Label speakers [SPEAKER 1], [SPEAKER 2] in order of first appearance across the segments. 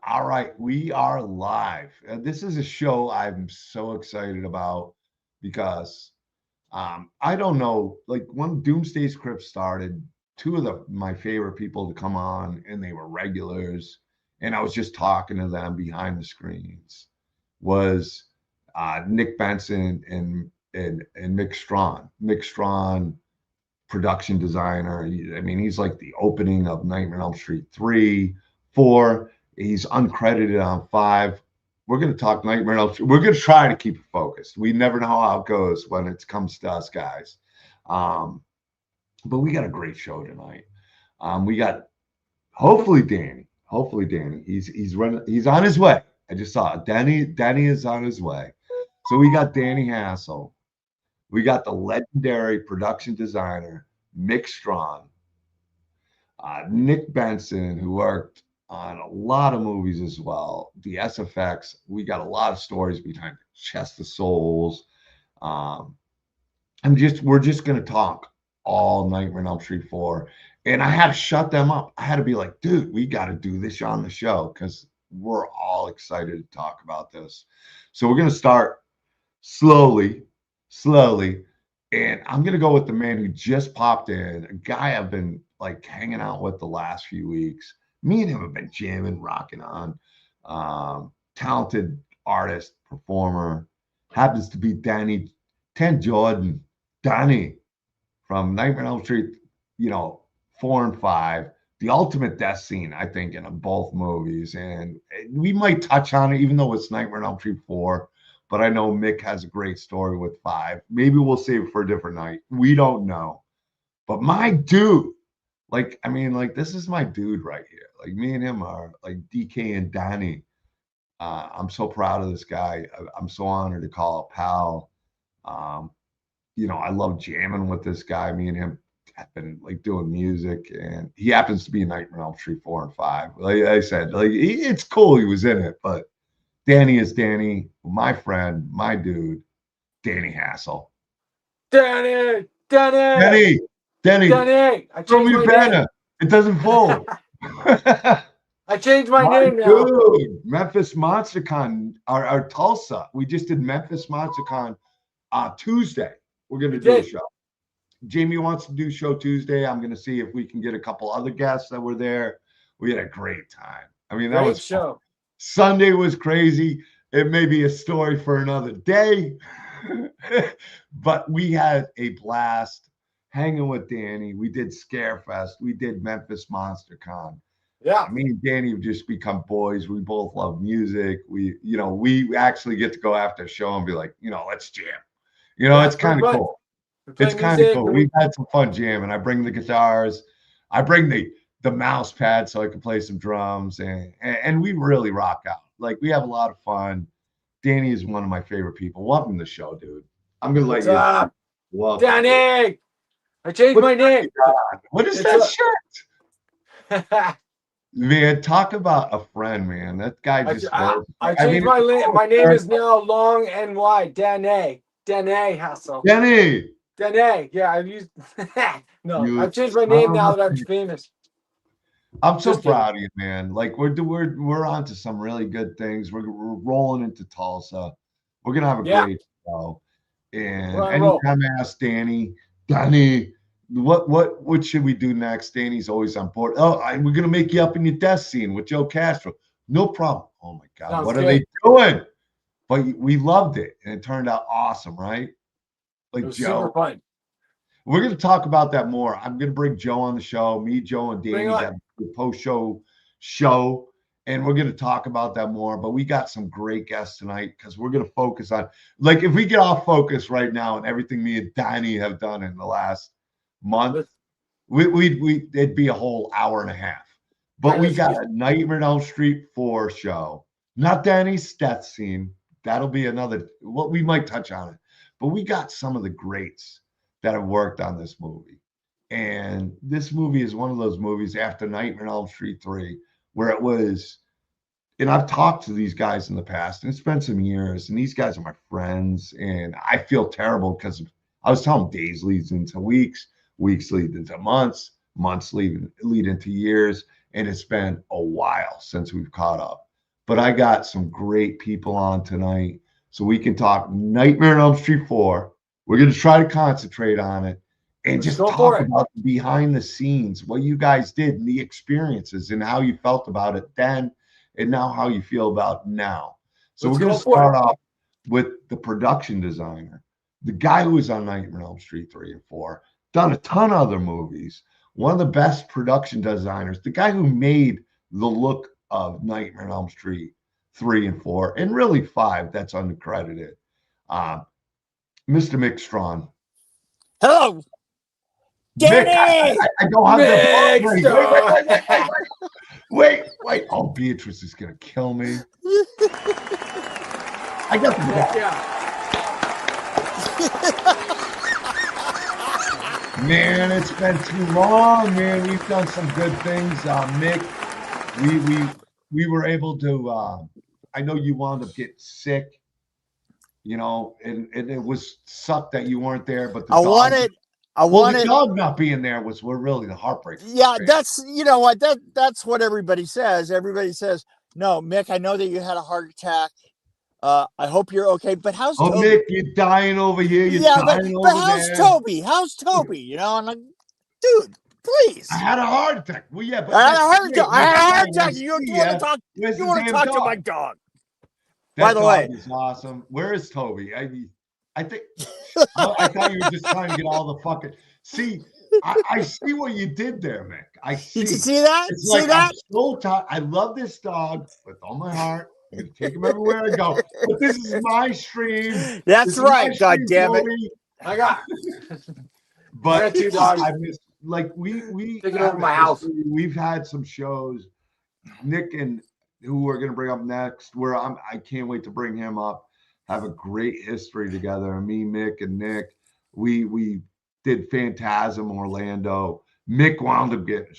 [SPEAKER 1] All right, we are live. This is a show I'm so excited about because I don't know, like when Doomsday's Krypt started, two of my favorite people to come on, and they were regulars, and I was just talking to them behind the screens, was Nick Benson and Mick Strawn. Mick Strawn, production designer. I mean, he's like the opening of Nightmare on Elm Street 3, 4. He's uncredited on 5. We're going to talk Nightmare on Elm Street. We're going to try to keep it focused. We never know how it goes when it comes to us guys. Um, but we got a great show tonight. We got hopefully Danny. Hopefully Danny. He's running. He's on his way. I just saw it. Danny is on his way. So we got Danny Hassel. We got the legendary production designer, Mick Strawn, Nick Benson, who worked on a lot of movies as well. The SFX, we got a lot of stories behind Chest of Souls. Um, we're just gonna talk all Nightmare on Elm Street 4. And I had to shut them up. I had to be like, dude, we got to do this on the show because we're all excited to talk about this. So we're gonna start slowly. And I'm gonna go with the man who just popped in, a guy I've been like hanging out with the last few weeks. Me and him have been jamming, rocking on. Talented artist, performer, happens to be Jordan, Danny from Nightmare on Elm Street, 4 and 5. The ultimate death scene, I think, in both movies. And we might touch on it, even though it's Nightmare on Elm Street 4. But I know Mick has a great story with 5. Maybe we'll save it for a different night. We don't know. But my dude, this is my dude right here. Like, me and him are like DK and Danny. I'm so proud of this guy. I'm so honored to call a pal. I love jamming with this guy. Me and him have been like doing music, and he happens to be in Nightmare on Elm Street 4 and 5. Like I said, it's cool he was in it, but Danny is Danny, my friend, my dude, Danny Hassel.
[SPEAKER 2] Danny.
[SPEAKER 1] Danny.
[SPEAKER 2] I
[SPEAKER 1] Throw
[SPEAKER 2] changed
[SPEAKER 1] me
[SPEAKER 2] my
[SPEAKER 1] a banner.
[SPEAKER 2] name.
[SPEAKER 1] It doesn't fold.
[SPEAKER 2] I changed my name now.
[SPEAKER 1] Dude, Memphis MonsterCon, our Tulsa. We just did Memphis MonsterCon Tuesday. We're going to do a show. Jamie wants to do show Tuesday. I'm going to see if we can get a couple other guests that were there. We had a great time. I mean, that was
[SPEAKER 2] show.
[SPEAKER 1] Fun. Sunday was crazy. It may be a story for another day, but we had a blast hanging with Danny. We did Scarefest. We did Memphis MonsterCon.
[SPEAKER 2] Yeah.
[SPEAKER 1] Me and Danny have just become boys. We both love music. We actually get to go after a show and be like, let's jam. It's kind of cool. It's kind of cool. We've had some fun jamming. I bring the guitars. I bring the mouse pad so I can play some drums, and we really rock out. Like, we have a lot of fun. Danny is one of my favorite people. Welcome to the show, dude. I'm gonna let you.
[SPEAKER 2] Welcome, Danny. I changed my name.
[SPEAKER 1] What is that shirt? Man, talk about a friend, man. That guy just.
[SPEAKER 2] I changed my name. My name is now long and wide. Danny Hassel.
[SPEAKER 1] Danny.
[SPEAKER 2] Yeah, I've used. I've changed my name now that I'm famous.
[SPEAKER 1] I'm so proud of you, man. Like, we're on to some really good things. We're rolling into Tulsa. We're gonna have a great show. And anytime I ask Danny, what should we do next? Danny's always on board. We're gonna make you up in your death scene with Joe Castro. No problem. Oh my God,
[SPEAKER 2] Sounds
[SPEAKER 1] what
[SPEAKER 2] good.
[SPEAKER 1] are they doing? But we loved it, and it turned out awesome, right? Like,
[SPEAKER 2] it was
[SPEAKER 1] Joe.
[SPEAKER 2] Super fun.
[SPEAKER 1] We're going to talk about that more. I'm going to bring Joe on the show. Me, Joe, and Danny got the post-show show, and we're going to talk about that more. But we got some great guests tonight because we're going to focus on, like, if we get off focus right now and everything me and Danny have done in the last month, it'd be a whole hour and a half. But we got a Nightmare on Elm Street 4 show. Not Danny's death scene. That'll be another. Well, we might touch on it. But we got some of the greats that have worked on this movie. And this movie is one of those movies after Nightmare on Elm Street 3, where it was, and I've talked to these guys in the past, and it's been some years, and these guys are my friends, and I feel terrible because I was telling them days leads into weeks, weeks lead into months lead into years, and it's been a while since we've caught up. But I got some great people on tonight, so we can talk Nightmare on Elm Street 4. We're going to try to concentrate on it and just talk about the behind the scenes, what you guys did and the experiences and how you felt about it then and now how you feel about it now. So we're going to start off with the production designer, the guy who was on Nightmare on Elm Street 3 and 4, done a ton of other movies, one of the best production designers, the guy who made the look of Nightmare on Elm Street 3 and 4, and really 5 that's uncredited. Mr. Mick Strawn.
[SPEAKER 3] Hello.
[SPEAKER 1] Danny! I don't have the wait. Oh, Beatrice is going to kill me. I got the Man, it's been too long, man. We've done some good things. Mick, we were able to, I know you wound up getting sick, you know, and it was sucked that you weren't there, but the dog not being there was really the heartbreak.
[SPEAKER 3] Yeah, that's, you know what, that's what everybody says. Everybody says, no, Mick, I know that you had a heart attack. I hope you're okay. But how's Toby?
[SPEAKER 1] Mick, you're dying over here. You're dying over
[SPEAKER 3] but how's
[SPEAKER 1] there.
[SPEAKER 3] Toby? How's Toby? You know, I'm like, dude, please.
[SPEAKER 1] I had a heart attack. Well, yeah, but
[SPEAKER 3] I had a heart attack. You want to talk? You want to talk to my dog? By the way,
[SPEAKER 1] is awesome. Where is Toby? I think I thought you were just trying to get all the fucking. See, I see what you did there, Mick. I see.
[SPEAKER 3] Did you see that?
[SPEAKER 1] It's
[SPEAKER 3] see that?
[SPEAKER 1] I love this dog with all my heart. I'm gonna take him everywhere I go. But this is my stream.
[SPEAKER 3] That's right. God damn it!
[SPEAKER 2] I got.
[SPEAKER 1] But
[SPEAKER 2] I got 2 dogs.
[SPEAKER 1] I miss, like we
[SPEAKER 2] taking over my house.
[SPEAKER 1] We've had some shows. Nick and who we're gonna bring up next. Where I can't wait to bring him up. Have a great history together. Me, Mick, and Nick. We did Phantasm Orlando. Mick wound up getting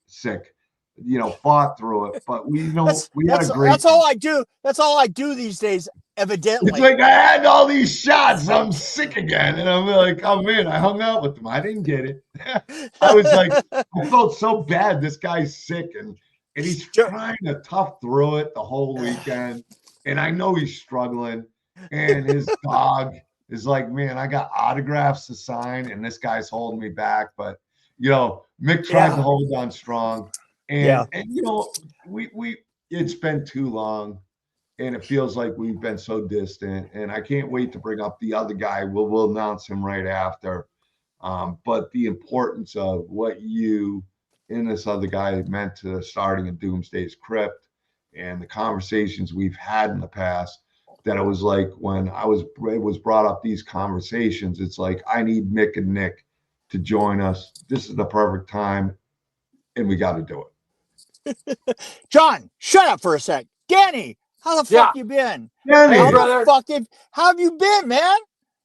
[SPEAKER 1] sick. You know, fought through it, but we had a great.
[SPEAKER 3] That's all I do. That's all I do these days. Evidently,
[SPEAKER 1] it's like I had all these shots. I'm sick again, and I'm like, oh man, I hung out with them. I didn't get it. I was like, I felt so bad. This guy's sick, and he's trying to tough through it the whole weekend, and I know he's struggling. And his dog is like, man, I got autographs to sign, and this guy's holding me back. But you know, Mick tried to hold on strong. And you know, we it's been too long, and it feels like we've been so distant. And I can't wait to bring up the other guy. We'll announce him right after. But the importance of what you and this other guy meant to starting of Doomsday's Krypt, and the conversations we've had in the past. That it was like when it was brought up these conversations. It's like I need Mick and Nick to join us. This is the perfect time, and we got to do it.
[SPEAKER 3] John, shut up for a sec. Danny, how the fuck you been?
[SPEAKER 1] Danny,
[SPEAKER 3] how have you been, man?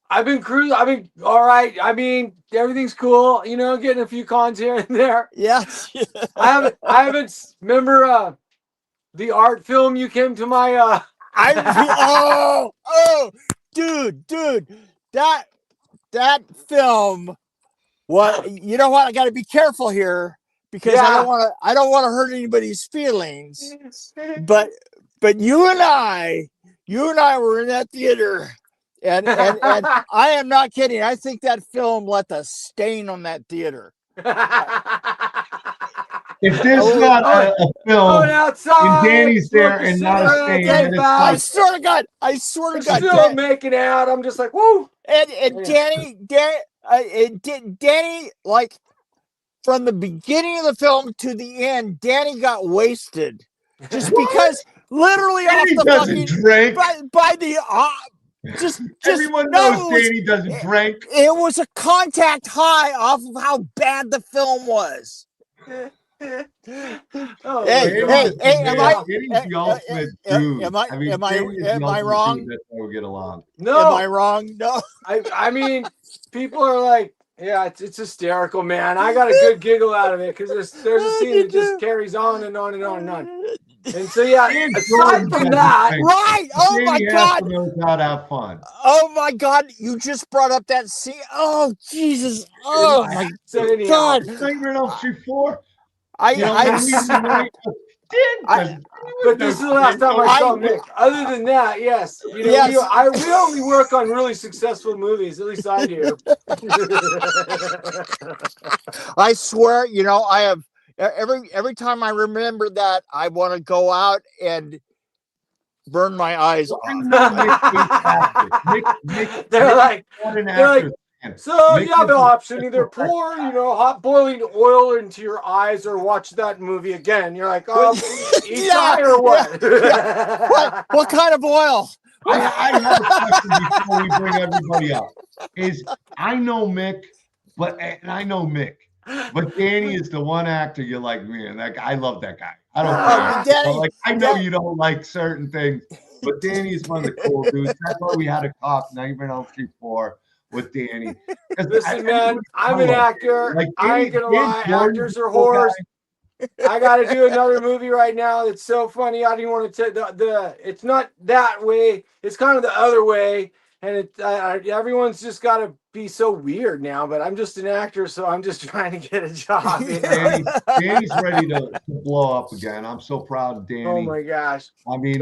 [SPEAKER 2] I've been cruising. I've been all right. I mean, everything's cool. You know, getting a few cons here and there.
[SPEAKER 3] Yeah.
[SPEAKER 2] I haven't. Remember the art film you came to my.
[SPEAKER 3] Dude, that film. What you know? What I got to be careful here. Because I don't want to hurt anybody's feelings, but you and I were in that theater, and I am not kidding. I think that film left a stain on that theater.
[SPEAKER 1] If there's not a film, and Danny's there and not a stain,
[SPEAKER 3] I swear to God,
[SPEAKER 2] still making out. I'm just like, whoa.
[SPEAKER 3] And Danny, like. From the beginning of the film to the end, Danny got wasted just because literally
[SPEAKER 1] Danny
[SPEAKER 3] off the fucking
[SPEAKER 1] drink.
[SPEAKER 3] by the just
[SPEAKER 1] everyone knows Danny doesn't drink.
[SPEAKER 3] It was a contact high off of how bad the film was.
[SPEAKER 1] Am
[SPEAKER 3] I wrong?
[SPEAKER 1] That's how we get along.
[SPEAKER 2] No.
[SPEAKER 3] Am I wrong? No.
[SPEAKER 2] I mean, people are like, yeah, it's hysterical, man. I got a good giggle out of it because there's a scene that just carries on and on and on and on. And so, yeah, aside from that,
[SPEAKER 3] right? Oh my God!
[SPEAKER 1] Knows how to have fun.
[SPEAKER 3] Oh my God! You just brought up that scene. Oh Jesus! Oh my God!
[SPEAKER 1] Nightmare on Elm Street 4.
[SPEAKER 2] But this is the last time I saw Mick. Other than that, yes. You know, we only work on really successful movies. At least I do.
[SPEAKER 3] I swear, you know, I have every time I remember that, I want to go out and burn my eyes off.
[SPEAKER 2] They're like, so you have the option, either pour, you know, hot boiling oil into your eyes or watch that movie again. You're like, oh, or what?
[SPEAKER 3] What kind of oil?
[SPEAKER 1] I have a question before we bring everybody up. I know Mick, and I know Mick, but Danny is the one actor you're like, man, that guy, I love that guy. I don't care.
[SPEAKER 3] Danny,
[SPEAKER 1] like, I know you don't like certain things, but Danny is one of the cool dudes. That's why we had a talk, Nightmare on Elm Street 4 with Danny.
[SPEAKER 2] Listen, man, I'm an actor. Like, I ain't gonna lie, actors are whores. I got to do another movie right now that's so funny. I didn't want to tell it's not that way. It's kind of the other way. And everyone's just got to be so weird now. But I'm just an actor, so I'm just trying to get a job. You know?
[SPEAKER 1] Danny's ready to blow up again. I'm so proud of Danny.
[SPEAKER 2] Oh, my gosh.
[SPEAKER 1] I mean,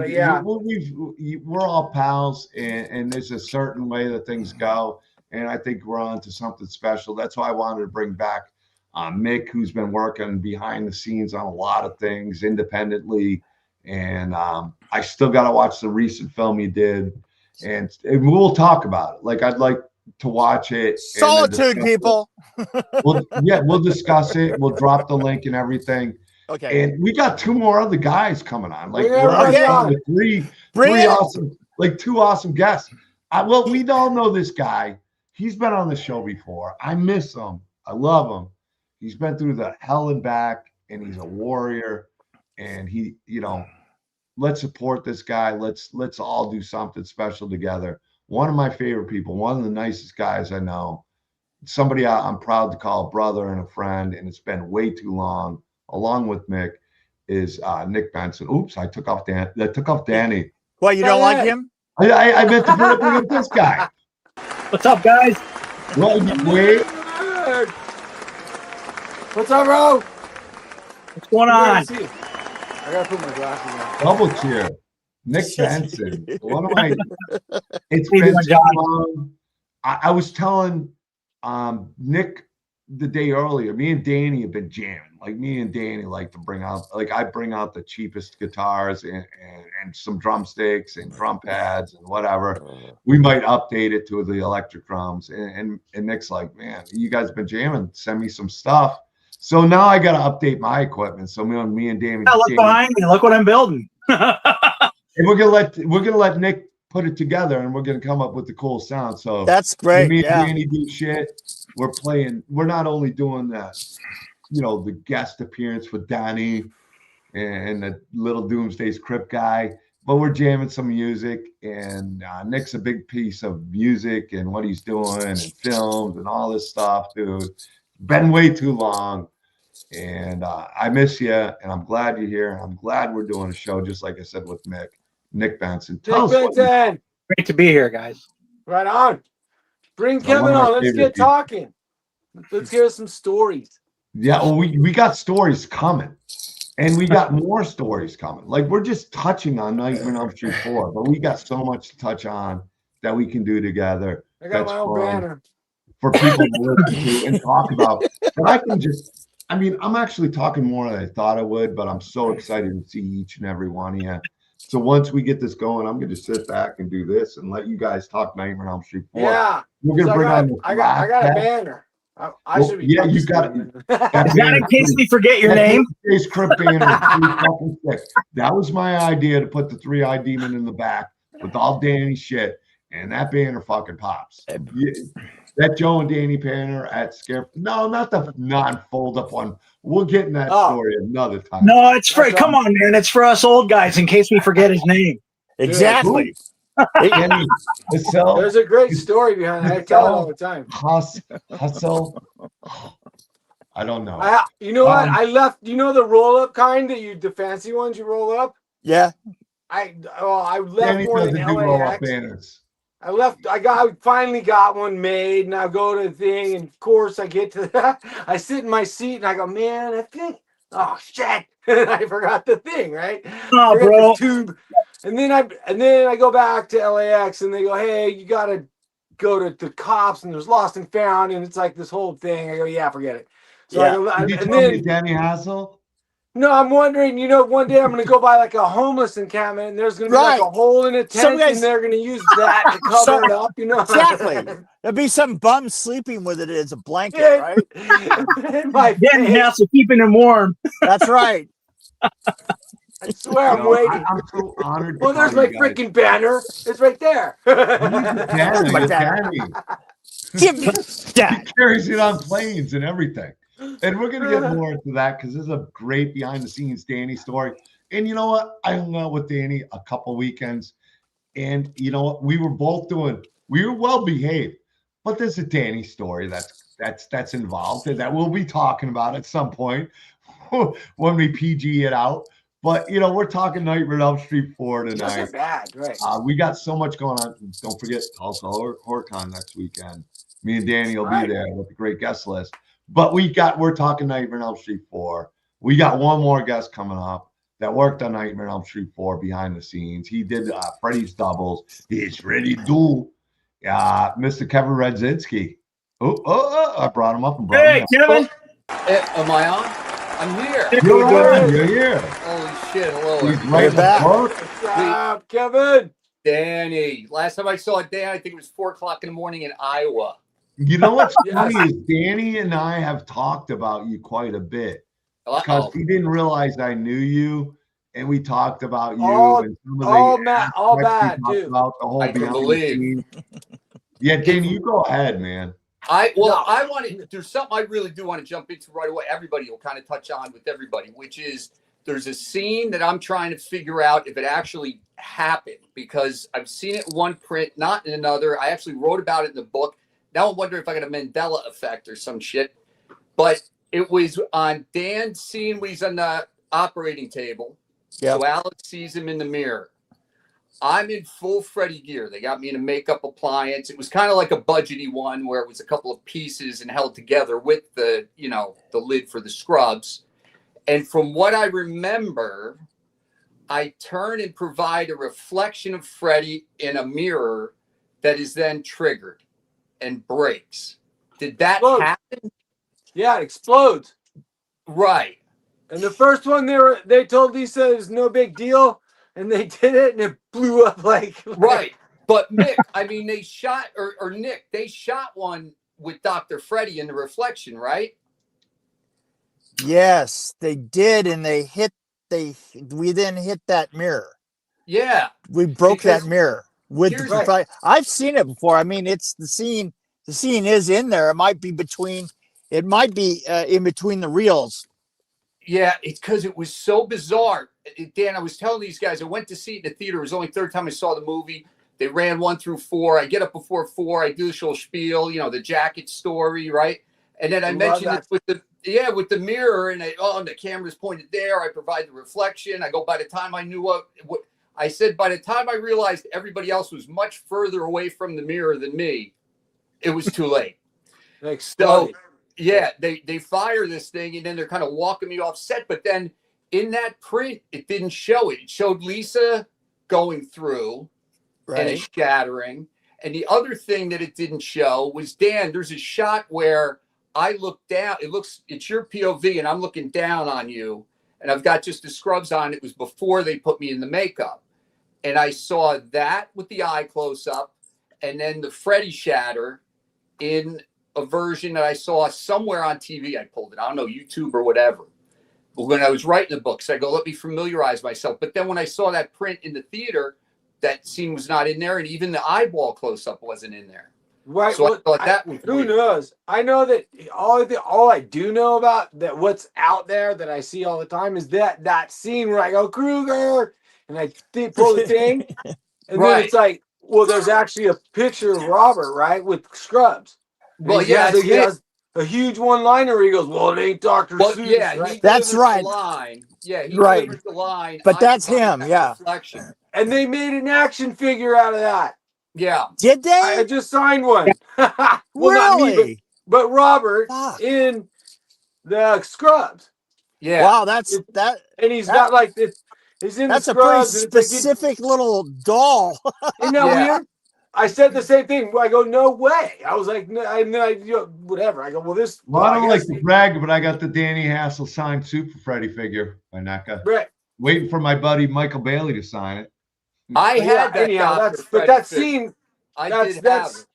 [SPEAKER 1] we're all pals, and there's a certain way that things go. And I think we're on to something special. That's why I wanted to bring back Mick, who's been working behind the scenes on a lot of things independently. And I still got to watch the recent film he did. And we'll talk about it. Like, I'd like to watch it.
[SPEAKER 3] Solitude, people.
[SPEAKER 1] We'll discuss it. We'll drop the link and everything.
[SPEAKER 3] Okay.
[SPEAKER 1] And we got 2 more other guys coming on. Like, two awesome guests. Well, we all know this guy. He's been on the show before. I miss him. I love him. He's been through the hell and back, and he's a warrior. And he, you know, let's support this guy. Let's all do something special together. One of my favorite people, one of the nicest guys I know, somebody I'm proud to call a brother and a friend, and it's been way too long, along with Mick, is Nick Benson. Oops, I took off Danny.
[SPEAKER 3] What, you don't like him?
[SPEAKER 1] I meant to bring up this guy.
[SPEAKER 4] What's up, guys?
[SPEAKER 1] Wait.
[SPEAKER 2] What's up, bro?
[SPEAKER 4] What's going on?
[SPEAKER 2] I gotta put my glasses on.
[SPEAKER 1] Double cheer. Nick Benson. One of my. It's been so long. I was telling Nick the day earlier. Me and Danny have been jamming. Like, me and Danny like to bring out. Like, I bring out the cheapest guitars and some drumsticks and drum pads and whatever. We might update it to the electric drums. And Nick's like, man, you guys been jamming. Send me some stuff. So now I got to update my equipment. So me and Danny.
[SPEAKER 4] Look behind me. Look what I'm building.
[SPEAKER 1] And we're gonna let Nick put it together, and we're gonna come up with the cool sound. So
[SPEAKER 3] that's great.
[SPEAKER 1] Me and Danny do shit. We're playing. We're not only doing that, you know, the guest appearance with Danny and the little Doomsday's Krypt guy, but we're jamming some music. And Nick's a big piece of music and what he's doing and films and all this stuff, dude. Been way too long. And I miss you, and I'm glad you're here. I'm glad we're doing a show, just like I said with Nick Benson.
[SPEAKER 2] Benson.
[SPEAKER 4] Great to be here, guys.
[SPEAKER 2] Right on. Bring Kevin on. Let's get talking. Let's hear some stories.
[SPEAKER 1] Yeah, well, we got stories coming, and we got more stories coming. Like, we're just touching on Nightmare on Elm Street 4, but we got so much to touch on that we can do together.
[SPEAKER 2] I got my own banner
[SPEAKER 1] for people to listen to and talk about. But I can just. I mean, I'm actually talking more than I thought I would, but I'm so excited to see each and every one of you. So once we get this going, I'm going to sit back and do this and let you guys talk Nightmare on Elm Street 4.
[SPEAKER 2] Yeah.
[SPEAKER 1] We're going to bring on
[SPEAKER 2] I got a banner. I should be.
[SPEAKER 1] Yeah, you got it.
[SPEAKER 4] Is that in case we forget your name?
[SPEAKER 1] Krypt banner. That was my idea, to put the 3-eyed demon in the back with all Danny shit, and that banner fucking pops. That Joe and Danny banner at Scare. No, not the non-fold up one. We'll get in that story another time.
[SPEAKER 4] No, it's for. Come on, man. It's for us old guys in case we forget his name.
[SPEAKER 3] Exactly.
[SPEAKER 2] There's a great story behind it. I tell it all the time.
[SPEAKER 1] Hustle. I don't know.
[SPEAKER 2] You know what? I left. You know the roll-up kind the fancy ones you roll up.
[SPEAKER 3] Yeah.
[SPEAKER 2] I left more than LAX.
[SPEAKER 1] Banners.
[SPEAKER 2] I finally got one made, and I go to the thing, and of course I get to that. I sit in my seat and I go, man, I think oh shit, I forgot the thing, right?
[SPEAKER 4] Oh,
[SPEAKER 2] Forget
[SPEAKER 4] bro.
[SPEAKER 2] this tube. And then I go back to LAX and they go, hey, you gotta go to the cops and there's lost and found, and it's like this whole thing. I go, yeah, forget it. So I
[SPEAKER 3] Yeah.
[SPEAKER 2] go,
[SPEAKER 1] Did you
[SPEAKER 2] and
[SPEAKER 1] tell me
[SPEAKER 2] then
[SPEAKER 1] Danny Hassel?
[SPEAKER 2] no, I'm wondering, one day I'm gonna go by like a homeless encampment and there's gonna be like
[SPEAKER 3] Right.
[SPEAKER 2] a hole in a
[SPEAKER 3] Some
[SPEAKER 2] tent and
[SPEAKER 3] guys-
[SPEAKER 2] they're gonna use that to cover
[SPEAKER 3] So-
[SPEAKER 2] it up,
[SPEAKER 3] Exactly. There'll be some bum sleeping with it as a blanket,
[SPEAKER 2] Yeah.
[SPEAKER 3] right?
[SPEAKER 2] In my
[SPEAKER 4] Danny
[SPEAKER 2] face.
[SPEAKER 4] Hassel keeping him warm.
[SPEAKER 3] That's right.
[SPEAKER 2] I swear I'm
[SPEAKER 1] No,
[SPEAKER 2] waiting.
[SPEAKER 1] I'm so honored to
[SPEAKER 2] Well, there's
[SPEAKER 1] call
[SPEAKER 2] my
[SPEAKER 1] you guys.
[SPEAKER 2] freaking banner. It's right there.
[SPEAKER 1] Danny,
[SPEAKER 3] my
[SPEAKER 1] it's
[SPEAKER 3] banner.
[SPEAKER 1] Danny.
[SPEAKER 3] Give me
[SPEAKER 1] He
[SPEAKER 3] that.
[SPEAKER 1] carries it on planes and everything. And we're going to get more into that because this is a great behind the scenes Danny story. And you know what? I hung out with Danny a couple weekends. And you know what? We were well behaved. But there's a Danny story that's involved and that we'll be talking about at some point when we PG it out. But we're talking Nightmare on Elm Street 4
[SPEAKER 2] It
[SPEAKER 1] tonight.
[SPEAKER 2] wasn't bad, right?
[SPEAKER 1] We got so much going on. Don't forget Tulsa HorrorCon next weekend. Me and Danny will
[SPEAKER 2] Right.
[SPEAKER 1] be there with a great guest list. But we're talking Nightmare on Elm Street 4. We got one more guest coming up that worked on Nightmare on Elm Street 4 behind the scenes. He did Freddy's doubles. He's FreddyDeux. Mr. Kevin Redzinski. I brought him up and brought him
[SPEAKER 4] Hey,
[SPEAKER 1] up.
[SPEAKER 4] Kevin.
[SPEAKER 5] Am I on? I'm here.
[SPEAKER 1] You're on. You're here.
[SPEAKER 5] Holy shit. Hello,
[SPEAKER 1] He's
[SPEAKER 5] everybody.
[SPEAKER 1] right
[SPEAKER 3] back.
[SPEAKER 2] What's up, Kevin?
[SPEAKER 5] Danny. Last time I saw Dan, I think it was 4 o'clock in the morning in Iowa.
[SPEAKER 1] You know what's
[SPEAKER 2] Yes.
[SPEAKER 1] funny is Danny and I have talked about you quite a bit. Because
[SPEAKER 5] Uh-oh.
[SPEAKER 1] he didn't realize I knew you, and we talked about you and some of the
[SPEAKER 2] all
[SPEAKER 1] aspects
[SPEAKER 2] bad,
[SPEAKER 1] we talked
[SPEAKER 2] dude.
[SPEAKER 1] about the whole
[SPEAKER 5] I can
[SPEAKER 1] behind the
[SPEAKER 5] believe.
[SPEAKER 1] scenes. Yeah, Danny, you go ahead, man.
[SPEAKER 5] I wanted, there's something I really do want to jump into right away. Everybody will kind of touch on with everybody, which is there's a scene that I'm trying to figure out if it actually happened because I've seen it in one print, not in another. I actually wrote about it in the book. Now I'm wondering if I got a Mandela effect or some shit. But it was on Dan's scene when he's on the operating table.
[SPEAKER 3] Yep.
[SPEAKER 5] So Alex sees him in the mirror. I'm in full Freddy gear. They got me in a makeup appliance. It was kind of like a budgety one where it was a couple of pieces and held together with the lid for the scrubs. And from what I remember, I turn and provide a reflection of Freddy in a mirror that is then triggered and breaks. Did that happen?
[SPEAKER 2] Yeah, it explodes.
[SPEAKER 5] Right.
[SPEAKER 2] And the first one they told Lisa it was no big deal, and they did it, and it blew up like
[SPEAKER 5] Right. But Mick, I mean, they shot or Nick, they shot one with Dr. Freddy in the reflection, right?
[SPEAKER 3] Yes, they did, and we then hit that mirror.
[SPEAKER 5] Yeah.
[SPEAKER 3] We broke
[SPEAKER 5] Because
[SPEAKER 3] that mirror with the
[SPEAKER 2] Right.
[SPEAKER 3] right. I've seen it before. I mean, it's the scene. The scene is in there. It might be in between the reels.
[SPEAKER 5] Yeah, it's because it was so bizarre. Dan, I was telling these guys, I went to see it in the theater. It was only the third time I saw the movie. They ran 1 through 4. I get up before 4. I do the whole spiel, the jacket story, right? And then I mentioned it with the mirror, and the camera's pointed there. I provide the reflection. I go, by the time I knew what I said, by the time I realized everybody else was much further away from the mirror than me, it was too late. So yeah, they fire this thing, and then they're kind of walking me off set. But then in that print, it didn't show it. It showed Lisa going through and it shattering. And the other thing that it didn't show was, Dan, there's a shot where I look down. It's your POV, and I'm looking down on you, and I've got just the scrubs on. It was before they put me in the makeup. And I saw that with the eye close up, and then the Freddy shatter in a version that I saw somewhere on TV. I pulled it. I don't know, YouTube or whatever. But when I was writing the books, I go, let me familiarize myself. But then when I saw that print in the theater, that scene was not in there, and even the eyeball close up wasn't in there.
[SPEAKER 2] Right.
[SPEAKER 5] So I thought that was
[SPEAKER 2] who
[SPEAKER 5] weird.
[SPEAKER 2] knows? I know that all I do know about that what's out there that I see all the time is that scene where I go Kruger and I pull the thing, and then it's like, well, there's actually a picture of Robert, right, with scrubs.
[SPEAKER 5] Well,
[SPEAKER 2] he has a huge one-liner where he goes, "Well, it ain't Dr. Seuss."
[SPEAKER 5] Yeah,
[SPEAKER 2] right?
[SPEAKER 3] That's right.
[SPEAKER 5] The line. Yeah, he
[SPEAKER 3] Right.
[SPEAKER 5] delivers the line.
[SPEAKER 3] But that's him,
[SPEAKER 5] that
[SPEAKER 3] yeah.
[SPEAKER 5] reflection.
[SPEAKER 2] And they made an action figure out of that.
[SPEAKER 5] Yeah.
[SPEAKER 3] Did they?
[SPEAKER 2] I just signed one. Well, not me,
[SPEAKER 3] Really?
[SPEAKER 2] but Robert
[SPEAKER 3] Fuck.
[SPEAKER 2] in the scrubs.
[SPEAKER 5] Yeah.
[SPEAKER 3] Wow, that's that.
[SPEAKER 2] And he's
[SPEAKER 3] That-
[SPEAKER 2] got like this. He's in
[SPEAKER 3] That's
[SPEAKER 2] the
[SPEAKER 3] a pretty
[SPEAKER 2] scrubs. And it's like,
[SPEAKER 3] specific little doll.
[SPEAKER 2] isn't that
[SPEAKER 5] Yeah.
[SPEAKER 2] weird? I said the same thing. I go, no way. I was like, no, and then whatever. I go, well, this.
[SPEAKER 1] Well, I don't
[SPEAKER 2] guess-
[SPEAKER 1] like to brag, but I got the Danny Hassel signed Super Freddy figure by NECA.
[SPEAKER 2] Right.
[SPEAKER 1] Waiting for my buddy Michael Bailey to sign it.
[SPEAKER 5] I
[SPEAKER 2] But
[SPEAKER 5] had that.
[SPEAKER 2] anyhow,
[SPEAKER 5] Dr.
[SPEAKER 2] but
[SPEAKER 5] Freddy
[SPEAKER 2] that
[SPEAKER 5] figure.
[SPEAKER 2] scene.
[SPEAKER 5] I
[SPEAKER 2] That's
[SPEAKER 5] did have it.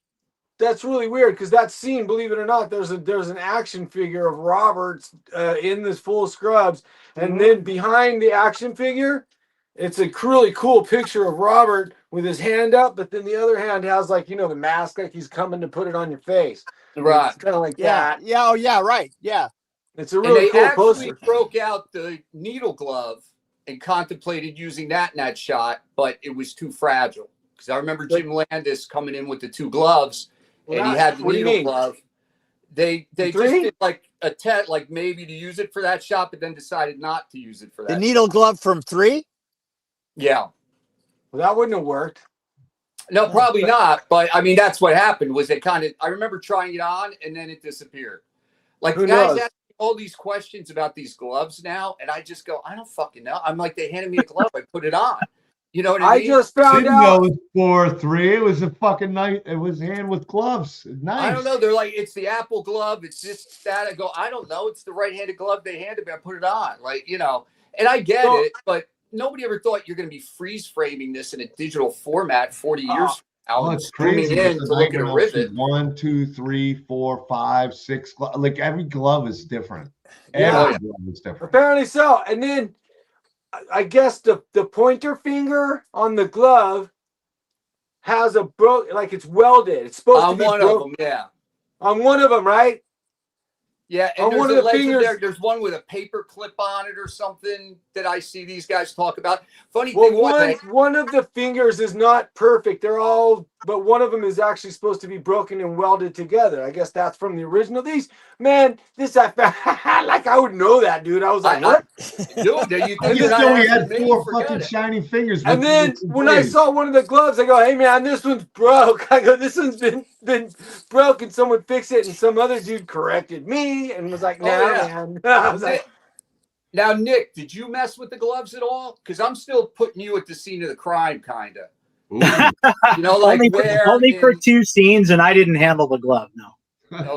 [SPEAKER 2] that's really weird because that scene, believe it or not, there's an action figure of Roberts in this full scrubs, and then behind the action figure, it's a really cool picture of Robert with his hand up, but then the other hand has like the mask, like he's coming to put it on your face.
[SPEAKER 5] Right.
[SPEAKER 2] It's kind of like
[SPEAKER 3] Yeah,
[SPEAKER 2] that.
[SPEAKER 3] yeah, oh yeah, right, yeah.
[SPEAKER 2] It's a
[SPEAKER 5] And
[SPEAKER 2] really
[SPEAKER 5] they
[SPEAKER 2] cool
[SPEAKER 5] actually
[SPEAKER 2] poster.
[SPEAKER 5] broke out the needle glove and contemplated using that in that shot, but it was too fragile. Because I remember Jim Landis coming in with the two gloves, and he had the
[SPEAKER 2] What do you
[SPEAKER 5] needle
[SPEAKER 2] mean?
[SPEAKER 5] glove. They
[SPEAKER 2] The
[SPEAKER 5] just
[SPEAKER 2] three?
[SPEAKER 5] did like a test, like maybe to use it for that shot, but then decided not to use it for that.
[SPEAKER 3] The needle glove from 3.
[SPEAKER 5] Yeah.
[SPEAKER 2] Well, that wouldn't have worked.
[SPEAKER 5] No, probably not. But I mean, that's what happened. Was they kind of? I remember trying it on, and then it disappeared. Like
[SPEAKER 2] Who
[SPEAKER 5] the guys
[SPEAKER 2] knows?
[SPEAKER 5] ask me all these questions about these gloves now, and I just go, I don't fucking know. I'm like, they handed me a glove, I put it on. You know what I
[SPEAKER 2] I
[SPEAKER 5] mean?
[SPEAKER 2] just found
[SPEAKER 1] Didn't know
[SPEAKER 2] out.
[SPEAKER 1] it was 4-3. It was a fucking night. It was hand with gloves. Nice.
[SPEAKER 5] I don't know. They're like, it's the Apple glove. It's just that. I go, I don't know. It's the right-handed glove they handed me. I put it on. Like, and I get
[SPEAKER 2] So-
[SPEAKER 5] it, but nobody ever thought you're going to be freeze framing this in a digital format 40 years from now.
[SPEAKER 1] Oh,
[SPEAKER 5] and
[SPEAKER 1] it's
[SPEAKER 5] zooming
[SPEAKER 1] crazy.
[SPEAKER 5] in
[SPEAKER 1] It's
[SPEAKER 5] to look at a
[SPEAKER 1] Nightmare on
[SPEAKER 5] rivet.
[SPEAKER 1] Street. 1, 2, 3, 4, 5, 6. Like every glove is different.
[SPEAKER 2] Yeah.
[SPEAKER 1] Every glove is different.
[SPEAKER 2] Apparently so. And then I guess the pointer finger on the glove has a like it's welded. It's supposed to
[SPEAKER 5] On
[SPEAKER 2] be
[SPEAKER 5] one of
[SPEAKER 2] broke-
[SPEAKER 5] them, yeah.
[SPEAKER 2] on one of them, right?
[SPEAKER 5] Yeah,
[SPEAKER 2] On
[SPEAKER 5] and
[SPEAKER 2] one
[SPEAKER 5] there's
[SPEAKER 2] of
[SPEAKER 5] a
[SPEAKER 2] the
[SPEAKER 5] legend
[SPEAKER 2] fingers-
[SPEAKER 5] there. There's one with a paper clip on it or something that I see these guys talk about. Funny
[SPEAKER 2] Well,
[SPEAKER 5] thing was,
[SPEAKER 2] one of the fingers is not perfect. They're all, but one of them is actually supposed to be broken and welded together. I guess that's from the original. These, man, this I found like I would know that, dude. I was like, what?
[SPEAKER 5] dude, you
[SPEAKER 1] I
[SPEAKER 5] think they're
[SPEAKER 1] just
[SPEAKER 5] not
[SPEAKER 1] know he
[SPEAKER 5] asking
[SPEAKER 1] had
[SPEAKER 5] me?
[SPEAKER 1] 4
[SPEAKER 5] Forget
[SPEAKER 1] fucking
[SPEAKER 5] it.
[SPEAKER 1] shiny fingers.
[SPEAKER 2] And
[SPEAKER 1] with
[SPEAKER 2] then
[SPEAKER 1] the
[SPEAKER 2] when I
[SPEAKER 1] blades.
[SPEAKER 2] saw one of the gloves, I go, "Hey man, this one's broke." I go, "This one's been broke," and someone fixed it, and some other dude corrected me and was like,
[SPEAKER 5] Oh,
[SPEAKER 2] "Nah,
[SPEAKER 5] yeah.
[SPEAKER 2] man." I was like,
[SPEAKER 5] Now, Nick, did you mess with the gloves at all? Because I'm still putting you at the scene of the crime, kind of.
[SPEAKER 1] Ooh.
[SPEAKER 5] Like
[SPEAKER 4] only
[SPEAKER 5] where?
[SPEAKER 4] only for
[SPEAKER 5] in-
[SPEAKER 4] 2 scenes, and I didn't handle the glove. No.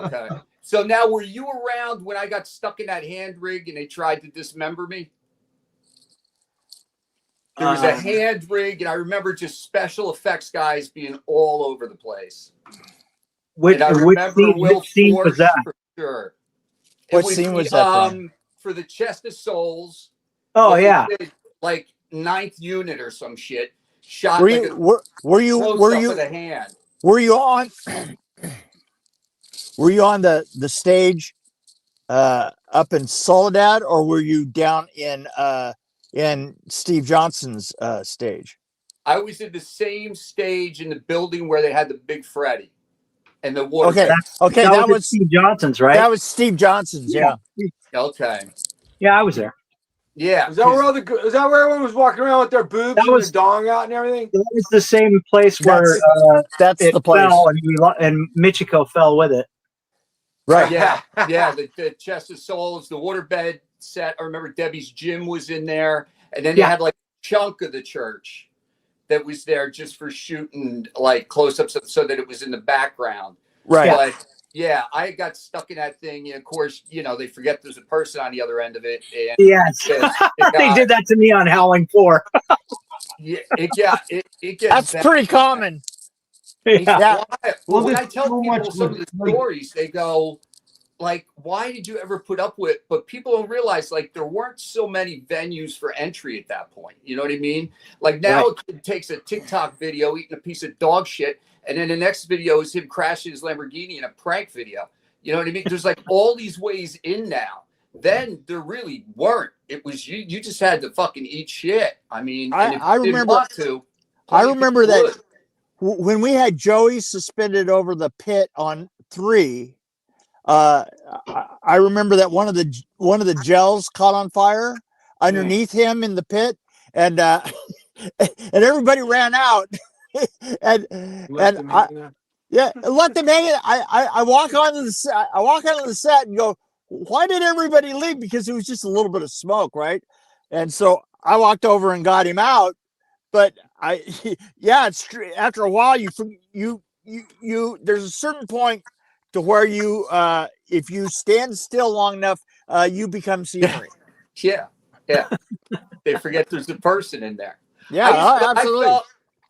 [SPEAKER 5] Okay. So now, were you around when I got stuck in that hand rig and they tried to dismember me? There was a hand rig, and I remember just special effects guys being all over the place.
[SPEAKER 4] Which
[SPEAKER 5] And I remember Will
[SPEAKER 4] which scene was
[SPEAKER 5] Forge
[SPEAKER 4] that?
[SPEAKER 5] for sure.
[SPEAKER 3] What scene was that then?
[SPEAKER 5] For the Chest of Souls.
[SPEAKER 4] Oh
[SPEAKER 5] what they
[SPEAKER 4] yeah.
[SPEAKER 5] did, like 9th unit or some shit. Shot
[SPEAKER 3] Were
[SPEAKER 5] like
[SPEAKER 3] you
[SPEAKER 5] a
[SPEAKER 3] were you
[SPEAKER 5] close
[SPEAKER 3] were
[SPEAKER 5] up
[SPEAKER 3] you
[SPEAKER 5] of the hand.
[SPEAKER 3] were you on were you on the stage up in Soledad, or were you down in Steve Johnson's stage?
[SPEAKER 5] I was in the same stage in the building where they had the big Freddy and the water.
[SPEAKER 3] Okay,
[SPEAKER 5] tank.
[SPEAKER 3] okay,
[SPEAKER 4] that
[SPEAKER 3] that
[SPEAKER 4] was
[SPEAKER 3] was
[SPEAKER 4] Steve Johnson's, right?
[SPEAKER 3] that was Steve Johnson's. Yeah.
[SPEAKER 5] Okay.
[SPEAKER 4] Yeah, I was there.
[SPEAKER 5] Yeah.
[SPEAKER 2] "Is that where is that where everyone was walking around with their boobs
[SPEAKER 4] That
[SPEAKER 2] and
[SPEAKER 4] was-
[SPEAKER 2] their dong out and everything?"
[SPEAKER 4] That was the same place where
[SPEAKER 3] That's
[SPEAKER 4] it
[SPEAKER 3] the place,
[SPEAKER 4] fell, and Michiko fell with it.
[SPEAKER 3] right?
[SPEAKER 5] Yeah. Yeah. The Chest of Souls, the waterbed set. I remember Debbie's gym was in there. And then they
[SPEAKER 4] Yeah.
[SPEAKER 5] had like a chunk of the church that was there just for shooting like close-ups so that it was in the background.
[SPEAKER 3] Right.
[SPEAKER 5] But yeah, I got stuck in that thing. And of course, they forget there's a person on the other end of it. And
[SPEAKER 4] Yes,
[SPEAKER 5] it
[SPEAKER 4] they
[SPEAKER 5] got-
[SPEAKER 4] did that to me on Howling 4.
[SPEAKER 5] Yeah, it gets
[SPEAKER 3] That's
[SPEAKER 5] bad.
[SPEAKER 3] pretty common.
[SPEAKER 5] It's
[SPEAKER 3] Yeah.
[SPEAKER 5] wild.
[SPEAKER 1] Well,
[SPEAKER 5] Well, when I
[SPEAKER 1] there's
[SPEAKER 5] tell
[SPEAKER 1] so
[SPEAKER 5] people
[SPEAKER 1] much
[SPEAKER 5] some of the
[SPEAKER 1] like-
[SPEAKER 5] stories, they go, like, why did you ever put up with? But people don't realize, like, there weren't so many venues for entry at that point. You know what I mean? Like, now a kid takes a TikTok video eating a piece of dog shit, and then the next video is him crashing his Lamborghini in a prank video. You know what I mean? There's like all these ways in now. Then there really weren't. It was you just had to fucking eat shit. I mean, and if
[SPEAKER 3] I
[SPEAKER 5] you didn't
[SPEAKER 3] remember-
[SPEAKER 5] want to,
[SPEAKER 3] I
[SPEAKER 5] plenty of
[SPEAKER 3] remember
[SPEAKER 5] people
[SPEAKER 3] that
[SPEAKER 5] would.
[SPEAKER 3] when we had Joey suspended over the pit on 3. I remember that one of the gels caught on fire underneath him in the pit, and and everybody ran out, and I let them hang it. I walk onto the set. I walk onto the set and go, why did everybody leave? Because it was just a little bit of smoke, right? And so I walked over and got him out. But yeah, it's true. After a while, there's a certain point to where you, if you stand still long enough, you become scenery.
[SPEAKER 5] Yeah. They forget there's a person in there.
[SPEAKER 3] Yeah, absolutely.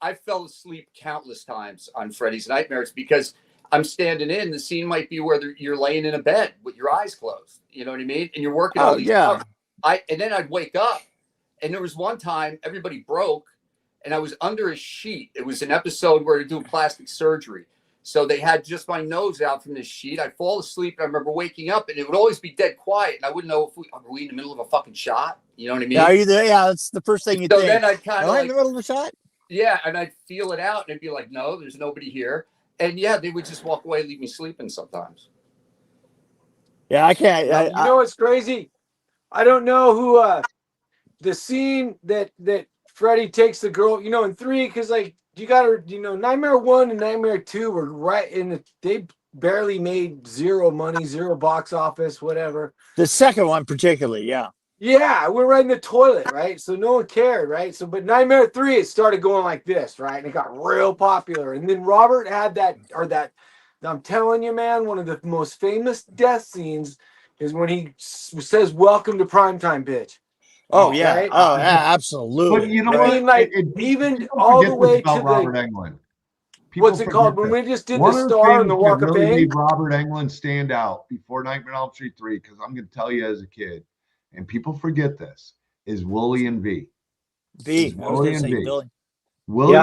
[SPEAKER 5] I fell asleep countless times on Freddy's Nightmares because I'm standing in. The scene might be where you're laying in a bed with your eyes closed. You know what I mean? And you're working all these.
[SPEAKER 3] Yeah.
[SPEAKER 5] And then I'd wake up, and there was one time everybody broke, and I was under a sheet. It was an episode where they're doing plastic surgery. So they had just my nose out from this sheet. I'd fall asleep, and I remember waking up, and it would always be dead quiet, and I wouldn't know if are we in the middle of a fucking shot? You know what I mean?
[SPEAKER 3] Yeah, that's the first thing you think.
[SPEAKER 5] So then I'd kind of
[SPEAKER 3] in the middle of a shot?
[SPEAKER 5] Yeah, and I'd feel it out, and it'd be like, no, there's nobody here. And yeah, they would just walk away, leave me sleeping sometimes.
[SPEAKER 3] Yeah, I can't.
[SPEAKER 2] You know what's crazy? I don't know who the scene that Freddy takes the girl, in 3, because like you gotta, Nightmare 1 and Nightmare 2 were right in they barely made zero money, zero box office, whatever.
[SPEAKER 3] The second one particularly, yeah.
[SPEAKER 2] Yeah, we're right in the toilet, right? So no one cared, right? So, but Nightmare 3, it started going like this, right? And it got real popular. And then Robert had that, I'm telling you, man, one of the most famous death scenes is when he says, "Welcome to primetime, bitch."
[SPEAKER 3] Oh, yeah.
[SPEAKER 2] Right?
[SPEAKER 3] Oh, yeah, absolutely.
[SPEAKER 1] But you know
[SPEAKER 2] I
[SPEAKER 1] what?
[SPEAKER 2] mean, like, even all the way to
[SPEAKER 1] Robert
[SPEAKER 2] the,
[SPEAKER 1] Englund.
[SPEAKER 2] what's it called? When we just did
[SPEAKER 1] One
[SPEAKER 2] the
[SPEAKER 1] of
[SPEAKER 2] Star and the
[SPEAKER 1] things
[SPEAKER 2] Walk
[SPEAKER 1] that
[SPEAKER 2] of
[SPEAKER 1] really
[SPEAKER 2] Fame.
[SPEAKER 1] made Robert Englund stand out before Nightmare on Elm Street 3, because I'm going to tell you as a kid, and people forget this, is Willie and V.
[SPEAKER 3] Willie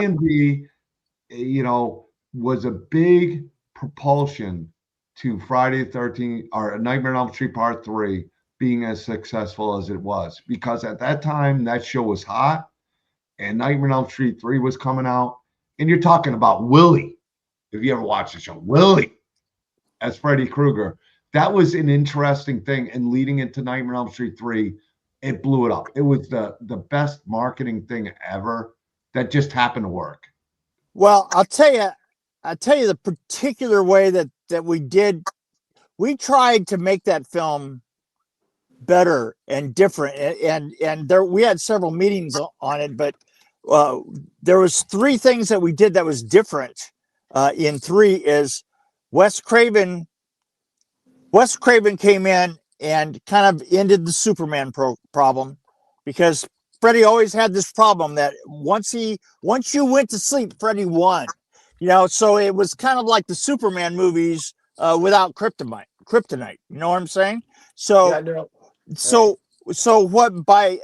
[SPEAKER 1] and V, was a big propulsion to Friday the 13th or Nightmare on Elm Street Part 3 being as successful as it was. Because at that time, that show was hot, and Nightmare on Elm Street 3 was coming out. And you're talking about Willie, if you ever watched the show, Willie as Freddy Krueger. That was an interesting thing. And leading into Nightmare on Elm Street 3, it blew it up. It was the best marketing thing ever that just happened to work.
[SPEAKER 3] Well, I'll tell you the particular way that we tried to make that film better and different. And there, we had several meetings on it, but there was 3 things that we did that was different in 3 is Wes Craven came in and kind of ended the Superman problem, because Freddy always had this problem that once you went to sleep, Freddy won, so it was kind of like the Superman movies without kryptonite. You know what I'm saying? So,
[SPEAKER 2] Yeah, no.
[SPEAKER 3] so what by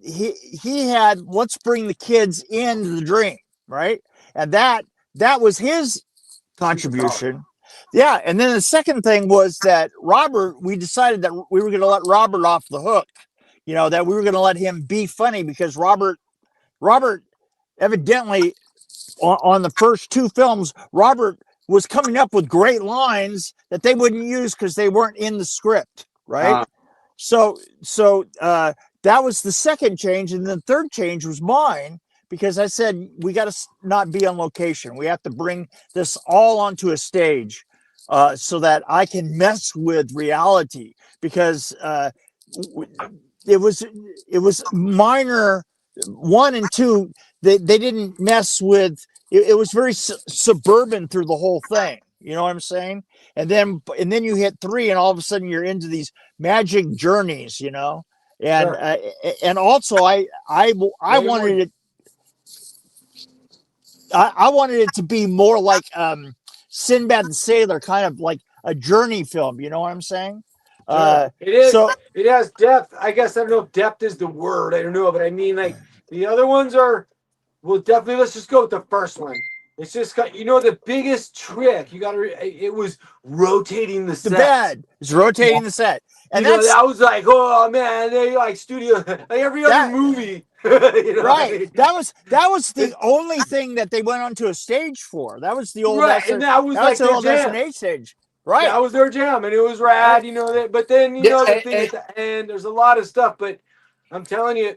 [SPEAKER 3] he had, let's bring the kids into the dream, right? And that was his contribution. Yeah, and then the second thing was that we decided that we were going to let Robert off the hook, that we were going to let him be funny, because Robert evidently on the first 2 films, Robert was coming up with great lines that they wouldn't use because they weren't in the script, right? So that was the second change, and the third change was mine, because I said we got to not be on location. We have to bring this all onto a stage. So that I can mess with reality, because it was minor 1 and 2. They didn't mess with it. It was very suburban through the whole thing. You know what I'm saying? And then you hit 3, and all of a sudden you're into these magic journeys. And
[SPEAKER 2] Sure.
[SPEAKER 3] And also I wanted it. I wanted it to be more like Sinbad the Sailor, kind of like a journey film. You know what I'm saying?
[SPEAKER 2] It is. So it has depth. I guess I don't know if depth is the word. I don't know, but I mean, like the other ones are. Well, definitely. Let's just go with the first one. It's just got, the biggest trick. You got to. It was rotating the set.
[SPEAKER 3] The bed. It's rotating the set, and
[SPEAKER 2] that was like, oh man, they like studio, like every other movie.
[SPEAKER 3] Right. That was the only thing that they went onto a stage for. That was the old
[SPEAKER 2] and that was like
[SPEAKER 3] the old
[SPEAKER 2] jam.
[SPEAKER 3] SNA stage. Right.
[SPEAKER 2] That was their jam, and it was rad, but then the thing at the end, there's a lot of stuff, but I'm telling you,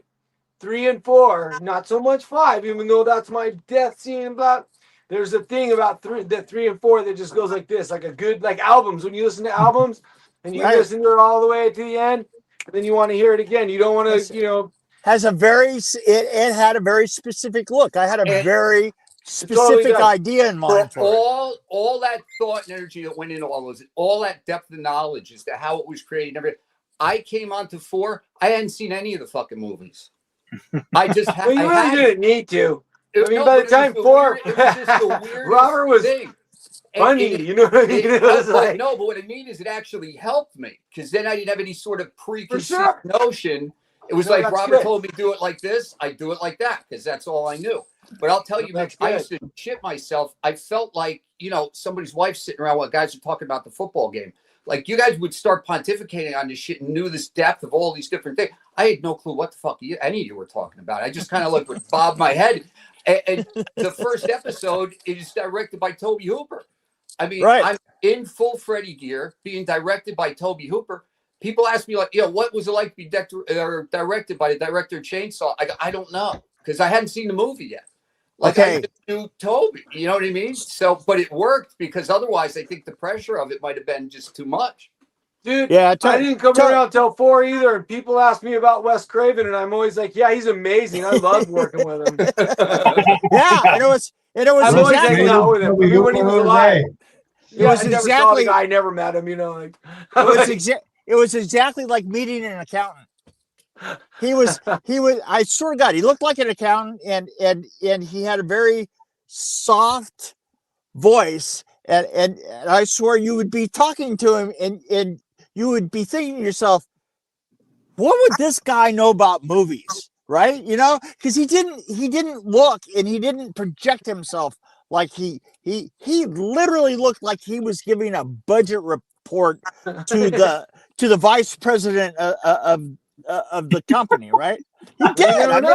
[SPEAKER 2] 3 and 4, not so much 5, even though that's my death scene. But there's a thing about 3 and 4 that just goes like this, like a good albums. When you listen to albums, and you
[SPEAKER 3] Right.
[SPEAKER 2] listen to it all the way to the end, and then you want to hear it again. You don't want
[SPEAKER 3] Yes.
[SPEAKER 2] to, you know.
[SPEAKER 3] Has a very it had a very specific look. I had a
[SPEAKER 5] And-
[SPEAKER 3] very
[SPEAKER 2] totally
[SPEAKER 3] specific
[SPEAKER 2] does.
[SPEAKER 3] idea in mind for it.
[SPEAKER 5] all that thought and energy that went into all those, all that depth of knowledge as to how it was created and everything. I came on to 4. I hadn't seen any of the fucking movies. I just had.
[SPEAKER 2] Well, you really didn't need to. I mean,
[SPEAKER 5] No,
[SPEAKER 2] by the
[SPEAKER 5] but
[SPEAKER 2] time
[SPEAKER 5] it was
[SPEAKER 2] 4,
[SPEAKER 5] it was just the weirdest
[SPEAKER 2] Robert was
[SPEAKER 5] thing.
[SPEAKER 2] funny. You know what I mean? It was like,
[SPEAKER 5] no, but what I mean is it actually helped me because then I didn't have any sort of preconceived
[SPEAKER 2] sure.
[SPEAKER 5] notion. It was
[SPEAKER 2] No,
[SPEAKER 5] like
[SPEAKER 2] that's
[SPEAKER 5] Robert
[SPEAKER 2] good.
[SPEAKER 5] told me do it like this. I do it like that because that's all I knew. But I'll tell
[SPEAKER 2] No,
[SPEAKER 5] you,
[SPEAKER 2] that's
[SPEAKER 5] Mitch, I
[SPEAKER 2] good.
[SPEAKER 5] used to shit myself. I felt like, you know, somebody's wife sitting around while guys are talking about the football game. Like you guys would start pontificating on this shit and knew this depth of all these different things. I had no clue what the fuck any of you were talking about. I just kind of like would bob my head. And the first episode is directed by Toby Hooper. I mean,
[SPEAKER 3] Right.
[SPEAKER 5] I'm in full Freddy gear, being directed by Toby Hooper. People ask me, like, you know, what was it like to be directed by the director of Chainsaw? I don't know because I hadn't seen the movie yet. Like
[SPEAKER 3] Okay.
[SPEAKER 5] I just knew Toby, you know what I mean? So, but it worked because otherwise, I think the pressure of it might have been just too much.
[SPEAKER 2] dude,
[SPEAKER 3] Yeah,
[SPEAKER 2] I didn't come around till 4 either. And people ask me about Wes Craven, and I'm always like, yeah, he's amazing. I love working with him.
[SPEAKER 3] Yeah, and it was
[SPEAKER 2] I've always
[SPEAKER 3] exactly
[SPEAKER 2] hanging out with him. I mean, when he was alive. Yeah,
[SPEAKER 3] was
[SPEAKER 2] I never saw the
[SPEAKER 3] exactly-
[SPEAKER 2] guy. I never met him. You know, like
[SPEAKER 3] it was exactly like meeting an accountant. He was I swear to God, he looked like an accountant and he had a very soft voice and I swear you would be talking to him and you would be thinking to yourself, what would this guy know about movies? Right? You know, because he didn't look and he didn't project himself like he literally looked like he was giving a budget report to the vice president of the company, right? He did. I mean,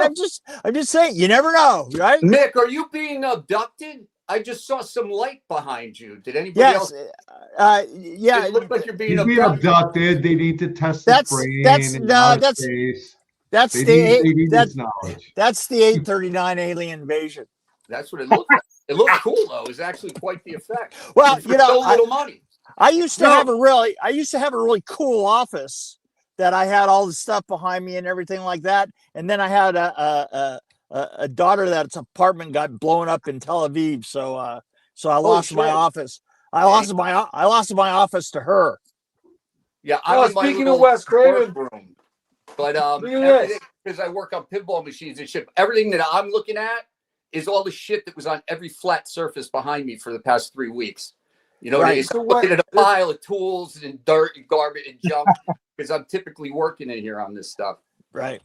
[SPEAKER 3] I'm just saying, you never know, right?
[SPEAKER 5] Mick, are you being abducted? I just saw some light behind you. Did anybody
[SPEAKER 3] Yes.
[SPEAKER 5] else?
[SPEAKER 3] Yeah.
[SPEAKER 5] It looked like you're being
[SPEAKER 1] He's being
[SPEAKER 5] abducted.
[SPEAKER 1] abducted. They need to test the
[SPEAKER 3] That's-
[SPEAKER 1] brain.
[SPEAKER 3] that's-
[SPEAKER 1] and
[SPEAKER 3] no,
[SPEAKER 1] outer
[SPEAKER 3] that's-
[SPEAKER 1] space.
[SPEAKER 3] That's
[SPEAKER 1] They
[SPEAKER 3] the
[SPEAKER 1] need this knowledge.
[SPEAKER 3] that's the 839 alien invasion.
[SPEAKER 5] That's what it looked like. It looked cool though. It was actually quite the effect.
[SPEAKER 3] Well,
[SPEAKER 5] For
[SPEAKER 3] you know,
[SPEAKER 5] so little money.
[SPEAKER 3] I used to have a really cool office that I had all the stuff behind me and everything like that. And then I had a daughter that's apartment got blown up in Tel Aviv, so I lost my
[SPEAKER 2] shit.
[SPEAKER 3] office. I lost my office to her.
[SPEAKER 5] Yeah,
[SPEAKER 2] Oh,
[SPEAKER 5] I'm in my
[SPEAKER 2] speaking of
[SPEAKER 5] little
[SPEAKER 2] Wes Craven.
[SPEAKER 5] workroom. But
[SPEAKER 2] Look at this.
[SPEAKER 5] because I work on pinball machines and shit, everything that I'm looking at is all the shit that was on every flat surface behind me for the past 3 weeks. You know,
[SPEAKER 3] Right.
[SPEAKER 5] so I'm looking at a pile of tools and dirt and garbage and junk because I'm typically working in here on this stuff.
[SPEAKER 3] Right.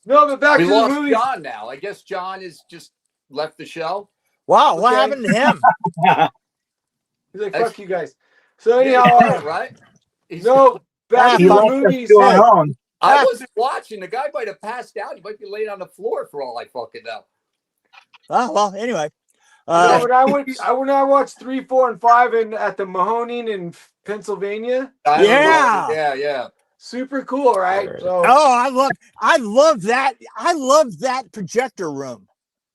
[SPEAKER 2] no, but back
[SPEAKER 5] We
[SPEAKER 2] to the
[SPEAKER 5] lost
[SPEAKER 2] movie.
[SPEAKER 5] John now. I guess John has just left the show.
[SPEAKER 3] Wow, what
[SPEAKER 2] Okay.
[SPEAKER 3] happened to him?
[SPEAKER 2] He's like, fuck you guys. So anyhow,
[SPEAKER 5] Yeah, right? He's-
[SPEAKER 2] no, back
[SPEAKER 4] He
[SPEAKER 2] to the
[SPEAKER 4] left us
[SPEAKER 2] movies.
[SPEAKER 4] to our own.
[SPEAKER 5] I wasn't watching. The guy might have passed out. He might be laying on the floor for all I fucking know.
[SPEAKER 3] Oh, well, anyway.
[SPEAKER 2] No, when I watched 3, 4, and 5 at the Mahoning in Pennsylvania,
[SPEAKER 5] Yeah.
[SPEAKER 2] super cool, right? So
[SPEAKER 3] Oh, I love that. I love that projector room.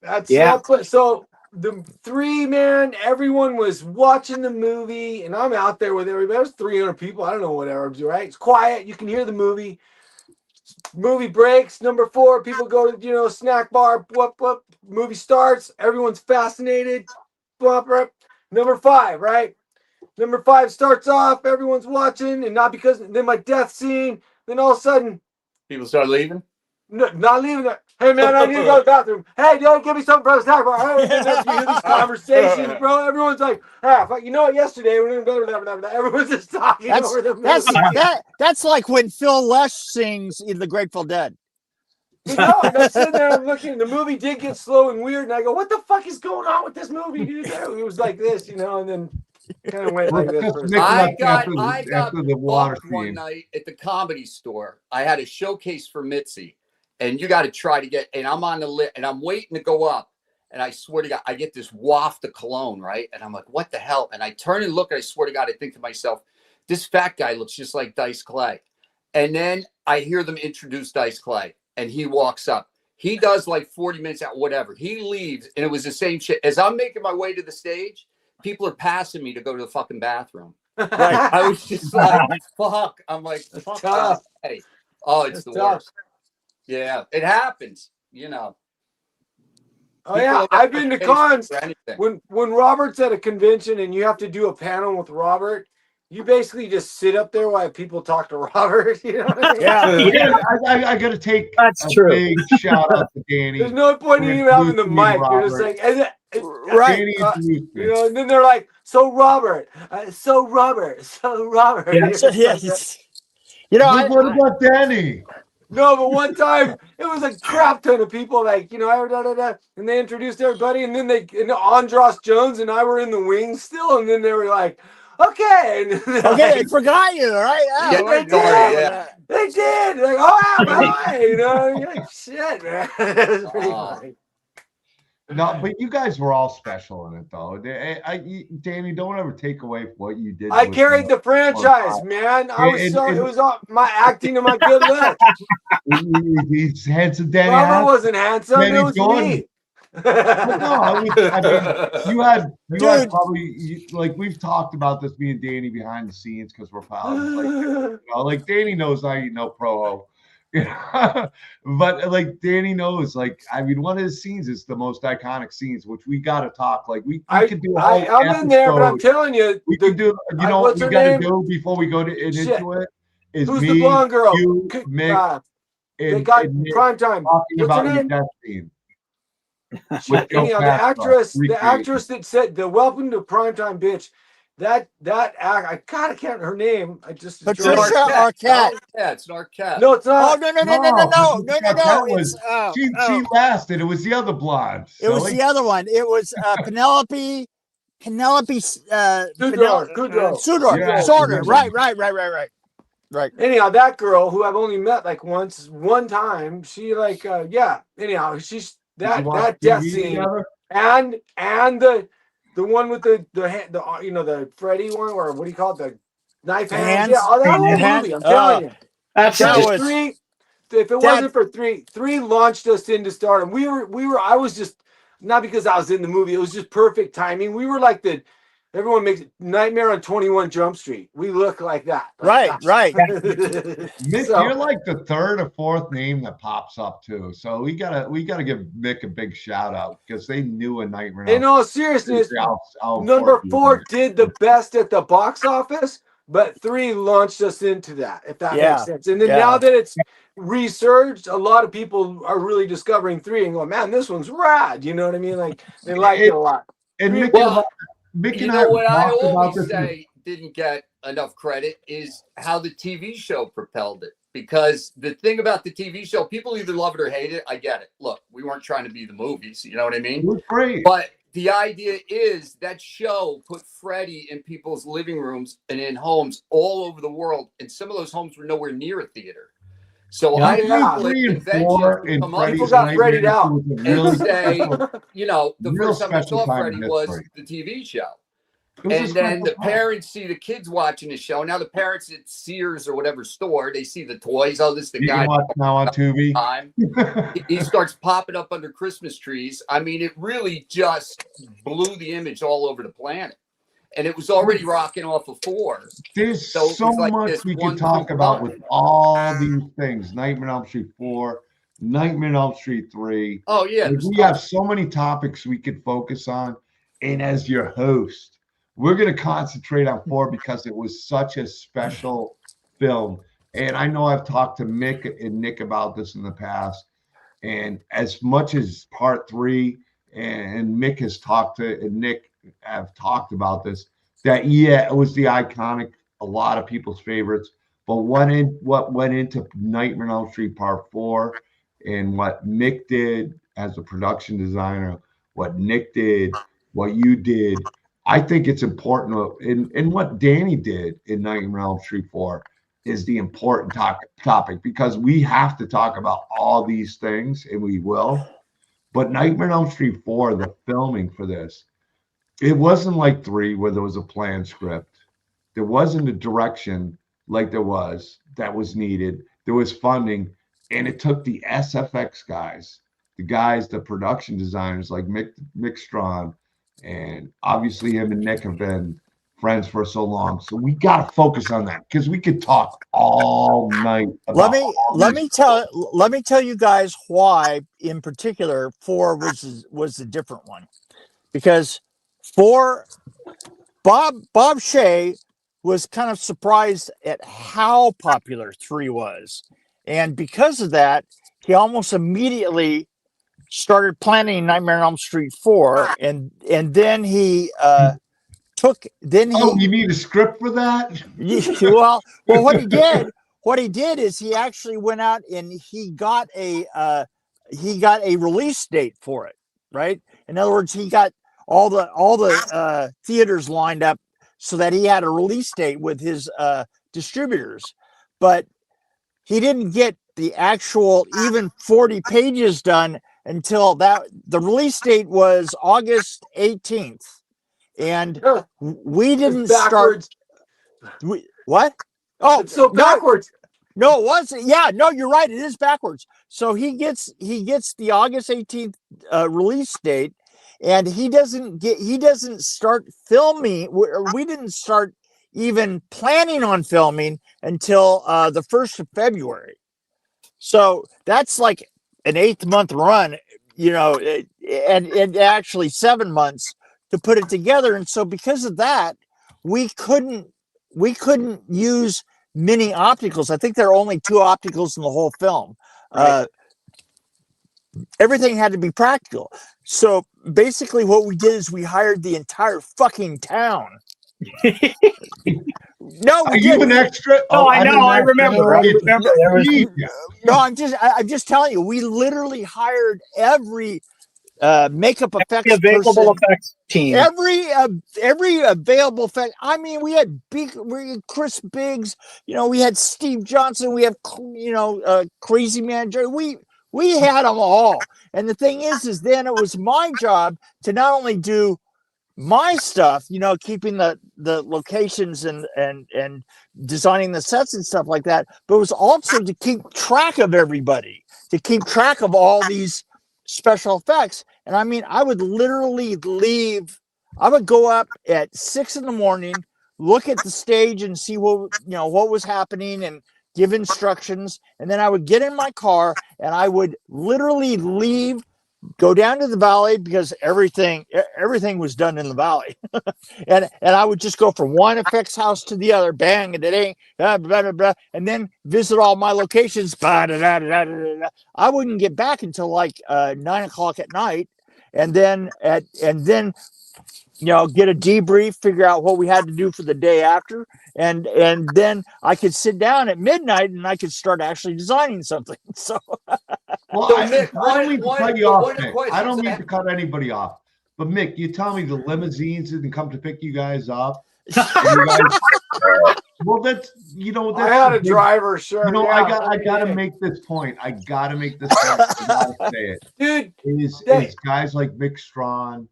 [SPEAKER 2] that's
[SPEAKER 4] Yeah.
[SPEAKER 2] so the 3, man, everyone was watching the movie, and I'm out there with everybody. There's 300 people. I don't know whatever, right? It's quiet. You can hear the movie. Movie breaks. Number 4, people go to snack bar. Whoop. Movie starts. Everyone's fascinated. Bump. Number 5, right? Number 5 starts off. Everyone's watching, and not because then my death scene. Then all of a sudden,
[SPEAKER 5] People start leaving.
[SPEAKER 2] no, not leaving that. Hey man, I need to go to the bathroom. Hey, dude, give me something for the snack bar. Hey, and then you hear these conversations, bro. Everyone's like, fuck, you know what? Yesterday we're gonna go to Everyone's just talking over the movie.
[SPEAKER 3] That's like when Phil Lesh sings in The Grateful Dead.
[SPEAKER 2] You know, and I'm sitting there, I'm looking. The movie did get slow and weird, and I go, "What the fuck is going on with this movie, dude?" It was like this, and then kind of went like this. For a second.
[SPEAKER 5] I got
[SPEAKER 1] after the water
[SPEAKER 5] bumped one
[SPEAKER 1] scene.
[SPEAKER 5] night at the Comedy Store. I had a showcase for Mitzi, and you got to try to get. And I'm on the lit, and I'm waiting to go up. And I swear to God, I get this waft of cologne, right? And I'm like, "What the hell?" And I turn and look, and I swear to God, I think to myself, "This fat guy looks just like Dice Clay." And then I hear them introduce Dice Clay, and he walks up. He does like 40 minutes out, whatever. He leaves, and it was the same shit. As I'm making my way to the stage, people are passing me to go to the fucking bathroom.
[SPEAKER 3] Right.
[SPEAKER 5] I was just like, fuck. I'm like, fuck
[SPEAKER 2] tough.
[SPEAKER 5] that. Hey, oh, it's
[SPEAKER 2] It's
[SPEAKER 5] the
[SPEAKER 2] tough.
[SPEAKER 5] worst. Yeah, it happens. You know.
[SPEAKER 2] Oh
[SPEAKER 5] People
[SPEAKER 2] yeah,
[SPEAKER 5] don't
[SPEAKER 2] I've
[SPEAKER 5] have
[SPEAKER 2] been to
[SPEAKER 5] patience
[SPEAKER 2] cons
[SPEAKER 5] for anything.
[SPEAKER 2] when Robert's at a convention and you have to do a panel with Robert. You basically just sit up there while people talk to Robert. You know what I mean?
[SPEAKER 3] Yeah.
[SPEAKER 4] Yeah,
[SPEAKER 1] I got to take
[SPEAKER 4] that's
[SPEAKER 1] a
[SPEAKER 4] true.
[SPEAKER 1] big shout out to Danny.
[SPEAKER 2] There's no point in
[SPEAKER 1] for
[SPEAKER 2] even having the
[SPEAKER 1] introducing me to
[SPEAKER 2] mic. You're just
[SPEAKER 1] Robert.
[SPEAKER 2] like,
[SPEAKER 3] Right.
[SPEAKER 1] Danny introduced me.
[SPEAKER 2] you know, and then they're like, so Robert.
[SPEAKER 4] Yeah.
[SPEAKER 3] So, yes. You know,
[SPEAKER 1] Look, what about Danny?
[SPEAKER 2] No, but one time it was a crap ton of people, like, you know, and they introduced everybody, and then and Andros Jones and I were in the wings still, and then they were like, okay. And
[SPEAKER 3] okay,
[SPEAKER 2] like,
[SPEAKER 3] they forgot you, right?
[SPEAKER 5] Yeah,
[SPEAKER 3] Oh,
[SPEAKER 2] they
[SPEAKER 5] sorry,
[SPEAKER 2] did.
[SPEAKER 5] yeah.
[SPEAKER 2] They did. Like, oh, yeah, by the way, you know, you're like, shit, man. It was pretty funny.
[SPEAKER 1] No, but you guys were all special in it, though. Danny, don't ever take away what you did.
[SPEAKER 2] I
[SPEAKER 1] with
[SPEAKER 2] carried the franchise,
[SPEAKER 1] Five.
[SPEAKER 2] man. I was
[SPEAKER 1] And-
[SPEAKER 2] it was all my acting and my good looks.
[SPEAKER 1] He's handsome, Danny.
[SPEAKER 2] Robert
[SPEAKER 1] Hassel.
[SPEAKER 2] wasn't handsome.
[SPEAKER 1] Danny
[SPEAKER 2] It was
[SPEAKER 1] Jordan.
[SPEAKER 2] me.
[SPEAKER 1] I mean, you had
[SPEAKER 3] Dude.
[SPEAKER 1] probably like we've talked about this, me and Danny behind the scenes because we're pals. Like, you know, like Danny knows I eat no pro. You know? But like Danny knows, like I mean, one of his scenes is the most iconic scenes, which we got to talk. Like we could do a whole
[SPEAKER 2] I'm in there, but I'm
[SPEAKER 1] episode.
[SPEAKER 2] telling you,
[SPEAKER 1] We could do. You know what
[SPEAKER 2] what's
[SPEAKER 1] we
[SPEAKER 2] her
[SPEAKER 1] got to
[SPEAKER 2] name?
[SPEAKER 1] do before we go into it is
[SPEAKER 2] Who's
[SPEAKER 1] me,
[SPEAKER 2] the blonde girl?
[SPEAKER 1] you, Mick,
[SPEAKER 2] They
[SPEAKER 1] and,
[SPEAKER 2] got
[SPEAKER 1] and Nick
[SPEAKER 2] prime time.
[SPEAKER 1] talking
[SPEAKER 2] What's
[SPEAKER 1] about
[SPEAKER 2] her
[SPEAKER 1] your
[SPEAKER 2] name?
[SPEAKER 1] death scene.
[SPEAKER 2] Anyhow, the actress that said the welcome to primetime bitch, that act, I can't her name. I just
[SPEAKER 3] Patricia
[SPEAKER 5] Arquette.
[SPEAKER 3] Arquette.
[SPEAKER 5] Yeah, it's an Arquette.
[SPEAKER 2] No, it's
[SPEAKER 3] Oh,
[SPEAKER 2] not.
[SPEAKER 3] no.
[SPEAKER 1] That
[SPEAKER 3] It's,
[SPEAKER 1] was she lasted. It was the other blonde.
[SPEAKER 3] it was the other one. It was Penelope Sudor.
[SPEAKER 1] Yeah,
[SPEAKER 3] Sorter. Right.
[SPEAKER 2] Anyhow, that girl who I've only met like one time, she like yeah. Anyhow, she's that death scene and the one with the you know the Freddy one or what do you call it, the knife hands? Yeah, oh, that whole movie. I'm telling you,
[SPEAKER 4] That's
[SPEAKER 3] That
[SPEAKER 4] just
[SPEAKER 3] was-
[SPEAKER 2] three. If it wasn't for three launched us into stardom. We were. I was just not because I was in the movie. It was just perfect timing. We were like everyone makes Nightmare on 21 Jump Street. We look like that.
[SPEAKER 3] Right.
[SPEAKER 1] Mick,
[SPEAKER 2] So-
[SPEAKER 1] you're like the third or fourth name that pops up too. So we gotta give Mick a big shout out because they knew a Nightmare.
[SPEAKER 2] In all seriousness, number 4 did the best at the box office, but 3 launched us into that, if that makes sense. And then now that it's resurged, a lot of people are really discovering 3 and going, man, this one's rad. You know what I mean? Like they like it a lot.
[SPEAKER 1] And Mick, Mick
[SPEAKER 5] You
[SPEAKER 1] and
[SPEAKER 5] know what I
[SPEAKER 1] talked about
[SPEAKER 5] always
[SPEAKER 1] this
[SPEAKER 5] say didn't get enough credit is how the TV show propelled it. Because the thing about the TV show, people either love it or hate it. I get it. Look, we weren't trying to be the movies. You know what I mean?
[SPEAKER 1] It was great.
[SPEAKER 5] But the idea is that show put Freddy in people's living rooms and in homes all over the world. And some of those homes were nowhere near a theater. So I think
[SPEAKER 2] people got Freddy'd out
[SPEAKER 5] and say, you know, the first time I saw Freddy was the TV show. And then the parents see the kids watching the show. Now the parents at Sears or whatever store, they see the toys. Oh, this is the guy
[SPEAKER 1] now on Tubi.
[SPEAKER 5] He starts popping up under Christmas trees. I mean, it really just blew the image all over the planet. And it was already rocking off of 4.
[SPEAKER 1] There's so much we can talk about with all these things. Nightmare on Elm Street 4, Nightmare on Elm Street 3.
[SPEAKER 5] Oh, yeah.
[SPEAKER 1] We have so many topics we could focus on. And as your host, we're going to concentrate on 4 because it was such a special film. And I know I've talked to Mick and Nick about this in the past. And as much as part 3 and Mick has talked to, and Nick have talked about this, that it was the iconic, a lot of people's favorites. But what went into Nightmare on Elm Street Part 4 and what Mick did as a production designer, what Nick did, what you did, I think it's important. And what Danny did in Nightmare on Elm Street 4 is the important topic because we have to talk about all these things, and we will. But Nightmare on Elm Street 4, the filming for this, it wasn't like 3 where there was a planned script. There wasn't a direction like that was needed. There was funding, and it took the SFX guys, the production designers like Mick Strawn, and obviously him and Nick have been friends for so long. So we got to focus on that because we could talk all night about
[SPEAKER 3] let me tell you guys why in particular 4 was a different one. Because 4, Bob Shea was kind of surprised at how popular 3 was. And because of that, he almost immediately started planning Nightmare on Elm Street 4. And then he
[SPEAKER 1] you need a script for that?
[SPEAKER 3] well, what he did is he actually went out and he got a release date for it, right? In other words, he got all the theaters lined up so that he had a release date with his distributors, but he didn't get the actual even 40 pages done until the release date was August 18th, and we didn't start. What? Oh,
[SPEAKER 2] it's so backwards.
[SPEAKER 3] No, it wasn't. Yeah, no, you're right. It is backwards. So he gets the August 18th release date, and he doesn't start filming. We didn't start even planning on filming until the 1st of February. So that's like an 8-month run, and actually 7 months to put it together. And so because of that, we couldn't use mini opticals. I think there are only 2 opticals in the whole film. Right. Everything had to be practical. So basically what we did is we hired the entire fucking town. No,
[SPEAKER 1] are you an extra?
[SPEAKER 4] Oh, I know. I remember.
[SPEAKER 3] No, I'm just telling you, we literally hired every makeup effects
[SPEAKER 4] available effects team.
[SPEAKER 3] Every available effect. I mean, we had Chris Biggs. We had Steve Johnson. We have Crazy Man Jerry. We had them all. And the thing is then it was my job to not only do my stuff, keeping the locations and designing the sets and stuff like that, but it was also to keep track of everybody, to keep track of all these special effects. And I mean, I would literally I would go up at 6 a.m, look at the stage and see what was happening and give instructions. And then I would get in my car and I would literally go down to the valley because everything was done in the valley. and I would just go from one effects house to the other, bang, and blah, blah, blah, and then visit all my locations. Blah, da, da, da, da, da. I wouldn't get back until like 9 o'clock at night. And then get a debrief, figure out what we had to do for the day after. And then I could sit down at midnight and I could start actually designing something. So,
[SPEAKER 1] Mick, I don't mean to cut you off, Mick. I don't mean to cut anybody off. But Mick, you tell me the limousines didn't come to pick you guys up. Well, that's
[SPEAKER 2] I had a driver, sure.
[SPEAKER 1] I gotta make this point. I gotta say it,
[SPEAKER 2] dude.
[SPEAKER 1] Is guys like Mick Strawn,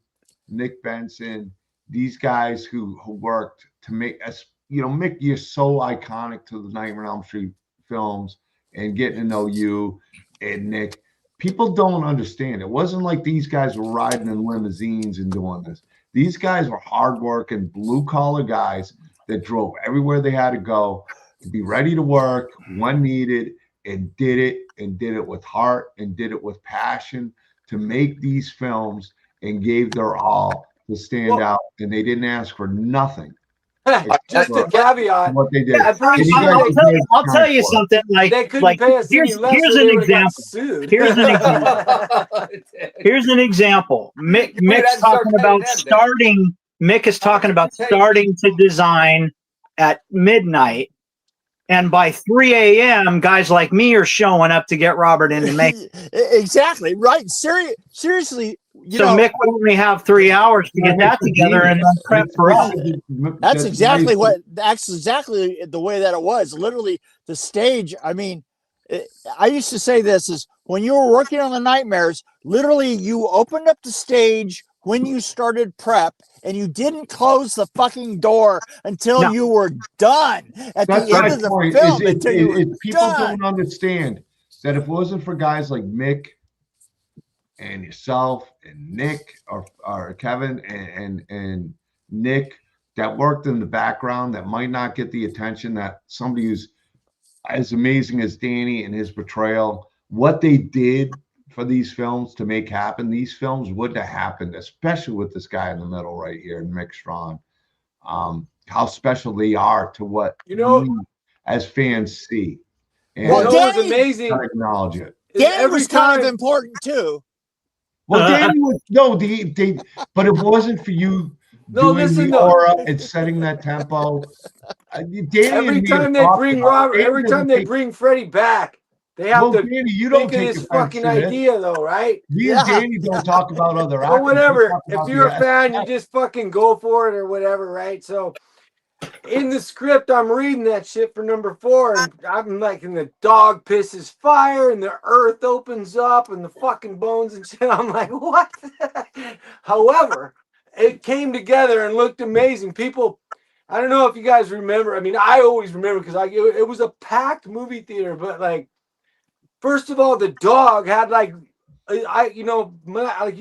[SPEAKER 1] Nick Benson, these guys who worked to make us, Mick, you're so iconic to the Nightmare on Elm Street films and getting to know you and Nick. People don't understand. It wasn't like these guys were riding in limousines and doing this. These guys were hardworking, blue-collar guys that drove everywhere they had to go to be ready to work when needed and did it with heart and did it with passion to make these films and gave their all to stand out, and they didn't ask for nothing.
[SPEAKER 2] Just a caveat.
[SPEAKER 1] What they did.
[SPEAKER 2] Yeah,
[SPEAKER 4] I'll tell you something. Here's an example. Here's an example. Mick's talking about starting. Mick is talking about starting to design at midnight. And by 3 a.m., guys like me are showing up to get Robert in to make.
[SPEAKER 3] Exactly. Right. Seriously.
[SPEAKER 4] Mick would only have 3 hours to get that together and then prep for us.
[SPEAKER 3] That's exactly the way that it was. Literally, the stage. I mean, I used to say this is when you were working on the Nightmares, literally you opened up the stage when you started prep and you didn't close the fucking door until you were done at the end of the film.
[SPEAKER 1] People don't understand that if it wasn't for guys like Mick and yourself and Nick or Kevin and Nick, that worked in the background that might not get the attention that somebody who's as amazing as Danny and his portrayal, what they did for these films to make happen, these films wouldn't have happened, especially with this guy in the middle right here, Mick Strawn. How special they are to what we as fans see. And
[SPEAKER 2] well, it was amazing.
[SPEAKER 1] I acknowledge it.
[SPEAKER 3] Danny was kind of important too.
[SPEAKER 1] Well, Danny was but it wasn't for you doing the aura and setting that tempo.
[SPEAKER 2] Every time they bring Robert, every time they bring Freddy back, they have to
[SPEAKER 1] Danny, you don't
[SPEAKER 2] think of this fucking idea, though, right?
[SPEAKER 1] Me and Danny don't talk about other actors.
[SPEAKER 2] Or whatever. If you're a fan, you just fucking go for it or whatever, right? So in the script, I'm reading that shit for number 4, and I'm like, and the dog pisses fire, and the earth opens up, and the fucking bones and shit. I'm like, what? However, it came together and looked amazing. People, I don't know if you guys remember. I mean, I always remember because it was a packed movie theater. But like, first of all, the dog had like, like you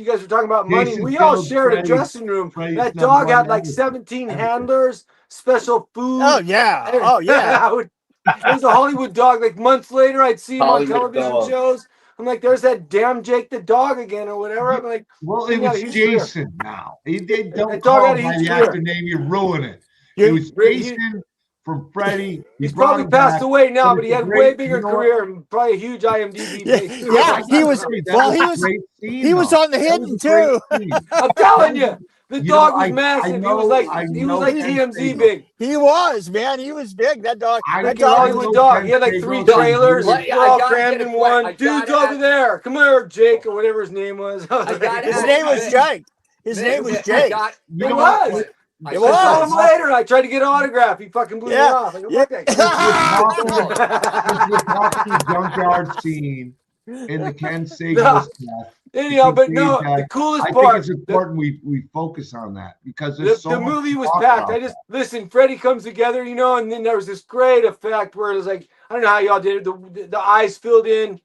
[SPEAKER 2] guys were talking about money.
[SPEAKER 1] Jason
[SPEAKER 2] We all
[SPEAKER 1] Fields,
[SPEAKER 2] shared
[SPEAKER 1] Freddy,
[SPEAKER 2] a dressing room.
[SPEAKER 1] Freddy's
[SPEAKER 2] That
[SPEAKER 1] number
[SPEAKER 2] dog had
[SPEAKER 1] one
[SPEAKER 2] like
[SPEAKER 1] ever.
[SPEAKER 2] 17 handlers, special food.
[SPEAKER 3] Oh yeah, oh yeah.
[SPEAKER 2] It was a Hollywood dog. Like months later, I'd see him on
[SPEAKER 5] Hollywood
[SPEAKER 2] television
[SPEAKER 5] dog.
[SPEAKER 2] shows. I'm like, there's that damn Jake the dog again or whatever. I'm like,
[SPEAKER 1] well, it
[SPEAKER 2] he got
[SPEAKER 1] was
[SPEAKER 2] a huge career.
[SPEAKER 1] Jason now. They don't
[SPEAKER 2] That
[SPEAKER 1] call
[SPEAKER 2] dog had
[SPEAKER 1] him
[SPEAKER 2] a
[SPEAKER 1] by
[SPEAKER 2] huge
[SPEAKER 1] the
[SPEAKER 2] career.
[SPEAKER 1] actor name, you ruin it.
[SPEAKER 3] You-
[SPEAKER 1] It was Jason from Freddy.
[SPEAKER 2] He's
[SPEAKER 1] brought
[SPEAKER 2] probably
[SPEAKER 1] him
[SPEAKER 2] passed
[SPEAKER 1] back.
[SPEAKER 2] away now, but he
[SPEAKER 1] it's a
[SPEAKER 2] had a
[SPEAKER 1] great-
[SPEAKER 2] way bigger
[SPEAKER 1] you know
[SPEAKER 2] career and probably a huge IMDb page.
[SPEAKER 3] Yeah, he was.
[SPEAKER 1] That
[SPEAKER 3] Well,
[SPEAKER 1] was
[SPEAKER 3] he
[SPEAKER 1] a
[SPEAKER 3] was.
[SPEAKER 1] great scene,
[SPEAKER 3] He was
[SPEAKER 1] though.
[SPEAKER 3] on the
[SPEAKER 1] That
[SPEAKER 3] hidden
[SPEAKER 1] was a great
[SPEAKER 3] too.
[SPEAKER 1] scene.
[SPEAKER 2] I'm telling you, the
[SPEAKER 1] You
[SPEAKER 2] dog
[SPEAKER 1] know,
[SPEAKER 2] was
[SPEAKER 1] I
[SPEAKER 2] massive. He
[SPEAKER 1] know-
[SPEAKER 2] was like
[SPEAKER 1] I
[SPEAKER 2] he
[SPEAKER 1] know
[SPEAKER 2] was like
[SPEAKER 1] Ken
[SPEAKER 2] TMZ
[SPEAKER 1] Sagal.
[SPEAKER 2] big.
[SPEAKER 3] He was, man. He was big. That dog.
[SPEAKER 1] I
[SPEAKER 3] That
[SPEAKER 2] Like a
[SPEAKER 1] know-
[SPEAKER 3] dog.
[SPEAKER 2] Hollywood dog. He had like 3
[SPEAKER 1] Ken Sagal.
[SPEAKER 2] trailers.
[SPEAKER 5] Like,
[SPEAKER 2] They're
[SPEAKER 5] I
[SPEAKER 2] all
[SPEAKER 5] gotta
[SPEAKER 2] crammed
[SPEAKER 5] get
[SPEAKER 2] in
[SPEAKER 5] a
[SPEAKER 2] one.
[SPEAKER 5] que- I
[SPEAKER 2] Dude's
[SPEAKER 5] gotta
[SPEAKER 2] over there. Come here, Jake, or whatever his name was.
[SPEAKER 5] I gotta
[SPEAKER 3] His
[SPEAKER 5] ask-
[SPEAKER 3] name was Jake. His
[SPEAKER 5] Mick,
[SPEAKER 3] name was
[SPEAKER 5] Mick,
[SPEAKER 3] Jake.
[SPEAKER 1] You
[SPEAKER 2] It
[SPEAKER 1] know
[SPEAKER 2] was.
[SPEAKER 1] what?
[SPEAKER 5] I
[SPEAKER 3] It
[SPEAKER 2] I
[SPEAKER 3] was.
[SPEAKER 2] saw him later and I tried to get an autograph. He fucking blew me
[SPEAKER 3] Yeah.
[SPEAKER 2] off. I go,
[SPEAKER 3] Yeah.
[SPEAKER 2] fuck that
[SPEAKER 1] Since
[SPEAKER 2] kid.
[SPEAKER 1] we're talking junkyard scene in the Ken Sagal
[SPEAKER 2] No.
[SPEAKER 1] stuff,
[SPEAKER 2] Anyhow, but no,
[SPEAKER 1] That-
[SPEAKER 2] the coolest
[SPEAKER 1] I
[SPEAKER 2] part.
[SPEAKER 1] think it's important we focus on that because
[SPEAKER 2] The,
[SPEAKER 1] there's so
[SPEAKER 2] the
[SPEAKER 1] much
[SPEAKER 2] movie
[SPEAKER 1] to
[SPEAKER 2] was
[SPEAKER 1] talk
[SPEAKER 2] packed.
[SPEAKER 1] about
[SPEAKER 2] I just listen. Freddy comes together, and then there was this great effect where it was like I don't know how y'all did it. The eyes filled in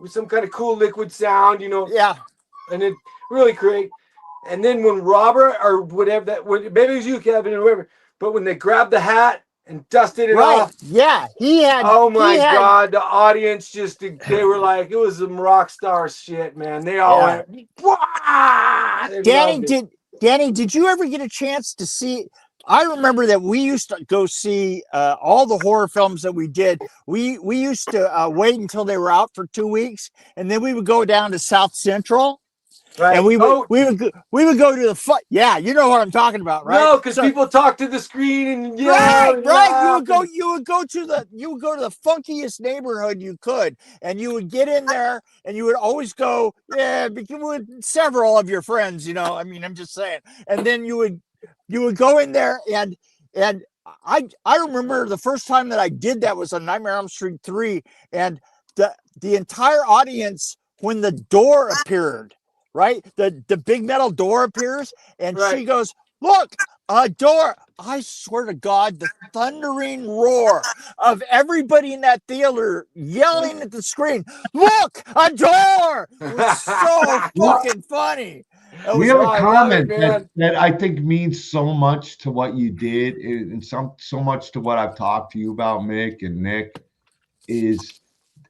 [SPEAKER 2] with some kind of cool liquid sound,
[SPEAKER 3] Yeah.
[SPEAKER 2] and it really great. And then when Robert or whatever maybe it was you, Kevin, or whatever, but when they grabbed the hat and dusted it
[SPEAKER 3] Right.
[SPEAKER 2] off,
[SPEAKER 3] Yeah. He had.
[SPEAKER 2] oh my
[SPEAKER 3] he had-
[SPEAKER 2] God, the audience they were like, it was some rock star shit, man. They all
[SPEAKER 3] Yeah.
[SPEAKER 2] went, "Wah!" They loved it.
[SPEAKER 3] Danny, did you ever get a chance to see? I remember that we used to go see all the horror films that we did. We used to wait until they were out for 2 weeks, and then we would go down to South Central,
[SPEAKER 2] Right.
[SPEAKER 3] and we would go to the Yeah, you know what I'm talking about, right?
[SPEAKER 2] No, because
[SPEAKER 3] So-
[SPEAKER 2] people talk to the screen and
[SPEAKER 3] Right.
[SPEAKER 2] and
[SPEAKER 3] You
[SPEAKER 2] laugh
[SPEAKER 3] would go.
[SPEAKER 2] and-
[SPEAKER 3] You would go to the funkiest neighborhood you could, and you would get in there, and you would always go, with several of your friends. I mean, I'm just saying. And then you would go in there, and I remember the first time that I did that was on Nightmare on Elm Street 3, and the entire audience when the door appeared. Right, the big metal door appears, and
[SPEAKER 2] Right.
[SPEAKER 3] she goes, "Look, a door!" I swear to God, the thundering roar of everybody in that theater yelling at the screen, "Look, a door!" It was so fucking funny. It
[SPEAKER 1] We
[SPEAKER 3] was-
[SPEAKER 1] have a
[SPEAKER 2] I love it,
[SPEAKER 1] comment
[SPEAKER 2] man.
[SPEAKER 1] that I think means so much to what you did and so much to what I've talked to you about, Mick and Nick, is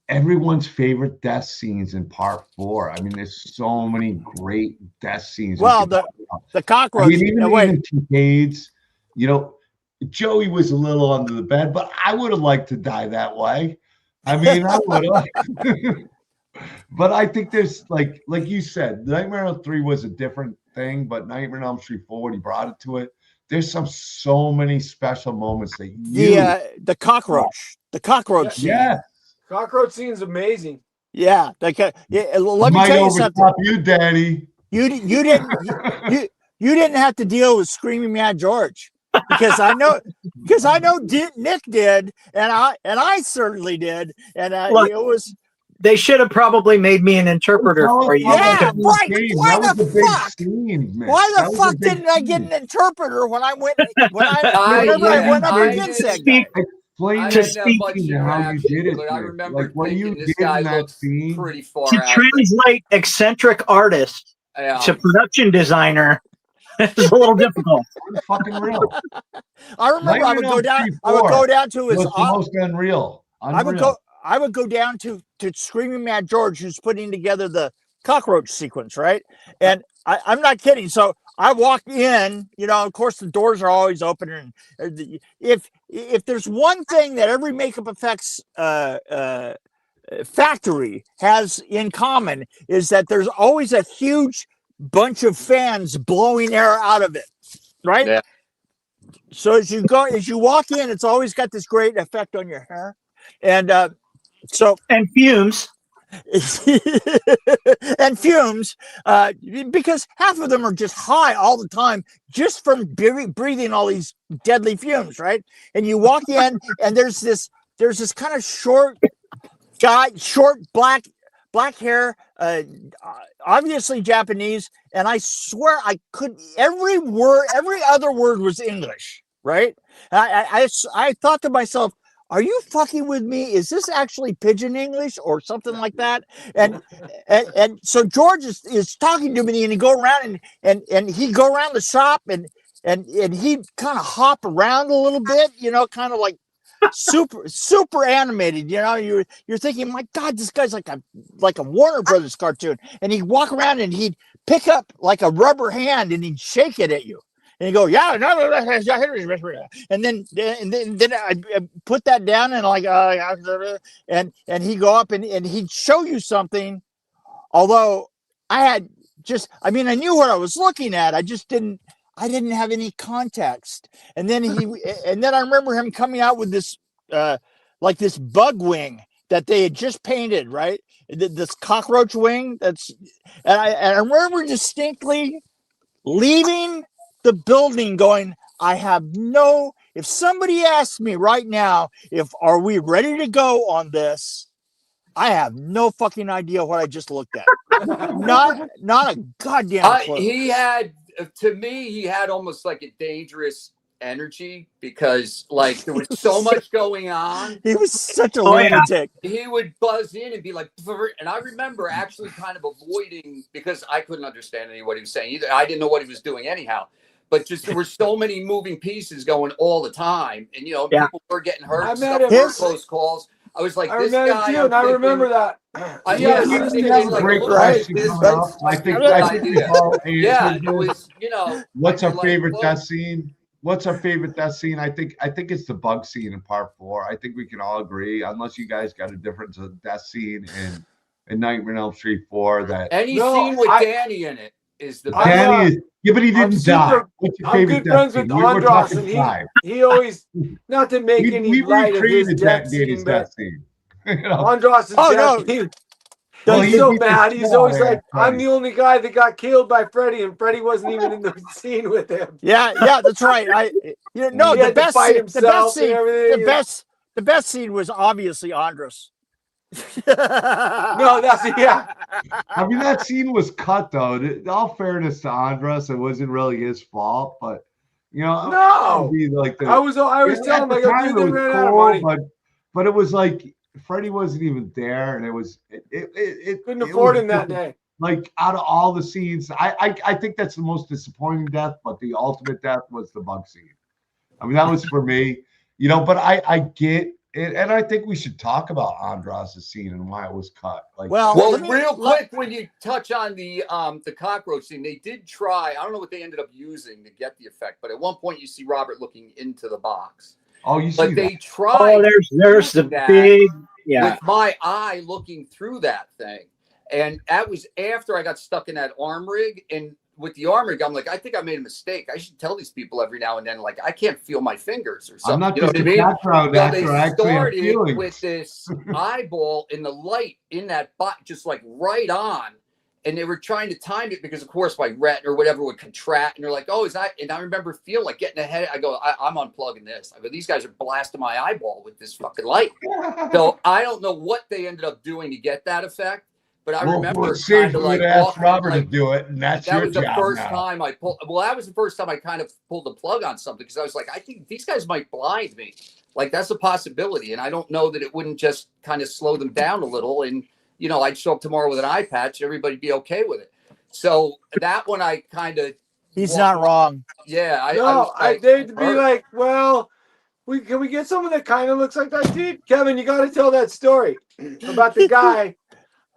[SPEAKER 1] everyone's favorite death scenes in part 4. I mean, there's so many great death scenes.
[SPEAKER 3] Well,
[SPEAKER 1] we can talk about.
[SPEAKER 3] the
[SPEAKER 1] I
[SPEAKER 3] cockroach.
[SPEAKER 1] mean, even
[SPEAKER 3] wait,
[SPEAKER 1] Kincaid's, Joey was a little under the bed, but I would have liked to die that way. I mean, I would have. But I think there's like you said, Nightmare on 3 was a different thing, but Nightmare on Elm Street 4, when he brought it to it, there's so many special moments that
[SPEAKER 3] the cockroach. The cockroach scene.
[SPEAKER 1] yeah.
[SPEAKER 2] Cockroach scene is amazing.
[SPEAKER 3] Yeah. Let me
[SPEAKER 1] Might
[SPEAKER 3] tell you something.
[SPEAKER 1] overtop you, Danny.
[SPEAKER 3] You didn't have to deal with Screaming Mad George because I know Nick did, and I certainly did, and
[SPEAKER 4] Look,
[SPEAKER 3] it was
[SPEAKER 4] They should have probably made me an interpreter for you.
[SPEAKER 3] Yeah, right. Why
[SPEAKER 1] That was
[SPEAKER 3] the
[SPEAKER 1] a big
[SPEAKER 3] fuck?
[SPEAKER 1] scene, man.
[SPEAKER 3] why
[SPEAKER 1] That
[SPEAKER 3] the
[SPEAKER 1] was a
[SPEAKER 3] fuck
[SPEAKER 1] big
[SPEAKER 3] didn't I get
[SPEAKER 1] scene.
[SPEAKER 3] an interpreter when I went whenever
[SPEAKER 5] yeah,
[SPEAKER 3] I went up
[SPEAKER 5] I
[SPEAKER 3] against
[SPEAKER 5] didn't
[SPEAKER 3] that guy?
[SPEAKER 1] Explain
[SPEAKER 5] I
[SPEAKER 1] to
[SPEAKER 5] didn't have much
[SPEAKER 1] speaking how you
[SPEAKER 5] interaction,
[SPEAKER 1] did it.
[SPEAKER 5] but I
[SPEAKER 1] Nick.
[SPEAKER 5] remember
[SPEAKER 1] Like what you
[SPEAKER 5] thinking
[SPEAKER 1] did
[SPEAKER 5] this guy
[SPEAKER 1] in that
[SPEAKER 5] looks
[SPEAKER 1] scene.
[SPEAKER 5] pretty far
[SPEAKER 4] To
[SPEAKER 5] out.
[SPEAKER 4] translate eccentric artist
[SPEAKER 5] Yeah.
[SPEAKER 4] to production designer, It's a little difficult.
[SPEAKER 1] Unreal.
[SPEAKER 3] I remember I would go down. I would go down to his.
[SPEAKER 1] Was the most unreal.
[SPEAKER 3] I would go down to Screaming Mad George, who's putting together the cockroach sequence, right? And I'm not kidding. So I walked in. You know, of course, the doors are always open, and if there's one thing that every makeup effects factory has in common, is that there's always a huge bunch of fans blowing air out of it, right?
[SPEAKER 5] Yeah.
[SPEAKER 3] So as you walk in, it's always got this great effect on your hair, and
[SPEAKER 4] and fumes.
[SPEAKER 3] And fumes, because half of them are just high all the time, just from breathing all these deadly fumes, right? And you walk in, and there's this kind of short guy, short black hair, obviously Japanese, and I swear I could every other word was English, right? I thought to myself, are you fucking with me? Is this actually pidgin English or something like that? And so George is talking to me, and he go around and he'd go around the shop and he'd kind of hop around a little bit, you know, kind of like super animated, you know. You're thinking, my God, this guy's like a Warner Brothers cartoon. And he'd walk around and he'd pick up like a rubber hand and he'd shake it at you. And you go, yeah, no, and then I put that down and like, and he'd go up and he'd show you something. Although I knew what I was looking at. I didn't have any context. And then I remember him coming out with this, like this bug wing that they had just painted, right? This cockroach wing. And I remember distinctly leaving the building going, if somebody asked me right now, are we ready to go on this? I have no fucking idea what I just looked at. not a goddamn clue.
[SPEAKER 5] He had almost like a dangerous energy, because like there was so much going on.
[SPEAKER 3] He was such a lunatic.
[SPEAKER 5] He would buzz in and be like, and I remember actually kind of avoiding, because I couldn't understand what he was saying either. I didn't know what he was doing anyhow. But just there were so many moving pieces going all the time, and people were getting hurt.
[SPEAKER 2] I met him.
[SPEAKER 5] Close calls. I was like,
[SPEAKER 2] I remember that.
[SPEAKER 1] Great question. I think
[SPEAKER 5] it was,
[SPEAKER 1] what's our favorite death scene? What's our favorite death scene? I think it's the bug scene in part 4. I think we can all agree, unless you guys got a difference of death scene in Nightmare on Elm Street 4. That
[SPEAKER 5] any scene with Danny in it is the best.
[SPEAKER 1] Danny is. Yeah, but he didn't die. What's your favorite death scene?
[SPEAKER 2] Andros, and he always, not to make any light of his death scene, but Andros' death. He's so bad. He's always like, I'm the only guy that got killed by Freddy, and Freddy wasn't even in the scene with him.
[SPEAKER 3] Yeah, that's right. The best scene was obviously Andros.
[SPEAKER 2] No, that's
[SPEAKER 1] I mean, that scene was cut though. In all fairness to Andros, it wasn't really his fault, but
[SPEAKER 2] no, I was telling him, like, dude, they ran out of money.
[SPEAKER 1] But it was like Freddy wasn't even there, and it
[SPEAKER 2] couldn't afford him that day.
[SPEAKER 1] Like, out of all the scenes, I think that's the most disappointing death, but the ultimate death was the bug scene. I mean, that was for me, but I get it, and I think we should talk about Andros' scene and why it was cut. Like,
[SPEAKER 5] real quick, when you touch on the cockroach scene, they did try. I don't know what they ended up using to get the effect, but at one point you see Robert looking into the box.
[SPEAKER 1] Oh, you see
[SPEAKER 5] but
[SPEAKER 1] that.
[SPEAKER 5] They tried.
[SPEAKER 4] Oh, there's the big,
[SPEAKER 5] with my eye looking through that thing, and that was after I got stuck in that arm rig. And with the arm rig, I'm like, I think I made a mistake. I should tell these people every now and then, like, I can't feel my fingers or something. I'm
[SPEAKER 1] not just a background actor.
[SPEAKER 5] They started with this eyeball in the light in that bot, just like right on. And they were trying to time it because, of course, my retina or whatever would contract. And they're like, oh, is that? And I remember feeling like getting ahead. I go, I'm unplugging this. I go, these guys are blasting my eyeball with this fucking light. So I don't know what they ended up doing to get that effect. But I remember
[SPEAKER 1] kind of like asked Robert to do it, and that
[SPEAKER 5] was the first time I pulled. Well, that was the first time I kind of pulled the plug on something, because I was like, I think these guys might blind me. Like, that's a possibility, and I don't know that it wouldn't just kind of slow them down a little. And I'd show up tomorrow with an eye patch, everybody'd be okay with it. So that one I kind of
[SPEAKER 3] He's not wrong.
[SPEAKER 5] Yeah,
[SPEAKER 2] they'd be like, well, can we get someone that kind of looks like that dude? Kevin, you got to tell that story about the guy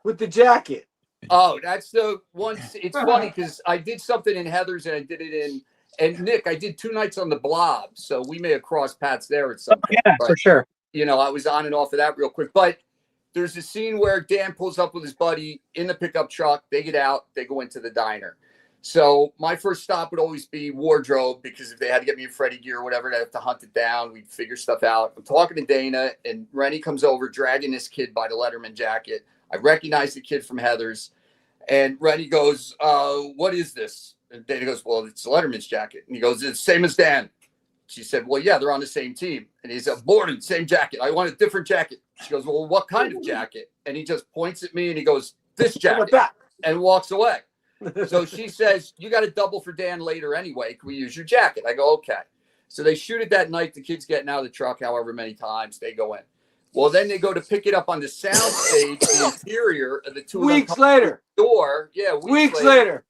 [SPEAKER 2] with the jacket.
[SPEAKER 5] Oh, that's the one. It's funny because I did something in Heather's and I did it in, and Nick, I did 2 nights on the Blob. So we may have crossed paths there at some point.
[SPEAKER 4] Yeah, for sure.
[SPEAKER 5] You know, I was on and off of that real quick. But there's a scene where Dan pulls up with his buddy in the pickup truck. They get out, they go into the diner. So my first stop would always be wardrobe, because if they had to get me a Freddy gear or whatever, they'd have to hunt it down. We'd figure stuff out. I'm talking to Dana, and Rennie comes over dragging this kid by the Letterman jacket. I recognize the kid from Heather's. And Rennie goes, what is this? And Dana goes, well, it's Letterman's jacket. And he goes, it's the same as Dan. She said, well, yeah, they're on the same team. And he's Borden, same jacket. I want a different jacket. She goes, well, what kind of jacket? And he just points at me and he goes, this jacket, and walks away. So she says, you got a double for Dan later anyway. Can we use your jacket? I go, okay. So they shoot it that night. The kid's getting out of the truck however many times they go in. Well, then they go to pick it up on the sound stage, the interior of the 2
[SPEAKER 2] weeks later.
[SPEAKER 5] Door. Yeah,
[SPEAKER 2] weeks later.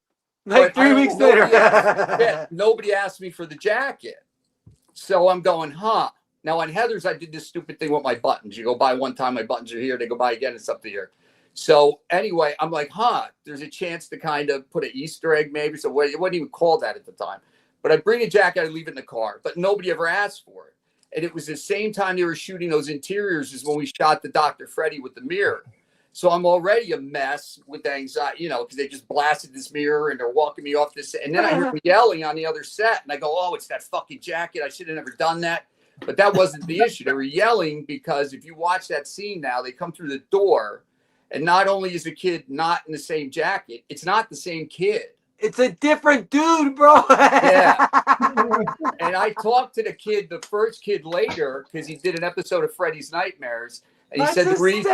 [SPEAKER 2] Like 3 weeks later.
[SPEAKER 5] Nobody asked me for the jacket. So I'm going, huh. Now on Heather's, I did this stupid thing with my buttons. You go buy one time, my buttons are here. They go buy again, it's up to here. So anyway, I'm like, huh, there's a chance to kind of put an Easter egg maybe. So it wasn't even called that at the time. But I bring a jacket, I leave it in the car. But nobody ever asked for it. And it was the same time they were shooting those interiors as when we shot the Dr. Freddy with the mirror. So I'm already a mess with anxiety, you know, because they just blasted this mirror and they're walking me off this. And then I hear them yelling on the other set. And I go, oh, it's that fucking jacket. I should have never done that. But that wasn't the issue. They were yelling because if you watch that scene now, they come through the door. And not only is the kid not in the same jacket, it's not the same kid.
[SPEAKER 2] It's a different dude, bro.
[SPEAKER 5] Yeah. And I talked to the kid, the first kid later, because he did an episode of Freddy's Nightmares. And he said the reason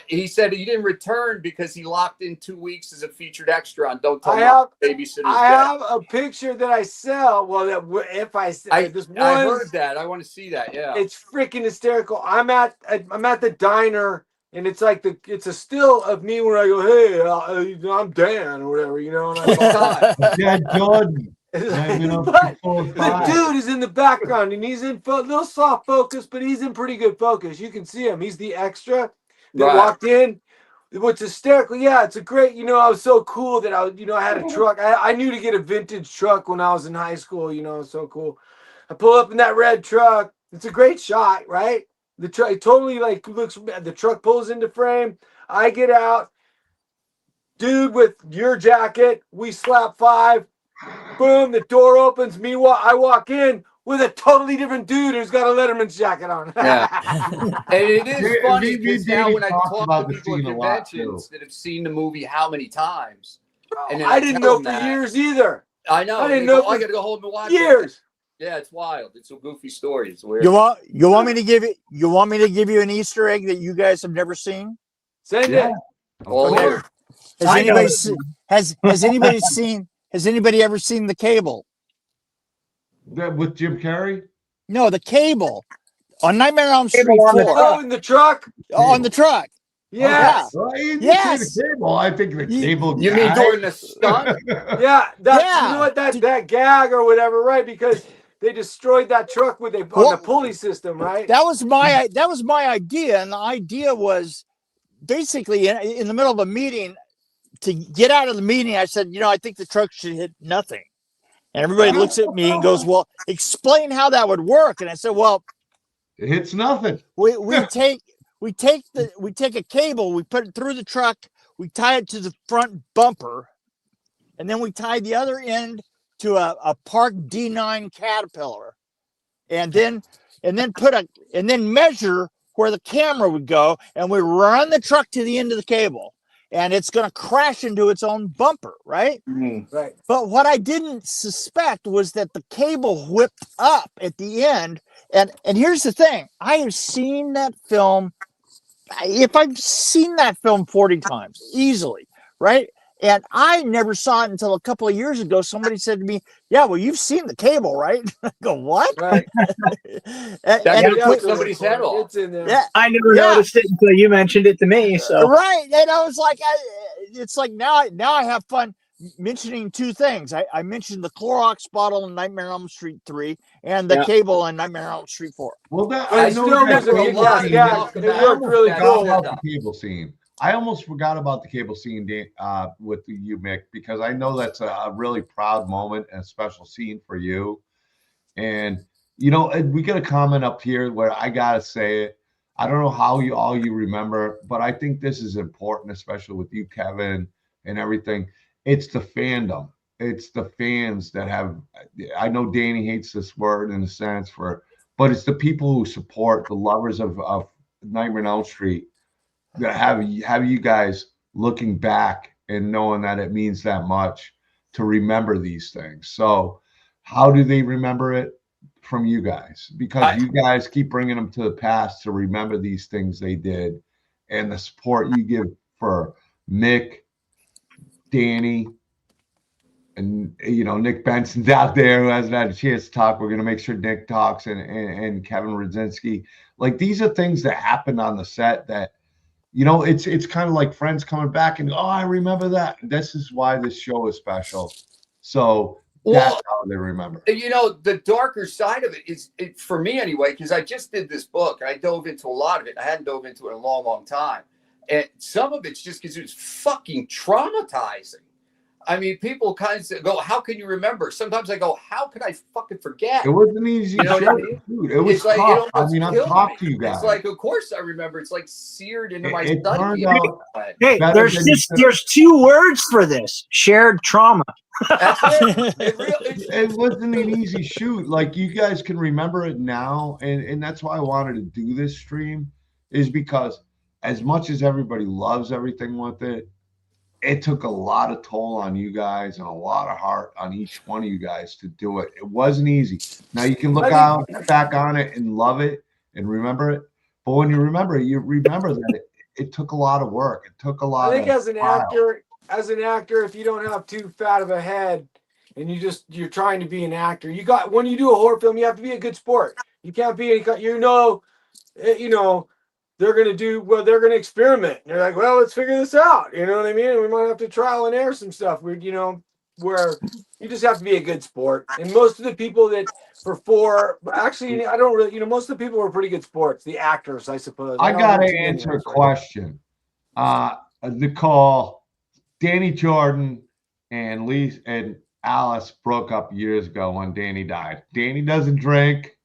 [SPEAKER 5] he said he didn't return because he locked in 2 weeks as a featured extra on Don't Tell Babysitter's
[SPEAKER 2] I have a picture that I sell. Well, if I
[SPEAKER 5] heard that. I want to see that. Yeah.
[SPEAKER 2] It's freaking hysterical. I'm at the diner. And it's like it's a still of me when I go, hey, I'm Dan or whatever, you know. And
[SPEAKER 1] Dad Jordan.
[SPEAKER 2] The dude is in the background and he's in a little soft focus, but he's in pretty good focus. You can see him. He's the extra that walked in. What's hysterical? Yeah, it's a great. You know, I was so cool that I had a truck. I knew to get a vintage truck when I was in high school. You know, so cool. I pull up in that red truck. It's a great shot, right? The truck totally looks. The truck pulls into frame. I get out, dude with your jacket. We slap 5. Boom! The door opens. I walk in with a totally different dude who's got a Letterman's jacket on.
[SPEAKER 5] Yeah, and it is funny because now when I talk to people at conventions that have seen the movie how many times, and
[SPEAKER 2] I didn't know for years either.
[SPEAKER 5] I know.
[SPEAKER 2] I didn't know.
[SPEAKER 5] I got to go home and watch
[SPEAKER 2] years.
[SPEAKER 5] Yeah, it's wild. It's a goofy story. It's weird.
[SPEAKER 3] You want me to give you an Easter egg that you guys have never seen?
[SPEAKER 2] Send it.
[SPEAKER 5] All here.
[SPEAKER 3] Has anybody ever seen The Cable?
[SPEAKER 1] With Jim Carrey?
[SPEAKER 3] No, The Cable on Nightmare on Elm Street 4.
[SPEAKER 2] Oh, in the truck.
[SPEAKER 3] On the truck.
[SPEAKER 2] Yes.
[SPEAKER 1] Oh, yeah.
[SPEAKER 3] Yes.
[SPEAKER 1] The cable. I think the cable.
[SPEAKER 5] You mean during the stunt?
[SPEAKER 2] Yeah. You know what? That gag or whatever, right? Because they destroyed that truck on the pulley system, right?
[SPEAKER 3] That was my idea, and the idea was basically in the middle of a meeting. To get out of the meeting, I said, I think the truck should hit nothing. And everybody looks at me and goes, well, explain how that would work. And I said, well,
[SPEAKER 1] it hits nothing.
[SPEAKER 3] We take a cable, we put it through the truck, we tie it to the front bumper, and then we tie the other end to a Park D9 Caterpillar, and then measure where the camera would go, and we run the truck to the end of the cable. And it's going to crash into its own bumper, right?
[SPEAKER 2] Mm-hmm. Right.
[SPEAKER 3] But what I didn't suspect was that the cable whipped up at the end. And here's the thing. I have seen that film. If I've seen that film 40 times, easily, right? And I never saw it until a couple of years ago. Somebody said to me, yeah, well, you've seen The Cable, right? I go, what?
[SPEAKER 2] Right.
[SPEAKER 5] and put somebody's head off.
[SPEAKER 2] It's in there.
[SPEAKER 3] Yeah.
[SPEAKER 4] I never noticed it until you mentioned it to me. So
[SPEAKER 3] right. And I was like, it's like now I have fun. mentioning two things. I mentioned the Clorox bottle in Nightmare on Elm Street 3 and the cable in Nightmare on Elm Street 4.
[SPEAKER 1] Well, that
[SPEAKER 2] But
[SPEAKER 1] I
[SPEAKER 2] it
[SPEAKER 1] know
[SPEAKER 2] still
[SPEAKER 1] you guys
[SPEAKER 2] was a
[SPEAKER 1] were
[SPEAKER 2] big
[SPEAKER 1] lucky.
[SPEAKER 2] yeah, it worked really
[SPEAKER 1] forgot
[SPEAKER 2] cool.
[SPEAKER 1] about the cable scene. I almost forgot about the cable scene with you, Mick, because I know that's a really proud moment and a special scene for you. And you know, we got a comment up here where I gotta say it. I don't know how you remember, but I think this is important, especially with you, Kevin, and everything. It's the fandom. It's the fans that have. I know Danny hates this word in a sense but it's the people who support the lovers of Nightmare on Elm Street that have you guys looking back and knowing that it means that much to remember these things. So, how do they remember it? From you guys, because you guys keep bringing them to the past to remember these things they did, and the support you give for Mick, Danny, and you know Nick Benson's out there who hasn't had a chance to talk. We're gonna make sure Nick talks, and Kevin Redzinski. Like, these are things that happened on the set that, you know, it's kind of like friends coming back and, oh, I remember that. This is why this show is special. So that's how they remember.
[SPEAKER 5] You know, the darker side of it is, for me anyway, because I just did this book. I dove into a lot of it. I hadn't dove into it in a long, long time. And some of it's just because it was fucking traumatizing. I mean, people kind of go, how can you remember? Sometimes I go, how could I fucking forget?
[SPEAKER 1] It wasn't easy.
[SPEAKER 5] You know what I mean?
[SPEAKER 1] Dude, it was
[SPEAKER 5] like,
[SPEAKER 1] tough. I mean, I've talked to you guys.
[SPEAKER 5] It's like, of course I remember. It's like seared into my
[SPEAKER 1] It
[SPEAKER 5] study.
[SPEAKER 1] turned out
[SPEAKER 4] Hey,
[SPEAKER 1] better than
[SPEAKER 4] there's two words for this: shared trauma.
[SPEAKER 5] That's it.
[SPEAKER 1] It wasn't an easy shoot. Like, you guys can remember it now, and that's why I wanted to do this stream, is because as much as everybody loves everything with it, it took a lot of toll on you guys and a lot of heart on each one of you guys to do it. It wasn't easy. Now you can look back on it and love it and remember it, but when you remember it, you remember that it took a lot of work. It took a lot.
[SPEAKER 2] I think as an actor, if you don't have too fat of a head and you're trying to be an actor, when you do a horror film, you have to be a good sport. You can't be they're going to experiment. And they're like, well, let's figure this out. You know what I mean? We might have to trial and error some stuff. Where you just have to be a good sport. And most of the people that actually, I don't really, most of the people were pretty good sports. The actors, I suppose.
[SPEAKER 1] I got to answer a question. Nicole, Danny, Jordan, and Lee and Alice broke up years ago when Danny died. Danny doesn't drink.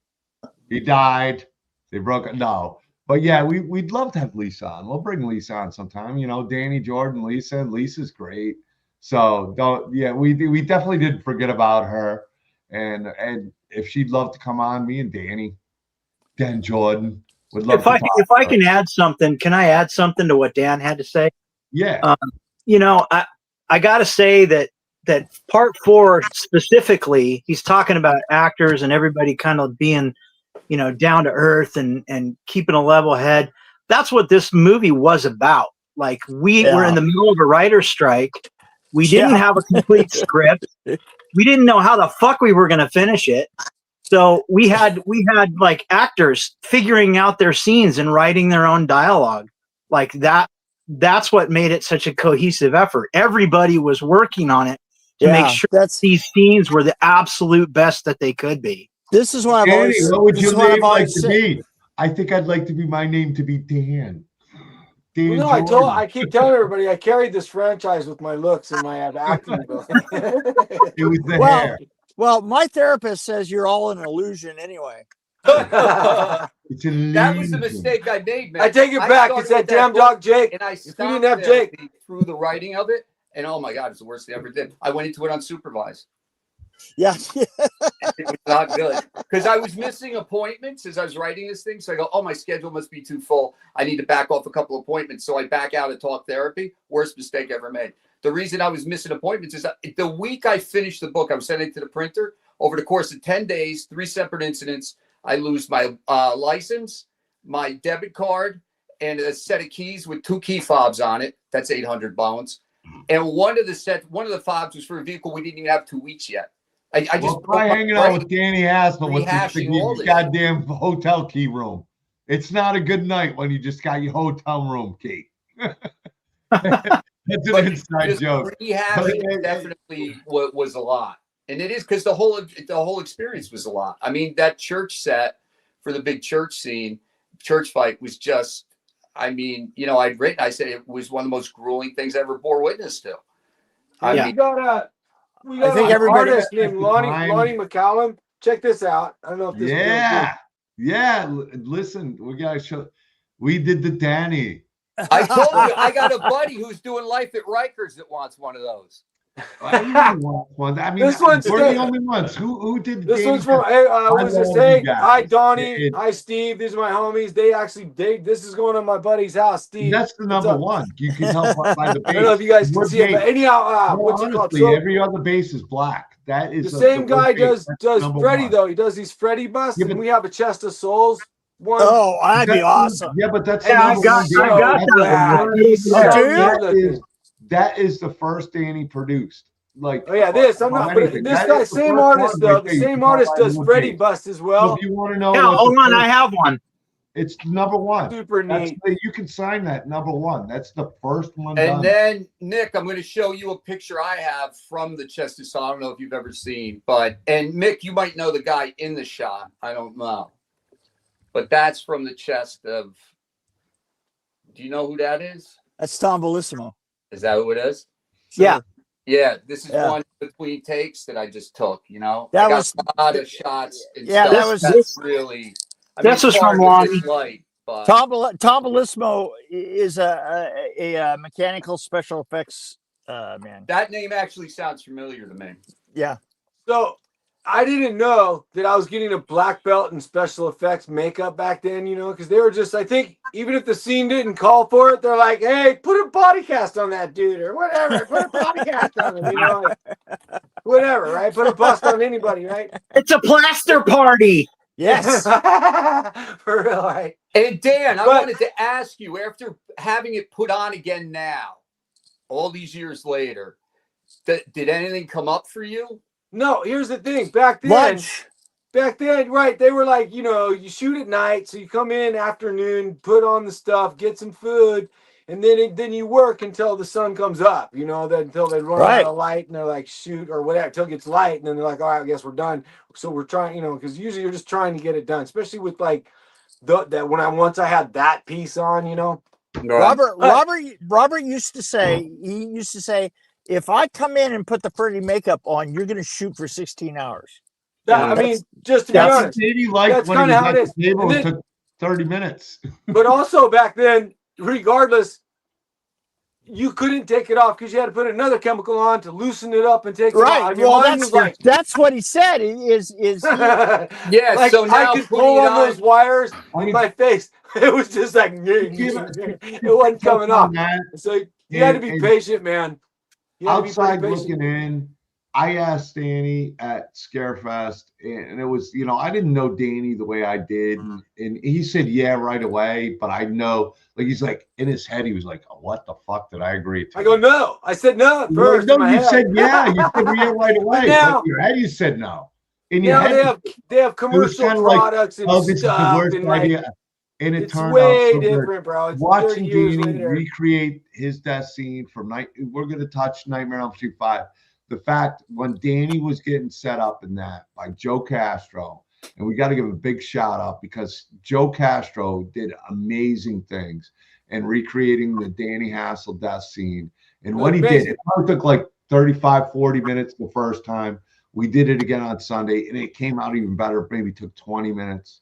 [SPEAKER 1] He died. They broke up. No. But yeah, we'd love to have Lisa on. We'll bring Lisa on sometime. You know, Danny, Jordan, Lisa. Lisa's great. So we definitely didn't forget about her. And if she'd love to come on, me and Danny, Dan Jordan would love to.
[SPEAKER 4] If I can add something, can I add something to what Dan had to say?
[SPEAKER 1] Yeah.
[SPEAKER 4] I got to say that part 4 specifically, he's talking about actors and everybody kind of being, down to earth and keeping a level head. That's what this movie was about. Like, we were in the middle of a writer's strike. We didn't have a complete script. We didn't know how the fuck we were going to finish it. So we had like actors figuring out their scenes and writing their own dialogue like that. That's what made it such a cohesive effort. Everybody was working on it to make sure that these scenes were the absolute best that they could be.
[SPEAKER 3] This is what I've always.
[SPEAKER 1] What would your name like to be? I think I'd like to be my name to be Dan.
[SPEAKER 2] I keep telling everybody I carried this franchise with my looks and my acting ability.
[SPEAKER 1] It was the hair.
[SPEAKER 3] Well, my therapist says you're all an illusion anyway.
[SPEAKER 5] That was the mistake I made, man.
[SPEAKER 2] I take it back. It's that damn dog Jake.
[SPEAKER 5] And I
[SPEAKER 2] if we didn't have Jake
[SPEAKER 5] through the writing of it, and oh my god, it's the worst thing I ever did. I went into it unsupervised.
[SPEAKER 3] Yeah.
[SPEAKER 5] It was not good because I was missing appointments as I was writing this thing. So I go, oh, my schedule must be too full. I need to back off a couple of appointments. So I back out of talk therapy. Worst mistake ever made. The reason I was missing appointments is that the week I finished the book, I was sending it to the printer. Over the course of 10 days, 3 separate incidents, I lose my license, my debit card, and a set of keys with 2 key fobs on it. That's 800 bones. And one of the fobs was for a vehicle we didn't even have 2 weeks yet. I just
[SPEAKER 1] try hanging out with Danny Hassel with the goddamn hotel key room. It's not a good night when you just got your hotel room key. That's an
[SPEAKER 5] but
[SPEAKER 1] inside
[SPEAKER 5] just
[SPEAKER 1] joke.
[SPEAKER 5] rehashing it definitely was a lot, and it is because the whole experience was a lot. I mean, that church set for the big church scene, church fight was just. I mean, you know, I said it was one of the most grueling things I ever bore witness to. I
[SPEAKER 2] We
[SPEAKER 5] mean,
[SPEAKER 2] got
[SPEAKER 3] I think
[SPEAKER 2] an
[SPEAKER 3] everybody-
[SPEAKER 2] artist named Lonnie McCallum. Check this out. I don't know if this feels good.
[SPEAKER 1] Yeah. Listen, we gotta show. We did the Danny.
[SPEAKER 5] I told you I got a buddy who's doing life at Rikers that wants one of those.
[SPEAKER 1] Everyone wants one. I mean,
[SPEAKER 2] This one's
[SPEAKER 1] we're the
[SPEAKER 2] dead.
[SPEAKER 1] only ones. Who did the
[SPEAKER 2] This
[SPEAKER 1] Danny?
[SPEAKER 2] one's from what was this?
[SPEAKER 1] love
[SPEAKER 2] Hey,
[SPEAKER 1] you guys.
[SPEAKER 2] hi Donnie, hi Steve. These are my homies. This is going on my buddy's house, Steve.
[SPEAKER 1] That's the number one. You can tell by the
[SPEAKER 2] I
[SPEAKER 1] base.
[SPEAKER 2] don't know if you guys can see it, but anyhow, what's it called?
[SPEAKER 1] Honestly,
[SPEAKER 2] So
[SPEAKER 1] every other base is black. That is
[SPEAKER 2] the same guy does
[SPEAKER 1] number
[SPEAKER 2] Freddy
[SPEAKER 1] one.
[SPEAKER 2] though. He does these Freddy busts,
[SPEAKER 1] Yeah,
[SPEAKER 2] and
[SPEAKER 1] but-
[SPEAKER 2] we have a chest of souls. One.
[SPEAKER 3] Oh, that'd be awesome.
[SPEAKER 1] Yeah, but that's
[SPEAKER 5] Hey,
[SPEAKER 1] the
[SPEAKER 5] I've
[SPEAKER 1] number
[SPEAKER 5] got
[SPEAKER 1] one.
[SPEAKER 5] that.
[SPEAKER 2] He's
[SPEAKER 3] Oh,
[SPEAKER 2] so
[SPEAKER 3] do you?
[SPEAKER 2] good looking.
[SPEAKER 1] That is the first Danny produced. Like,
[SPEAKER 2] Oh yeah, this I'm not. But
[SPEAKER 1] anything.
[SPEAKER 2] this
[SPEAKER 1] That
[SPEAKER 2] guy,
[SPEAKER 1] is the
[SPEAKER 2] same
[SPEAKER 1] first
[SPEAKER 2] artist
[SPEAKER 1] one
[SPEAKER 2] though.
[SPEAKER 1] right
[SPEAKER 2] The
[SPEAKER 1] there. You
[SPEAKER 2] same
[SPEAKER 1] can
[SPEAKER 2] artist
[SPEAKER 1] tell by
[SPEAKER 2] does
[SPEAKER 1] the
[SPEAKER 2] Freddy
[SPEAKER 1] base.
[SPEAKER 2] bust as
[SPEAKER 1] So
[SPEAKER 2] well.
[SPEAKER 1] if you want to know,
[SPEAKER 4] Yeah,
[SPEAKER 1] what
[SPEAKER 4] hold
[SPEAKER 1] the
[SPEAKER 4] on. I
[SPEAKER 1] first-
[SPEAKER 4] have one.
[SPEAKER 1] It's number one.
[SPEAKER 2] Super neat.
[SPEAKER 1] You can sign that number one. That's the first one
[SPEAKER 5] And
[SPEAKER 1] done.
[SPEAKER 5] then, Nick, I'm going to show you a picture I have from the chest of souls. I don't know if you've ever seen, and Mick, you might know the guy in the shot. I don't know. But that's from the chest of, do you know who that is?
[SPEAKER 3] That's Tom Bellissimo.
[SPEAKER 5] Is that who it is?
[SPEAKER 4] Yeah.
[SPEAKER 5] Yeah, this is
[SPEAKER 3] Yeah.
[SPEAKER 5] one between takes that I just took, you know?
[SPEAKER 3] That
[SPEAKER 5] I got
[SPEAKER 3] was-
[SPEAKER 5] a lot of shots and
[SPEAKER 3] Yeah,
[SPEAKER 5] stuff.
[SPEAKER 3] that was-
[SPEAKER 5] That's really, I
[SPEAKER 4] This
[SPEAKER 5] mean,
[SPEAKER 4] was from
[SPEAKER 5] hard with
[SPEAKER 4] Lonnie.
[SPEAKER 5] this light, but
[SPEAKER 3] Tom Bellissimo is a mechanical special effects man.
[SPEAKER 5] that name actually sounds familiar to me.
[SPEAKER 3] Yeah.
[SPEAKER 2] So I didn't know that I was getting a black belt in special effects makeup back then, you know, because they were just, I think, even if the scene didn't call for it, they're like, hey, put a body cast on that dude or whatever. Put a body cast on him, you know, like, whatever, right? Put a bust on anybody, right?
[SPEAKER 4] It's a plaster party.
[SPEAKER 3] Yes.
[SPEAKER 2] For real, right?
[SPEAKER 5] And Dan, I
[SPEAKER 2] But-
[SPEAKER 5] wanted to ask you, after having it put on again now, all these years later, did anything come up for you?
[SPEAKER 2] No, here's the thing. Back then,
[SPEAKER 3] Lunch.
[SPEAKER 2] right, they were like, you know, you shoot at night, so you come in afternoon, put on the stuff, get some food, and then you work until the sun comes up, you know, until they run
[SPEAKER 3] Right.
[SPEAKER 2] out of light, and they're like, shoot, or whatever, until it gets light, and then they're like, all right, I guess we're done. So we're trying, you know, because usually you're just trying to get it done, especially with like once I had that piece on, you know.
[SPEAKER 3] Robert used to say, if I come in and put the Freddy makeup on, you're going to shoot for 16 hours.
[SPEAKER 2] I mean, just to be
[SPEAKER 1] That's
[SPEAKER 2] honest,
[SPEAKER 1] Danny liked
[SPEAKER 2] that's
[SPEAKER 1] when he
[SPEAKER 2] kinda
[SPEAKER 1] was
[SPEAKER 2] how
[SPEAKER 1] at
[SPEAKER 2] it is.
[SPEAKER 1] the table.
[SPEAKER 2] And
[SPEAKER 1] It
[SPEAKER 2] then-
[SPEAKER 1] took 30 minutes.
[SPEAKER 2] but also back then, regardless, you couldn't take it off because you had to put another chemical on to loosen it up and take it off.
[SPEAKER 3] Right.
[SPEAKER 2] I mean,
[SPEAKER 3] Well,
[SPEAKER 2] mine was like,
[SPEAKER 3] that's what he said.
[SPEAKER 5] Yeah,
[SPEAKER 2] like,
[SPEAKER 5] so now
[SPEAKER 2] I could
[SPEAKER 5] putting
[SPEAKER 2] pull
[SPEAKER 5] it
[SPEAKER 2] on those wires
[SPEAKER 1] I
[SPEAKER 2] in
[SPEAKER 1] mean,
[SPEAKER 2] my face. It was just like it wasn't coming off. So you had to be
[SPEAKER 1] And-
[SPEAKER 2] patient, man. You had to be
[SPEAKER 1] Outside
[SPEAKER 2] pretty patient.
[SPEAKER 1] looking in, I asked Danny at Scarefest, and it was, you know, I didn't know Danny the way I did. And he said, yeah, right away. But I know, like, he's like, in his head, he was like, oh, what the fuck did I agree to?
[SPEAKER 2] I go, no. I said no at
[SPEAKER 1] You're like,
[SPEAKER 2] first.
[SPEAKER 1] no,
[SPEAKER 2] in my
[SPEAKER 1] you
[SPEAKER 2] head.
[SPEAKER 1] said yeah. You said yeah right away.
[SPEAKER 2] now-
[SPEAKER 1] But in your head, you said no. In your
[SPEAKER 2] Now
[SPEAKER 1] head,
[SPEAKER 2] they have commercial
[SPEAKER 1] kinda like,
[SPEAKER 2] products and
[SPEAKER 1] oh, this is the
[SPEAKER 2] stuff,
[SPEAKER 1] worst
[SPEAKER 2] and like
[SPEAKER 1] idea. And it
[SPEAKER 2] it's
[SPEAKER 1] turned
[SPEAKER 2] way
[SPEAKER 1] out so good.
[SPEAKER 2] different, bro. It's 30
[SPEAKER 1] Watching
[SPEAKER 2] years
[SPEAKER 1] Danny
[SPEAKER 2] later.
[SPEAKER 1] recreate his death scene from we're going to touch Nightmare on Elm Street 5. The fact when Danny was getting set up in that by Joe Castro, and we got to give a big shout out because Joe Castro did amazing things and recreating the Danny Hassel death scene. And what he did, it probably took like 35, 40 minutes the first time. We did it again on Sunday, and it came out even better. Maybe took 20 minutes.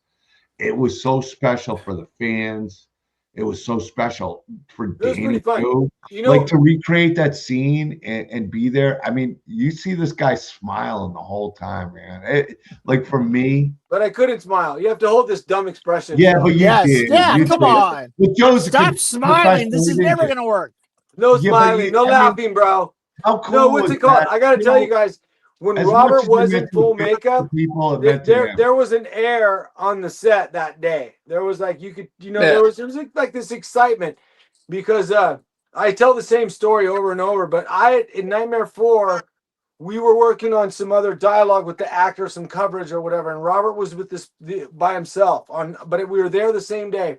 [SPEAKER 1] It was so special for the fans. It was so special for
[SPEAKER 2] It was
[SPEAKER 1] Danny
[SPEAKER 2] pretty fun.
[SPEAKER 1] too.
[SPEAKER 2] You know,
[SPEAKER 1] Like to recreate that scene and be there. I mean, you see this guy smiling the whole time, man. Like for me,
[SPEAKER 2] but I couldn't smile. You have to hold this dumb expression.
[SPEAKER 1] yeah, but you
[SPEAKER 3] Yes.
[SPEAKER 1] did.
[SPEAKER 3] Yeah.
[SPEAKER 1] You
[SPEAKER 3] Come
[SPEAKER 1] did.
[SPEAKER 3] on.
[SPEAKER 1] But Joe's a
[SPEAKER 3] Stop
[SPEAKER 1] good
[SPEAKER 3] smiling. This is
[SPEAKER 1] professional.
[SPEAKER 3] never going to work.
[SPEAKER 2] No
[SPEAKER 1] Yeah, but
[SPEAKER 2] smiling, no
[SPEAKER 1] I mean,
[SPEAKER 2] laughing, bro.
[SPEAKER 1] How cool
[SPEAKER 2] No, what's
[SPEAKER 1] was
[SPEAKER 2] it called?
[SPEAKER 1] that?
[SPEAKER 2] I got to
[SPEAKER 1] You
[SPEAKER 2] tell
[SPEAKER 1] know,
[SPEAKER 2] you guys, when
[SPEAKER 1] as much
[SPEAKER 2] Robert
[SPEAKER 1] as it
[SPEAKER 2] was
[SPEAKER 1] meant
[SPEAKER 2] in
[SPEAKER 1] to
[SPEAKER 2] full
[SPEAKER 1] the
[SPEAKER 2] makeup,
[SPEAKER 1] people, it meant to him.
[SPEAKER 2] there was an air on the set that day. There was like, you could, you know,
[SPEAKER 5] Yeah.
[SPEAKER 2] there was like this excitement because I tell the same story over and over, but in Nightmare 4, we were working on some other dialogue with the actor, some coverage or whatever, and Robert was with by himself but we were there the same day.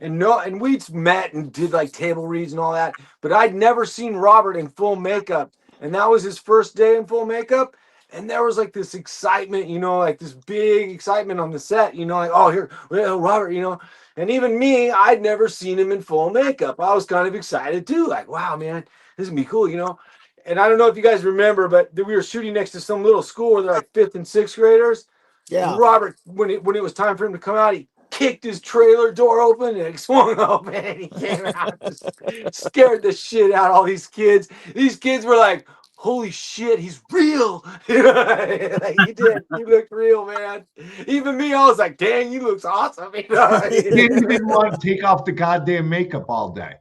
[SPEAKER 2] and we'd met and did like table reads and all that, but I'd never seen Robert in full makeup, and that was his first day in full makeup. And there was like this excitement, you know, like this big excitement on the set, you know, like, oh, here, well, Robert, you know. And even me, I'd never seen him in full makeup. I was kind of excited too, like, wow, man, this is gonna be cool, you know. And I don't know if you guys remember, but we were shooting next to some little school where they're like 5th and 6th graders.
[SPEAKER 3] Yeah.
[SPEAKER 2] And Robert, when it was time for him to come out, he kicked his trailer door open and it swung open and he came out, just scared the shit out of all these kids. These kids were like, holy shit, he's real. Like, he looked real, man. Even me, I was like, dang, he looks awesome. You know?
[SPEAKER 1] He didn't want to take off the goddamn makeup all day.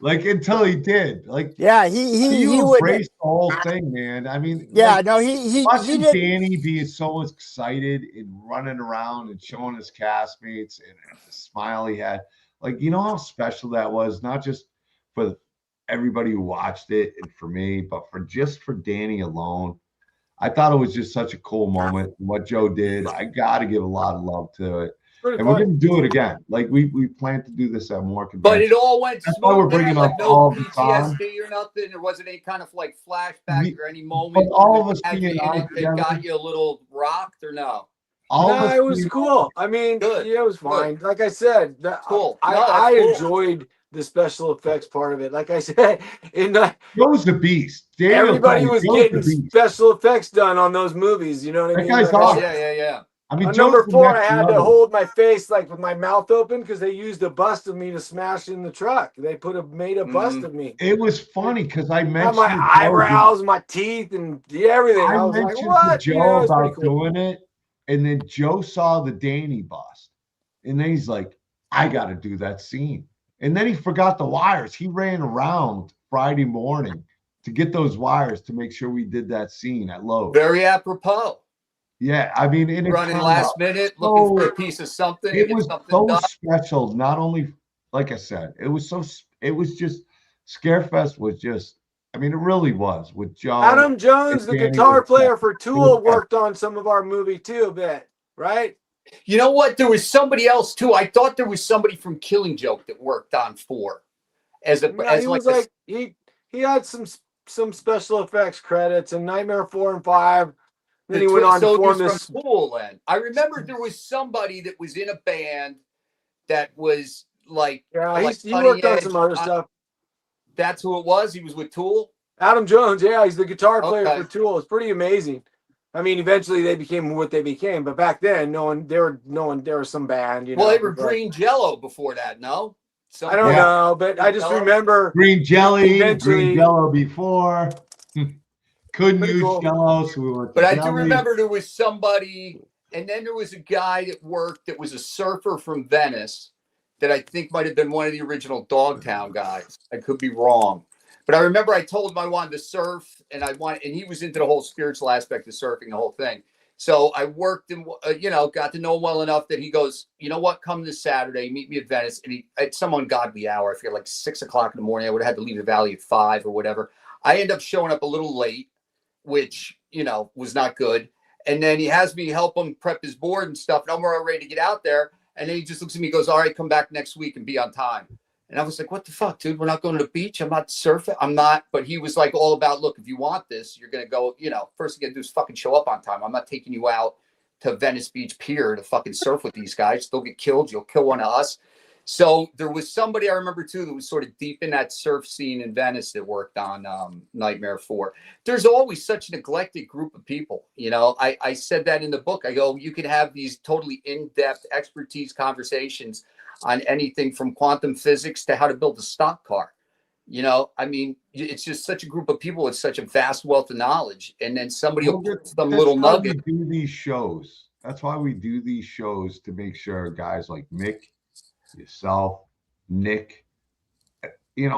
[SPEAKER 1] Like, until he did. Like,
[SPEAKER 3] yeah, he
[SPEAKER 1] embraced the whole thing, man. I mean,
[SPEAKER 3] yeah,
[SPEAKER 1] like,
[SPEAKER 3] no, he
[SPEAKER 1] watching
[SPEAKER 3] did.
[SPEAKER 1] Danny be so excited and running around and showing his castmates and the smile he had. Like, you know how special that was, not just for everybody who watched it and for me, but for Danny alone. I thought it was just such a cool moment. What Joe did, I got to give a lot of love to it. And we're going to do it again. Like, we plan to do this at more conventions.
[SPEAKER 5] But it all went
[SPEAKER 1] That's why we're bringing up
[SPEAKER 5] no
[SPEAKER 1] all the time.
[SPEAKER 5] PTSD or nothing. There wasn't any kind of like flashback or any moment.
[SPEAKER 1] But all of us
[SPEAKER 5] it
[SPEAKER 1] being out together,
[SPEAKER 5] got you a little rocked or no?
[SPEAKER 2] No, it was cool. I mean,
[SPEAKER 5] Good.
[SPEAKER 2] Yeah, it was fine. Good. Like I said,
[SPEAKER 5] cool.
[SPEAKER 2] I
[SPEAKER 5] cool.
[SPEAKER 2] enjoyed the special effects part of it. Like I said,
[SPEAKER 1] Joe's the beast.
[SPEAKER 2] Everybody was getting special effects done on those movies. You know what I mean?
[SPEAKER 1] That guy's awesome.
[SPEAKER 5] Yeah.
[SPEAKER 1] I mean,
[SPEAKER 2] on number 4, I had to hold my face like with my mouth open because they used a bust of me to smash in the truck. They made a bust of me.
[SPEAKER 1] It was funny because I mentioned
[SPEAKER 2] my eyebrows, my teeth, and everything. I was like, "What?"
[SPEAKER 1] To Joe about doing it, and then Joe saw the Danny bust, and then he's like, "I got to do that scene." And then he forgot the wires. He ran around Friday morning to get those wires to make sure we did that scene at Lowe's.
[SPEAKER 5] Very apropos.
[SPEAKER 1] Yeah, I mean,
[SPEAKER 5] running last minute, looking for a piece of something.
[SPEAKER 1] It was so special. Not only, like I said, it was just Scarefest was just. I mean, it really was with Joe.
[SPEAKER 2] Adam Jones, the guitar player for Tool, worked on some of our movie too a bit, right?
[SPEAKER 5] You know what? There was somebody else too. I thought there was somebody from Killing Joke that worked on 4.
[SPEAKER 2] He had some special effects credits in Nightmare 4 and 5. Then he went on to form this
[SPEAKER 5] Tool. Then I remember there was somebody that was in a band that was like,
[SPEAKER 2] he worked on some other stuff.
[SPEAKER 5] That's who it was. He was with Tool.
[SPEAKER 2] Adam Jones, yeah, he's the guitar player for Tool. It's pretty amazing. I mean, eventually they became what they became, but back then, there was some band. You know,
[SPEAKER 5] they were Green Jello before that. No,
[SPEAKER 2] I don't know, but I just remember
[SPEAKER 1] Green Jelly, Green Jello before. Couldn't use Jello, so we went.
[SPEAKER 5] But I do remember there was somebody, and then there was a guy that worked that was a surfer from Venice that I think might have been one of the original Dogtown guys. I could be wrong. But I remember I told him I wanted to surf, and he was into the whole spiritual aspect of surfing, the whole thing. So I worked and got to know him well enough that he goes, you know what, come this Saturday, meet me at Venice. And at some ungodly hour, I feel like 6 o'clock in the morning, I would have had to leave the valley at 5 or whatever. I end up showing up a little late, which, was not good. And then he has me help him prep his board and stuff. And I'm all ready to get out there. And then he just looks at me and goes, all right, come back next week and be on time. And I was like, what the fuck, dude? We're not going to the beach. I'm not surfing. I'm not. But he was like all about, look, if you want this, you're going to go, first thing you got to do is fucking show up on time. I'm not taking you out to Venice Beach Pier to fucking surf with these guys. They'll get killed. You'll kill one of us. So there was somebody I remember too that was sort of deep in that surf scene in Venice that worked on Nightmare 4. There's always such an eclectic group of people. I said that in the book. I go, you could have these totally in-depth expertise conversations on anything from quantum physics to how to build a stock car. I mean, it's just such a group of people with such a vast wealth of knowledge. And then somebody will put some little nugget.
[SPEAKER 1] We do these shows. That's why we do these shows, to make sure guys like Mick, yourself, Nick, and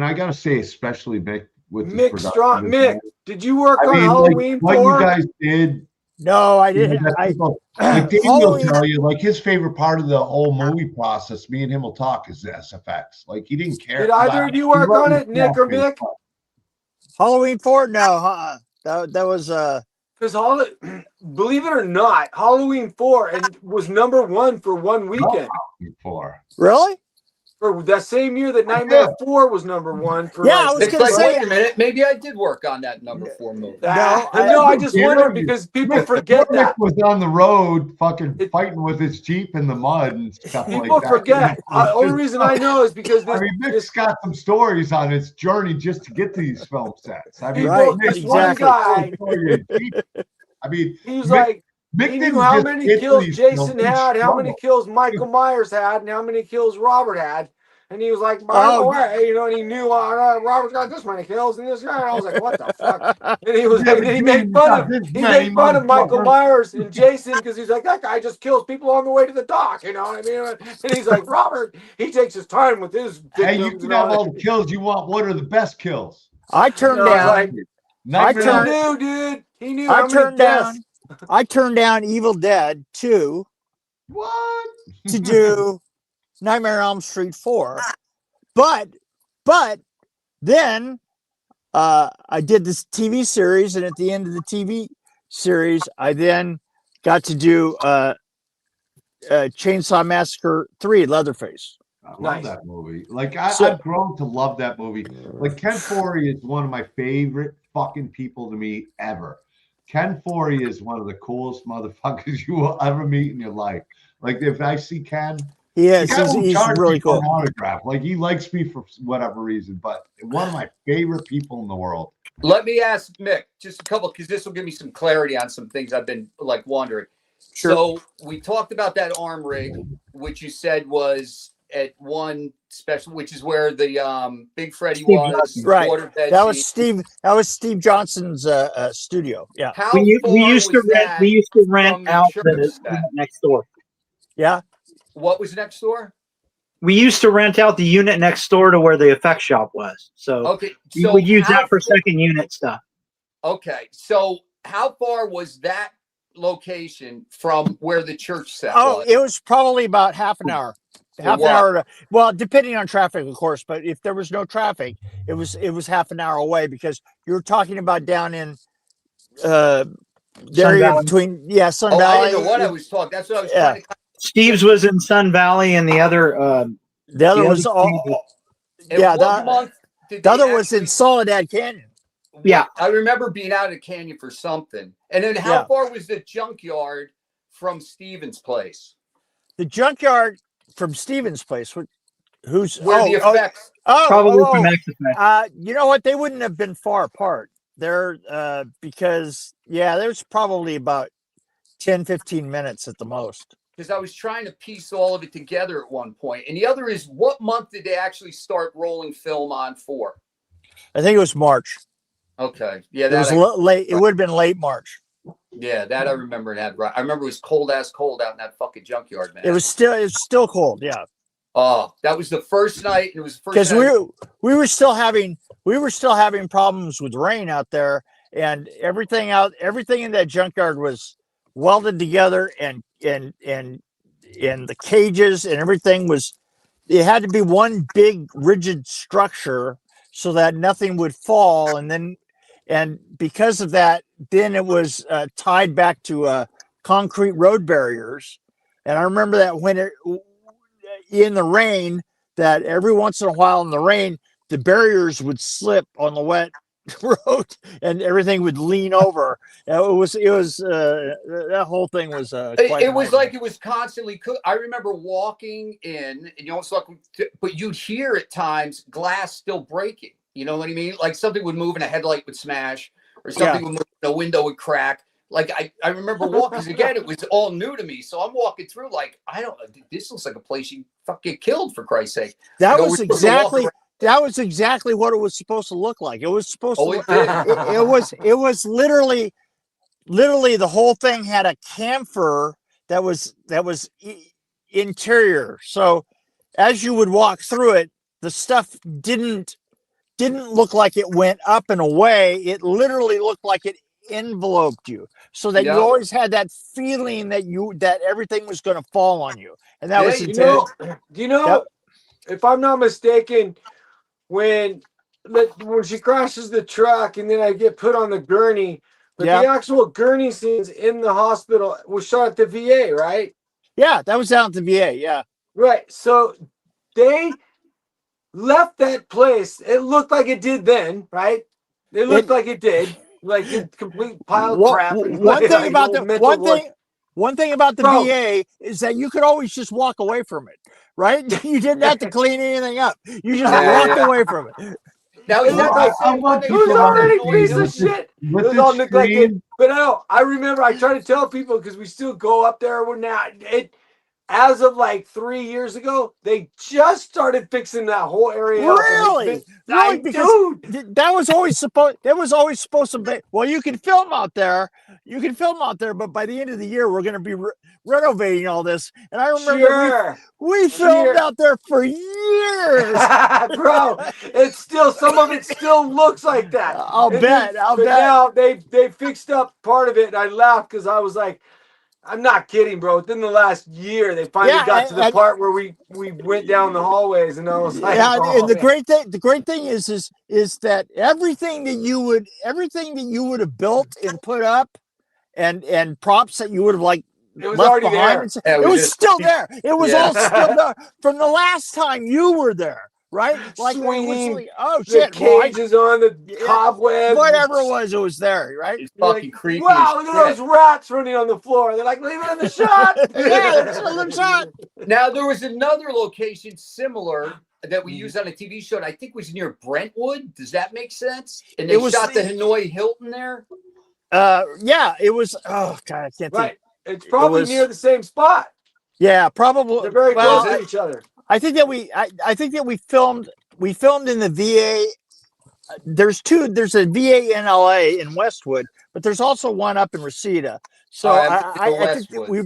[SPEAKER 1] I gotta say, especially Mick with
[SPEAKER 2] Mick Strawn. Mick, did you work on Halloween?
[SPEAKER 1] What you guys did?
[SPEAKER 3] No, I didn't.
[SPEAKER 1] Like Dave will tell you, like his favorite part of the whole movie process, me and him will talk, is the SFX. Like he didn't care.
[SPEAKER 2] Did either of you work on it, Nick or Mick?
[SPEAKER 3] Halloween 4? No, that was
[SPEAKER 2] because believe it or not, Halloween 4 was number 1 for one weekend.
[SPEAKER 1] Halloween 4.
[SPEAKER 3] Really?
[SPEAKER 2] For that same year that Nightmare 4 was #1 for
[SPEAKER 3] Yeah, I was
[SPEAKER 5] It's
[SPEAKER 3] gonna
[SPEAKER 5] like,
[SPEAKER 3] say-
[SPEAKER 5] wait a minute, maybe I did work on that #4 movie.
[SPEAKER 2] I just wondered because people forget
[SPEAKER 1] Mick
[SPEAKER 2] that.
[SPEAKER 1] was on the road fucking fighting with his Jeep in the mud and stuff like
[SPEAKER 2] People
[SPEAKER 1] that.
[SPEAKER 2] forget. Only reason I know is because
[SPEAKER 1] I
[SPEAKER 2] this,
[SPEAKER 1] mean, Mick's got some stories on his journey just to get to these film sets. I mean,
[SPEAKER 2] People-
[SPEAKER 1] Mick,
[SPEAKER 2] this one guy,
[SPEAKER 1] I mean,
[SPEAKER 2] he was
[SPEAKER 1] Mick,
[SPEAKER 2] like,
[SPEAKER 1] Mick
[SPEAKER 2] he
[SPEAKER 1] didn't
[SPEAKER 2] knew how
[SPEAKER 1] just
[SPEAKER 2] many
[SPEAKER 1] get to
[SPEAKER 2] kills
[SPEAKER 1] these
[SPEAKER 2] Jason
[SPEAKER 1] films, he
[SPEAKER 2] had, how many
[SPEAKER 1] struggled.
[SPEAKER 2] kills Michael Myers had, and how many kills Robert had. And he was like, by the
[SPEAKER 3] Oh.
[SPEAKER 2] way, and he knew Robert's got this many kills and this guy. And I was like, what the fuck? And he was
[SPEAKER 1] Yeah,
[SPEAKER 2] like,
[SPEAKER 1] but
[SPEAKER 2] then he
[SPEAKER 1] you
[SPEAKER 2] made fun
[SPEAKER 1] got
[SPEAKER 2] of
[SPEAKER 1] this
[SPEAKER 2] he
[SPEAKER 1] many
[SPEAKER 2] made fun of Michael
[SPEAKER 1] motherfuckers.
[SPEAKER 2] Myers and Jason because he's like, that guy just kills people on the way to the dock, you know what I mean? And he's like, Robert, he takes his time with his victims.
[SPEAKER 1] Hey, you can have all the kills you want. What are the best kills?
[SPEAKER 3] I turned
[SPEAKER 2] And I was
[SPEAKER 3] down.
[SPEAKER 2] like,
[SPEAKER 1] Nightmare
[SPEAKER 2] he
[SPEAKER 1] on-
[SPEAKER 2] knew, dude. He knew
[SPEAKER 3] I
[SPEAKER 2] how many
[SPEAKER 3] turned down.
[SPEAKER 2] deaths.
[SPEAKER 3] I turned down Evil Dead 2
[SPEAKER 1] What?
[SPEAKER 3] to do Nightmare on Elm Street 4, but then I did this TV series, and at the end of the TV series, I then got to do Chainsaw Massacre 3, Leatherface.
[SPEAKER 1] I love
[SPEAKER 2] Nice.
[SPEAKER 1] that movie. Like
[SPEAKER 3] So-
[SPEAKER 1] I've grown to love that movie. Like Ken Foree is one of my favorite fucking people to meet ever. Ken Foree is one of the coolest motherfuckers you will ever meet in your life. Like if I see Ken,
[SPEAKER 3] He is.
[SPEAKER 1] the guy won't
[SPEAKER 3] He's
[SPEAKER 1] charge
[SPEAKER 3] really
[SPEAKER 1] me for
[SPEAKER 3] cool.
[SPEAKER 1] an autograph. Like he likes me for whatever reason, but one of my favorite people in the world.
[SPEAKER 5] Let me ask Mick just a couple, because this will give me some clarity on some things I've been like wondering.
[SPEAKER 3] Sure.
[SPEAKER 5] So we talked about that arm rig, which you said was at one special, which is where the Big Freddy
[SPEAKER 4] Steve
[SPEAKER 5] was.
[SPEAKER 4] Johnson.
[SPEAKER 3] Right.
[SPEAKER 5] waterbed
[SPEAKER 3] That was
[SPEAKER 5] scene.
[SPEAKER 3] Steve Johnson's studio. Yeah.
[SPEAKER 5] How
[SPEAKER 4] We
[SPEAKER 5] far
[SPEAKER 4] used to
[SPEAKER 5] was
[SPEAKER 4] rent.
[SPEAKER 5] that
[SPEAKER 4] We used to
[SPEAKER 5] from
[SPEAKER 4] rent
[SPEAKER 5] the
[SPEAKER 4] out
[SPEAKER 5] church
[SPEAKER 4] the
[SPEAKER 5] set?
[SPEAKER 4] unit next door.
[SPEAKER 3] Yeah.
[SPEAKER 5] What was next door?
[SPEAKER 4] We used to rent out the unit next door to where the effect shop was. So
[SPEAKER 5] Okay,
[SPEAKER 4] we
[SPEAKER 5] so
[SPEAKER 4] would use
[SPEAKER 5] how
[SPEAKER 4] that for
[SPEAKER 5] far-
[SPEAKER 4] second unit stuff.
[SPEAKER 5] Okay, so how far was that location from where the church set
[SPEAKER 3] Oh,
[SPEAKER 5] was?
[SPEAKER 3] it was probably about half an hour. Half an
[SPEAKER 5] what?
[SPEAKER 3] hour. Well, depending on traffic, of course. But if there was no traffic, it was half an hour away, because you were talking about down in the area
[SPEAKER 4] Valley.
[SPEAKER 3] between Sun
[SPEAKER 5] Oh, I
[SPEAKER 3] Valley.
[SPEAKER 5] didn't know what I was talking. That's what I was
[SPEAKER 3] Yeah.
[SPEAKER 5] trying to.
[SPEAKER 4] Steve's was in Sun Valley, and the other
[SPEAKER 3] The other
[SPEAKER 4] the
[SPEAKER 3] was
[SPEAKER 4] other
[SPEAKER 3] all.
[SPEAKER 5] And
[SPEAKER 3] Yeah,
[SPEAKER 5] what month did
[SPEAKER 3] The
[SPEAKER 5] they
[SPEAKER 3] other was in
[SPEAKER 5] actually-
[SPEAKER 3] Soledad Canyon.
[SPEAKER 4] Yeah.
[SPEAKER 5] I remember being out at Canyon for something. And then how
[SPEAKER 3] Yeah.
[SPEAKER 5] far was the junkyard from Steven's place?
[SPEAKER 3] The junkyard from Steven's place. Who's
[SPEAKER 5] Where the effects?
[SPEAKER 4] probably from Exodus.
[SPEAKER 3] You know what? They wouldn't have been far apart. They're because there's probably about 10-15 minutes at the most.
[SPEAKER 5] Because I was trying to piece all of it together at one point. And the other is, what month did they actually start rolling film on for?
[SPEAKER 3] I think it was March.
[SPEAKER 5] Okay. Yeah,
[SPEAKER 3] It was
[SPEAKER 5] that
[SPEAKER 3] late. It would have been late March.
[SPEAKER 5] I remember that. Right. I remember it was cold out in that fucking junkyard, man.
[SPEAKER 3] It was still cold. Yeah.
[SPEAKER 5] Oh, that was the first night. And it was the first
[SPEAKER 3] Because
[SPEAKER 5] night.
[SPEAKER 3] we were still having problems with rain out there, and everything in that junkyard was welded together, and the cages and everything it had to be one big rigid structure so that nothing would fall, and because of that, then it was tied back to concrete road barriers. And I remember that when in the rain, that every once in a while in the rain, the barriers would slip on the wet road and everything would lean over. It was that whole thing was
[SPEAKER 5] It was like it was constantly cooked. I remember walking in, and you almost like, but you'd hear at times glass still breaking. You know what I mean? Like something would move and a headlight would smash, or something would move and a window would crack. Like I remember walking, because again, it was all new to me. So I'm walking through like, this looks like a place you fuck get killed, for Christ's sake.
[SPEAKER 3] That
[SPEAKER 5] You know,
[SPEAKER 3] was
[SPEAKER 5] we're supposed to walk
[SPEAKER 3] exactly
[SPEAKER 5] around.
[SPEAKER 3] that was exactly what it was supposed to look like. It was supposed
[SPEAKER 5] Oh,
[SPEAKER 3] to.
[SPEAKER 5] it did.
[SPEAKER 3] It was literally the whole thing had a camphor that was interior. So as you would walk through it, the stuff didn't look like it went up and away. It literally looked like it enveloped you, so that you always had that feeling that everything was going to fall on you, and that was
[SPEAKER 2] if I'm not mistaken, when she crashes the truck and then I get put on the gurney, but the actual gurney scenes in the hospital was shot at the VA, right?
[SPEAKER 3] Yeah, that was down at the VA. Yeah,
[SPEAKER 2] right. So they left that place. It looked like it did then, right? It looked like it did, like a complete pile of crap.
[SPEAKER 3] One thing about the
[SPEAKER 2] Bro.
[SPEAKER 3] VA is that you could always just walk away from it, right? You didn't have to clean anything up. You just walked away from it.
[SPEAKER 5] Now is that
[SPEAKER 2] like,
[SPEAKER 5] the same one
[SPEAKER 2] it was already a piece of
[SPEAKER 1] with the-
[SPEAKER 2] shit.
[SPEAKER 1] with
[SPEAKER 2] It was
[SPEAKER 1] the
[SPEAKER 2] all looked like it.
[SPEAKER 1] screen-
[SPEAKER 2] But no, I remember I try to tell people because we still go up there. We're now as of like 3 years ago, they just started fixing that whole area up.
[SPEAKER 3] Really?
[SPEAKER 2] Really?
[SPEAKER 3] Dude, that was always supposed to be. Well, you can film out there. But by the end of the year, we're going to be renovating all this. And I remember we filmed out there for years.
[SPEAKER 2] Bro, it's still, some of it still looks like that.
[SPEAKER 3] I'll bet.
[SPEAKER 2] Now they fixed up part of it, and I laughed because I was like, I'm not kidding, bro. Within the last year, they finally got to the part where we went down the hallways, and I was like,
[SPEAKER 3] and the great thing is that everything that you would have built and put up, and props that you would have like
[SPEAKER 2] it was
[SPEAKER 3] left
[SPEAKER 2] already
[SPEAKER 3] behind,
[SPEAKER 2] there.
[SPEAKER 3] it was still there. It was all still there from the last time you were there. Right? Like,
[SPEAKER 2] swinging,
[SPEAKER 3] oh shit,
[SPEAKER 2] the cages on the cobwebs,
[SPEAKER 3] whatever it was there, right?
[SPEAKER 5] It's fucking creepy.
[SPEAKER 2] Wow, look at those rats running on the floor. They're like, leave it in the shot.
[SPEAKER 3] the shot.
[SPEAKER 5] Now there was another location similar that we used on a TV show, and I think was near Brentwood. Does that make sense? And they shot the Hanoi Hilton there.
[SPEAKER 3] Yeah, it was. Oh god, I can't think.
[SPEAKER 2] It's probably near the same spot.
[SPEAKER 3] Yeah, probably.
[SPEAKER 2] They're very close to each other.
[SPEAKER 3] I think that we filmed in the VA. There's a VA in LA in Westwood, but there's also one up in Reseda. So I think that we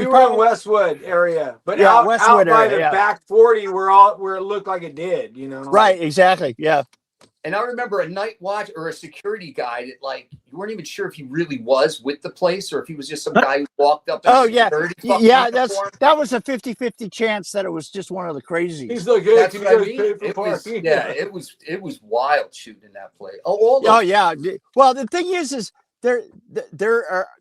[SPEAKER 2] were in Westwood area, but out by the back 40 where it looked like it did, you know.
[SPEAKER 3] Right, exactly. Yeah.
[SPEAKER 5] And I remember a night watch or a security guy that, like, you weren't even sure if he really was with the place or if he was just some guy who walked up.
[SPEAKER 3] That was a 50-50 chance that it was just one of the crazies.
[SPEAKER 2] He's like, hey, can you guys pay for parking?
[SPEAKER 5] It was wild shooting in that place.
[SPEAKER 3] Yeah. Well, the thing is there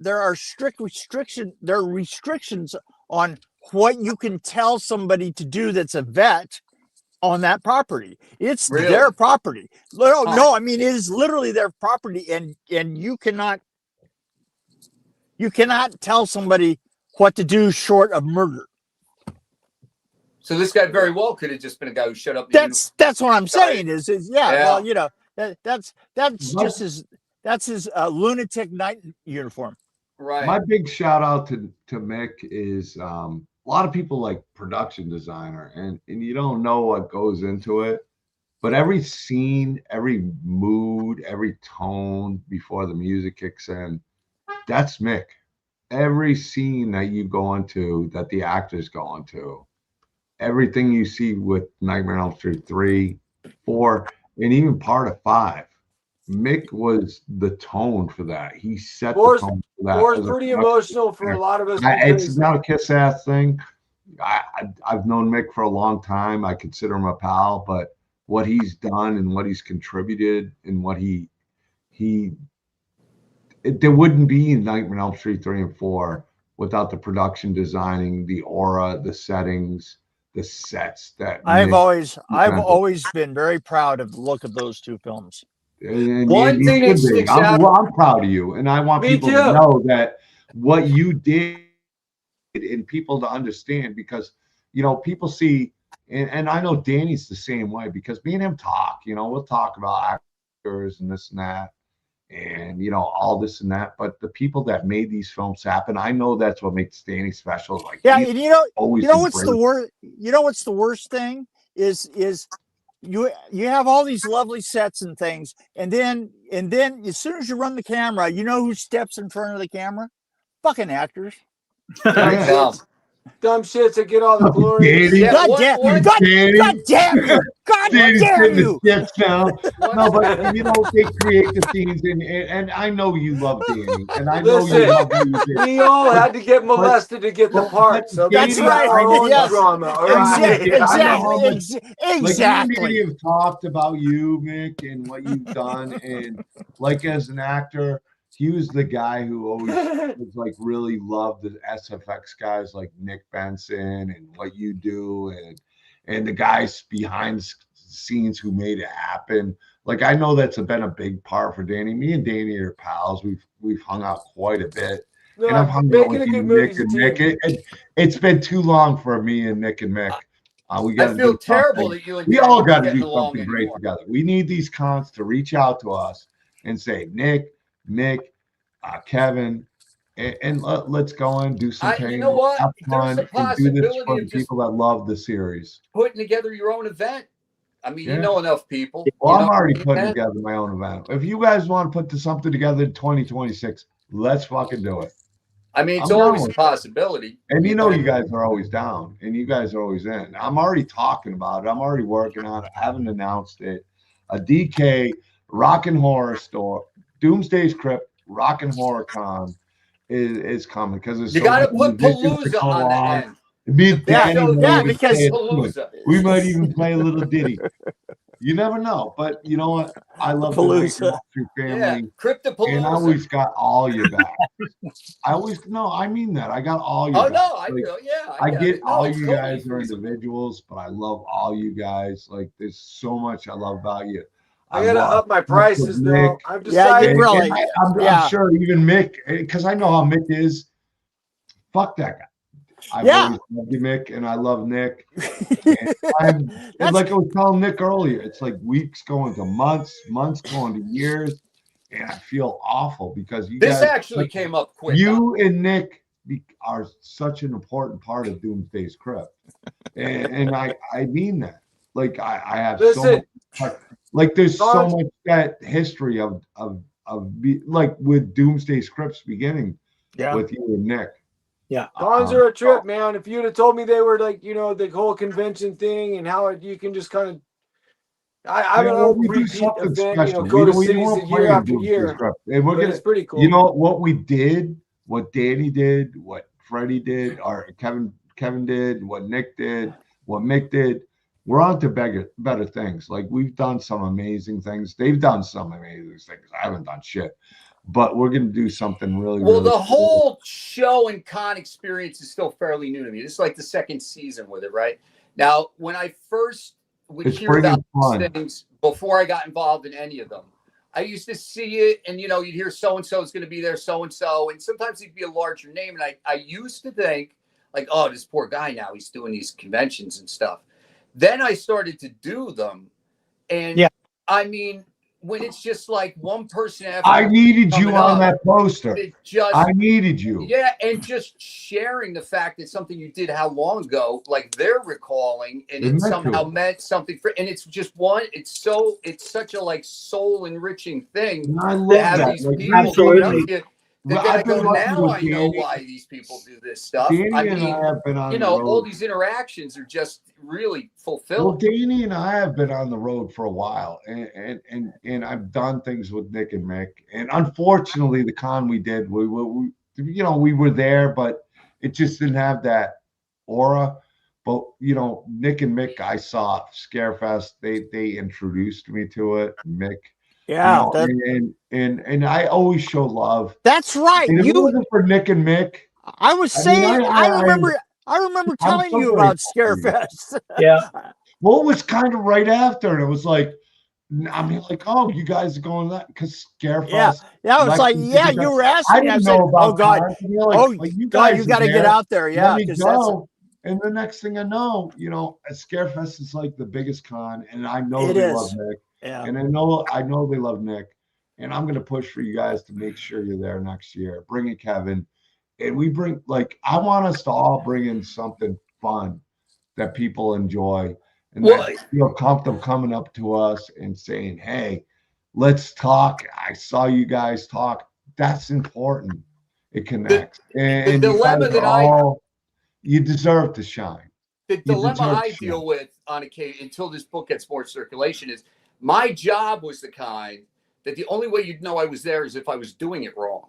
[SPEAKER 3] are strict restrictions. There are restrictions on what you can tell somebody to do that's a vet on that property. It's their property. No, I mean, it is literally their property, and you cannot tell somebody what to do short of murder.
[SPEAKER 5] So this guy very well could have just been a guy who showed up.
[SPEAKER 3] That's what I'm saying. Well, you know, that's his lunatic night uniform.
[SPEAKER 5] Right.
[SPEAKER 1] My big shout out to Mick is a lot of people like production designer, and you don't know what goes into it, but every scene, every mood, every tone before the music kicks in, that's Mick. Every scene that you go into, that the actors go into, everything you see with Nightmare on Elm Street 3, 4, and even part of 5, Mick was the tone for that. He set the tone for that.
[SPEAKER 2] Four's pretty emotional for a lot of us.
[SPEAKER 1] It's not a kiss-ass thing. I've known Mick for a long time. I consider him a pal, but what he's done and what he's contributed and what there wouldn't be Nightmare on Elm Street 3 and 4 without the production designing, the aura, the settings, the sets. That
[SPEAKER 3] I've always been very proud of the look of those two films.
[SPEAKER 5] One thing that sticks out.
[SPEAKER 1] I'm proud of you, and I want people to know that what you did, and people to understand, because you know people see, and I know Danny's the same way, because me and him talk. You know, we'll talk about actors and this and that, and you know all this and that. But the people that made these films happen, I know that's what makes Danny special. Like,
[SPEAKER 3] yeah, and you know what's the worst? You know what's the worst thing is you have all these lovely sets and things, and then as soon as you run the camera, you know who steps in front of the camera? Fucking actors.
[SPEAKER 2] Dumb shits that get all the glory.
[SPEAKER 3] God damn you!
[SPEAKER 1] No, but you know they create the scenes, and I know you love Danny, and I know you love music.
[SPEAKER 2] We all had to get molested to get the part. So
[SPEAKER 3] that's right.
[SPEAKER 2] Our own drama.
[SPEAKER 3] Exactly.
[SPEAKER 1] Like, we have talked about you, Mick, and what you've done, and like as an actor. He was the guy who always was like really loved the SFX guys like Nick Benson and what you do, and the guys behind scenes who made it happen. Like I know that's been a big part for Danny. Me and Danny are pals. We've hung out quite a bit.
[SPEAKER 2] No,
[SPEAKER 1] And I've hung out
[SPEAKER 2] making
[SPEAKER 1] with
[SPEAKER 2] a
[SPEAKER 1] you,
[SPEAKER 2] good
[SPEAKER 1] Nick
[SPEAKER 2] movie's a
[SPEAKER 1] and
[SPEAKER 2] team.
[SPEAKER 1] Mick. It's been too long for me and Nick and Mick. We got
[SPEAKER 5] I
[SPEAKER 1] to
[SPEAKER 5] feel
[SPEAKER 1] do
[SPEAKER 5] terrible
[SPEAKER 1] something.
[SPEAKER 5] that you and
[SPEAKER 1] We
[SPEAKER 5] Danny
[SPEAKER 1] all
[SPEAKER 5] are
[SPEAKER 1] got to
[SPEAKER 5] getting
[SPEAKER 1] do
[SPEAKER 5] along
[SPEAKER 1] something great
[SPEAKER 5] anymore.
[SPEAKER 1] together. We need these cons to reach out to us and say, Nick, Mick, Kevin, and let's go and do some
[SPEAKER 5] You know what?
[SPEAKER 1] have
[SPEAKER 5] There's
[SPEAKER 1] fun,
[SPEAKER 5] a
[SPEAKER 1] and do this
[SPEAKER 5] possibility
[SPEAKER 1] for
[SPEAKER 5] of
[SPEAKER 1] the
[SPEAKER 5] just
[SPEAKER 1] people that love the series.
[SPEAKER 5] putting together your own event. I mean,
[SPEAKER 1] Yeah.
[SPEAKER 5] you know enough people.
[SPEAKER 1] Well,
[SPEAKER 5] You
[SPEAKER 1] I'm
[SPEAKER 5] know
[SPEAKER 1] already
[SPEAKER 5] what I
[SPEAKER 1] putting
[SPEAKER 5] mean?
[SPEAKER 1] together my own event. If you guys want to put something together in 2026, let's fucking do it.
[SPEAKER 5] I mean, it's
[SPEAKER 1] I'm down
[SPEAKER 5] always a
[SPEAKER 1] with it.
[SPEAKER 5] possibility.
[SPEAKER 1] And you know, you guys are always down, and you guys are always in. I'm already talking about it. I'm already working on it. I haven't announced it. A DK Rock and Horror Store, Doomsday's Krypt Rock and Horror Con is coming because
[SPEAKER 5] You got to put Palooza on the end.
[SPEAKER 3] Because
[SPEAKER 5] Palooza.
[SPEAKER 1] We might even play a little ditty. You never know, but you know what? I love the night
[SPEAKER 3] Palooza.
[SPEAKER 1] through family,
[SPEAKER 5] Yeah, Cryptopalooza.
[SPEAKER 1] and I always got all your back. I mean that. I got all your
[SPEAKER 5] Oh
[SPEAKER 1] back.
[SPEAKER 5] no, I
[SPEAKER 1] Like,
[SPEAKER 5] do. Yeah,
[SPEAKER 1] I get
[SPEAKER 5] it. No,
[SPEAKER 1] all
[SPEAKER 5] it's
[SPEAKER 1] you
[SPEAKER 5] totally
[SPEAKER 1] guys are
[SPEAKER 5] feasible.
[SPEAKER 1] individuals, but I love all you guys. Like, there's so much I love about you.
[SPEAKER 2] I gotta up my prices though. I've decided.
[SPEAKER 1] I'm sure even Mick, because I know how Mick is. Fuck that guy. I've always loved you, Mick, and I love Nick. And like I was telling Nick earlier, it's like weeks going to months, months going to years, and I feel awful because you
[SPEAKER 5] This
[SPEAKER 1] guys
[SPEAKER 5] actually came up quick.
[SPEAKER 1] You and Nick are such an important part of Doomsday's Krypt, and I mean that. Like I have so much, like there's so much that history of like with Doomsday's Krypt's beginning with you and Nick.
[SPEAKER 4] Yeah,
[SPEAKER 2] cons are a trip, man. If you'd have told me they were like, you know, the whole convention thing and how you can just kind of, I don't know, repeat event, you know, go to cities year after year.
[SPEAKER 1] And we're gonna,
[SPEAKER 2] it's pretty cool.
[SPEAKER 1] You know what we did, what Danny did, what Freddy did, or Kevin did, what Nick did, what Mick did. We're on to better things. Like we've done some amazing things. They've done some amazing things. I haven't done shit. But we're going to do something really,
[SPEAKER 5] well,
[SPEAKER 1] really
[SPEAKER 5] the
[SPEAKER 1] cool.
[SPEAKER 5] whole show and con experience is still fairly new to me. This is like the second season with it, right? Now, when I first would hear about these things before I got involved in any of them, I used to see it and, you know, you'd hear so-and-so is going to be there, so-and-so. And sometimes it'd be a larger name. And I used to think like, oh, this poor guy now, he's doing these conventions and stuff. Then I started to do them. And I mean, when it's just like one person after
[SPEAKER 1] I needed you on that poster. I needed you.
[SPEAKER 5] Yeah, and just sharing the fact that something you did how long ago, like they're recalling, and it somehow meant something for, and it's just it's such a like soul enriching thing.
[SPEAKER 1] I love that.
[SPEAKER 5] These people
[SPEAKER 4] absolutely.
[SPEAKER 5] Then I go, now I know why these people do this stuff.
[SPEAKER 1] Danny
[SPEAKER 5] I mean,
[SPEAKER 1] and I have been on
[SPEAKER 5] you know,
[SPEAKER 1] the road.
[SPEAKER 5] all these interactions are just really fulfilling.
[SPEAKER 1] Well, Danny and I have been on the road for a while, and I've done things with Nick and Mick. And unfortunately, the con we did, we were there, but it just didn't have that aura. But you know, Nick and Mick, I saw Scarefest. They introduced me to it. Mick.
[SPEAKER 3] Yeah,
[SPEAKER 1] you know, and I always show love.
[SPEAKER 3] That's right.
[SPEAKER 1] And if it wasn't for Nick and Mick,
[SPEAKER 3] I was saying, I remember telling you about Scarefest.
[SPEAKER 4] Yeah.
[SPEAKER 1] Well, it was kind of right after, and it was like, I mean, like, oh, you guys are going that because Scarefest.
[SPEAKER 3] Yeah, it was like, yeah, you were asking.
[SPEAKER 1] I didn't know about.
[SPEAKER 3] Oh God,
[SPEAKER 1] you guys,
[SPEAKER 3] you got to get out there. Yeah,
[SPEAKER 1] let me go. And the next thing I know, you know, Scarefest is like the biggest con, and I know they love Nick.
[SPEAKER 3] Yeah.
[SPEAKER 1] And I know they love Nick, and I'm gonna push for you guys to make sure you're there next year. Bring in Kevin, and we bring I want us to all bring in something fun that people enjoy, and that feel comfortable coming up to us and saying, "Hey, let's talk. I saw you guys talk." That's important. It connects. And
[SPEAKER 5] the dilemma that
[SPEAKER 1] you deserve to shine.
[SPEAKER 5] The dilemma I deal with on occasion until this book gets more circulation is. My job was the kind that the only way you'd know I was there is if I was doing it wrong.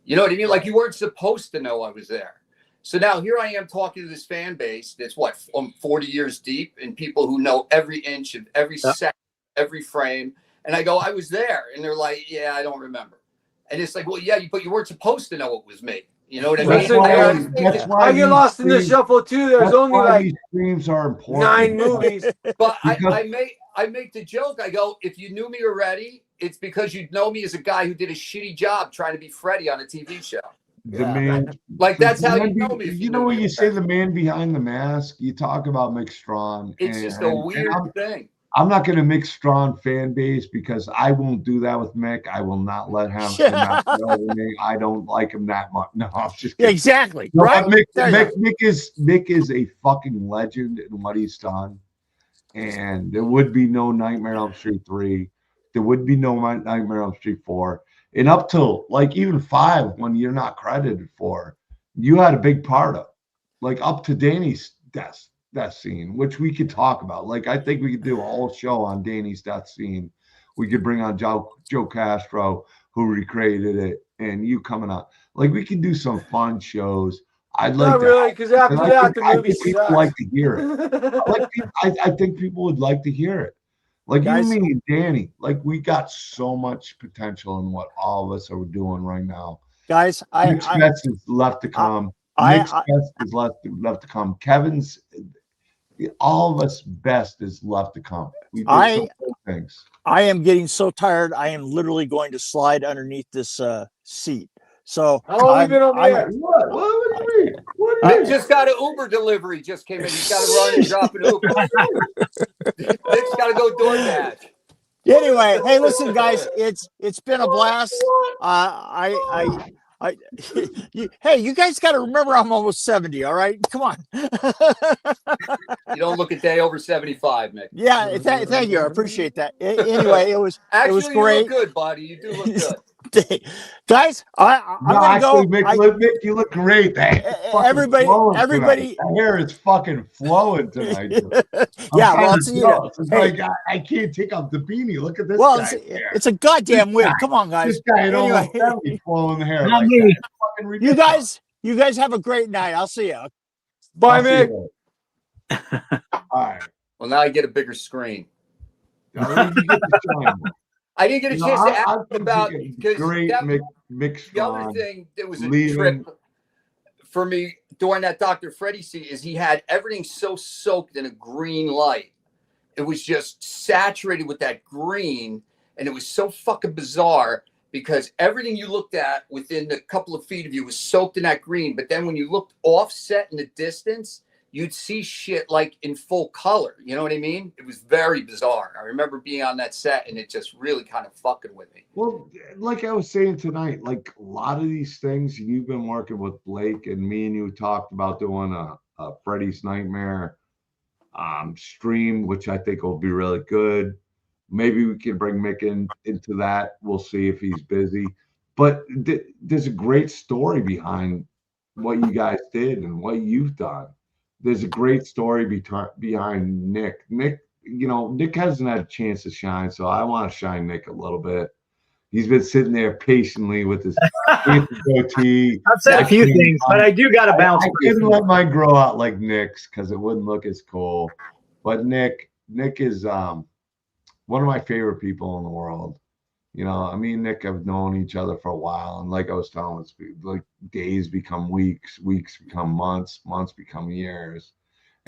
[SPEAKER 5] You know what I mean? Like you weren't supposed to know I was there. So now here I am talking to this fan base that's 40 years deep and people who know every inch of every second, every frame. And I go, I was there. And they're like, yeah, I don't remember. And it's like, well, yeah, but you weren't supposed to know it was me. You know what I mean?
[SPEAKER 1] That's
[SPEAKER 2] Listen,
[SPEAKER 1] why,
[SPEAKER 2] man,
[SPEAKER 5] I always think
[SPEAKER 1] that's why
[SPEAKER 2] I get
[SPEAKER 1] these
[SPEAKER 2] lost in the
[SPEAKER 1] streams-
[SPEAKER 2] shuffle too. There's
[SPEAKER 1] that's
[SPEAKER 2] only
[SPEAKER 1] why
[SPEAKER 2] like
[SPEAKER 1] these streams are important.
[SPEAKER 2] 9 movies.
[SPEAKER 5] But
[SPEAKER 1] Because-
[SPEAKER 5] I make the joke. I go, if you knew me already, it's because you'd know me as a guy who did a shitty job trying to be Freddy on a TV show.
[SPEAKER 1] The man,
[SPEAKER 5] Like, that's how you
[SPEAKER 1] man
[SPEAKER 5] know me. If
[SPEAKER 1] You know
[SPEAKER 5] knew
[SPEAKER 1] when
[SPEAKER 5] me
[SPEAKER 1] you say
[SPEAKER 5] already.
[SPEAKER 1] the man behind the mask, you talk about Mick Strawn.
[SPEAKER 5] It's just a weird thing.
[SPEAKER 1] I'm not going to Mick Strawn fan base because I won't do that with Mick. I will not let him. Over me. I don't like him that much. No, I'm just kidding.
[SPEAKER 3] Exactly.
[SPEAKER 1] No,
[SPEAKER 3] Right.
[SPEAKER 1] Mick is a fucking legend in what he's done. And there would be no Nightmare on Elm Street 3. There would be no Nightmare on Elm Street 4. And up till like even 5, when you're not credited for, you had a big part of. Like up to Danny's death scene, which we could talk about. Like I think we could do a whole show on Danny's death scene. We could bring on Joe Castro, who recreated it, and you coming up. Like we could do some fun shows. I'd like
[SPEAKER 2] Not
[SPEAKER 1] to,
[SPEAKER 2] really, because after
[SPEAKER 1] and
[SPEAKER 2] that, the
[SPEAKER 1] I
[SPEAKER 2] movie
[SPEAKER 1] think people
[SPEAKER 2] sucks.
[SPEAKER 1] like to hear it. I think people would like to hear it. Like
[SPEAKER 3] Guys,
[SPEAKER 1] you, me, and Danny. Like we got so much potential in what all of us are doing right now.
[SPEAKER 3] guys,
[SPEAKER 1] Nick's best is left to come. Nick's best is left to come. Kevin's, all of us best is left to come. We did some good things.
[SPEAKER 3] I am getting so tired. I am literally going to slide underneath this seat. So
[SPEAKER 2] How long have you been on the air?
[SPEAKER 1] What do you mean? What do you
[SPEAKER 5] Nick
[SPEAKER 1] mean?
[SPEAKER 5] just got an Uber delivery. Just came in. He's got to run and drop an Uber. Nick's got to go DoorDash.
[SPEAKER 3] Anyway, hey, listen, guys, it's been a blast. Hey, you guys got to remember I'm almost 70. All right, come on.
[SPEAKER 5] You don't look a day over 75, Nick.
[SPEAKER 3] Yeah, thank you. I appreciate that. Anyway, it was
[SPEAKER 5] Actually,
[SPEAKER 3] great.
[SPEAKER 5] you look good, buddy. You do look good.
[SPEAKER 3] Guys, I'm gonna go.
[SPEAKER 1] Mick, you look great.
[SPEAKER 3] Everybody,
[SPEAKER 1] my hair is fucking flowing tonight.
[SPEAKER 3] Yeah, well, it's,
[SPEAKER 1] it's like I can't take off the beanie. Look at this.
[SPEAKER 3] Well,
[SPEAKER 1] guy
[SPEAKER 3] it's a goddamn wig. Come on, guys.
[SPEAKER 1] This guy at almost
[SPEAKER 3] Anyway.
[SPEAKER 1] 70 flowing the hair.
[SPEAKER 4] Not
[SPEAKER 1] Like
[SPEAKER 4] me.
[SPEAKER 1] that. It's fucking ridiculous.
[SPEAKER 3] You guys have a great night. I'll see you.
[SPEAKER 2] Bye,
[SPEAKER 1] I'll see
[SPEAKER 2] Mick.
[SPEAKER 1] you later. All right.
[SPEAKER 5] Well, now I get a bigger screen.
[SPEAKER 1] Now, you get to shine.
[SPEAKER 5] I didn't get a chance to ask
[SPEAKER 1] think
[SPEAKER 5] about
[SPEAKER 1] you get
[SPEAKER 5] because
[SPEAKER 1] great
[SPEAKER 5] that,
[SPEAKER 1] Mick
[SPEAKER 5] the other
[SPEAKER 1] Strawn.
[SPEAKER 5] thing that was a
[SPEAKER 1] leaving.
[SPEAKER 5] trip for me during that Dr. Freddy scene is he had everything so soaked in a green light. It was just saturated with that green, and it was so fucking bizarre because everything you looked at within a couple of feet of you was soaked in that green. But then when you looked offset in the distance, you'd see shit like in full color. You know what I mean? It was very bizarre. I remember being on that set and it just really kind of fucking with me.
[SPEAKER 1] Well, like I was saying tonight, like a lot of these things, you've been working with Blake, and me and you talked about doing a Freddy's Nightmare stream, which I think will be really good. Maybe we can bring Mick into that. We'll see if he's busy. But there's a great story behind what you guys did and what you've done. There's a great story behind Nick. Nick hasn't had a chance to shine, so I want to shine Nick a little bit. He's been sitting there patiently with his goatee.
[SPEAKER 4] I've said a few things, but I do got to bounce.
[SPEAKER 1] I didn't let mine grow out like Nick's because it wouldn't look as cool. But Nick is one of my favorite people in the world. You know, me and Nick have known each other for a while, and like I was telling, it's like days become weeks, weeks become months, months become years,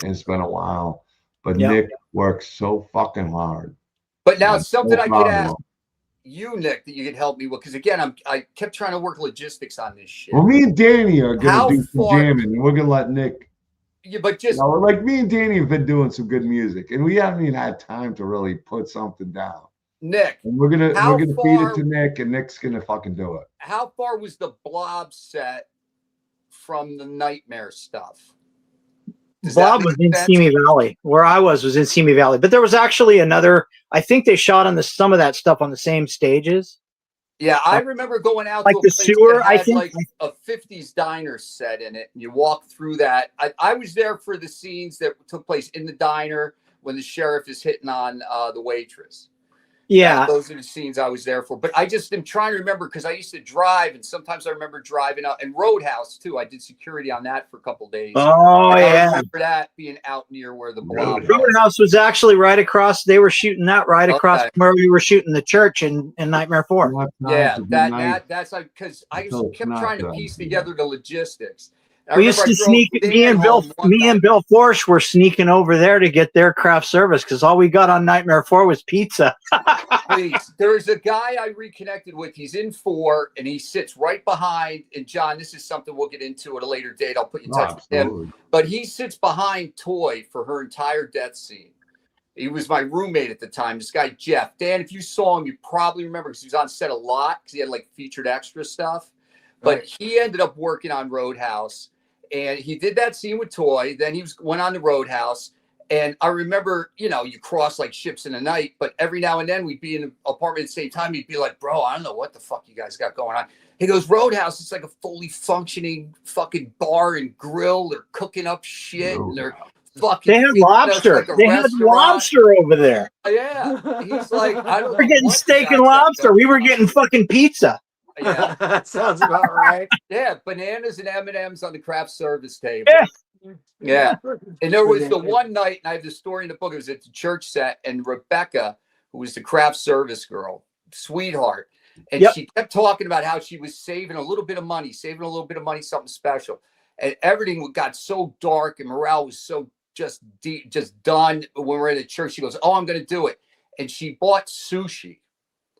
[SPEAKER 1] and it's been a while. But
[SPEAKER 4] Yep.
[SPEAKER 1] Nick works so fucking hard.
[SPEAKER 5] But now
[SPEAKER 1] I'm
[SPEAKER 5] it's something
[SPEAKER 1] so
[SPEAKER 5] I
[SPEAKER 1] proud
[SPEAKER 5] could
[SPEAKER 1] of
[SPEAKER 5] ask
[SPEAKER 1] him.
[SPEAKER 5] you, Nick, that you could help me with. Because again, I kept trying to work logistics on this shit.
[SPEAKER 1] Well, me and Danny are
[SPEAKER 5] How
[SPEAKER 1] gonna do some
[SPEAKER 5] far-
[SPEAKER 1] jamming, and we're gonna let Nick.
[SPEAKER 5] Yeah, but just
[SPEAKER 1] Like me and Danny have been doing some good music, and we haven't even had time to really put something down.
[SPEAKER 5] Nick,
[SPEAKER 1] And we're gonna
[SPEAKER 5] How
[SPEAKER 1] feed
[SPEAKER 5] far-
[SPEAKER 1] it to Nick, and Nick's gonna fucking do it.
[SPEAKER 5] how far was the Blob set from the Nightmare stuff? Does that
[SPEAKER 4] Bob
[SPEAKER 5] make
[SPEAKER 4] was in
[SPEAKER 5] sense?
[SPEAKER 4] Simi Valley. Where I was in Simi Valley. But there was actually another. I think they shot on some of that stuff on the same stages.
[SPEAKER 5] Yeah, I remember going out
[SPEAKER 4] Like
[SPEAKER 5] to a
[SPEAKER 4] the
[SPEAKER 5] place
[SPEAKER 4] sewer,
[SPEAKER 5] that
[SPEAKER 4] I
[SPEAKER 5] had
[SPEAKER 4] think.
[SPEAKER 5] like a 50s diner set in it, and you walk through that. I was there for the scenes that took place in the diner when the sheriff is hitting on the waitress.
[SPEAKER 4] Yeah.
[SPEAKER 5] Those are the scenes I was there for. But I just am trying to remember because I used to drive, and sometimes I remember driving out, and Roadhouse too. I did security on that for a couple of days.
[SPEAKER 4] Oh,
[SPEAKER 5] and
[SPEAKER 4] yeah.
[SPEAKER 5] I remember that being out near where the blob was.
[SPEAKER 4] Roadhouse was actually right across. They were shooting that right across from where we were shooting the church in Nightmare 4.
[SPEAKER 5] Yeah, that's like because I kept trying to piece together the logistics.
[SPEAKER 4] We used to sneak. Me and Bill Forsh were sneaking over there to get their craft service because all we got on Nightmare 4 was pizza.
[SPEAKER 5] Please, there's a guy I reconnected with. He's in 4, and he sits right behind. And John, this is something we'll get into at a later date. I'll put you in touch with him. But he sits behind Toy for her entire death scene. He was my roommate at the time. This guy Jeff. Dan, if you saw him, you probably remember because he was on set a lot because he had like featured extra stuff. But he ended up working on Roadhouse. And he did that scene with Toy. Then he went on the Roadhouse. And I remember, you cross like ships in the night. But every now and then we'd be in an apartment at the same time. He'd be like, bro, I don't know what the fuck you guys got going on. He goes, Roadhouse, it's like a fully functioning fucking bar and grill. They're cooking up shit. And they're fucking.
[SPEAKER 4] They had lobster. They had lobster over there.
[SPEAKER 5] Yeah. He's like, I don't know.
[SPEAKER 4] We're getting steak and lobster. We were getting fucking pizza.
[SPEAKER 5] Yeah,
[SPEAKER 2] that sounds about right.
[SPEAKER 5] Yeah, bananas and M&Ms on the craft service table. Yeah. And there was the one night, and I have the story in the book. It was at the church set, and Rebecca, who was the craft service girl, sweetheart, and she kept talking about how she was saving a little bit of money, something special, and everything got so dark, and morale was so just done. When we were at the church, she goes, "Oh, I'm going to do it," and she bought sushi.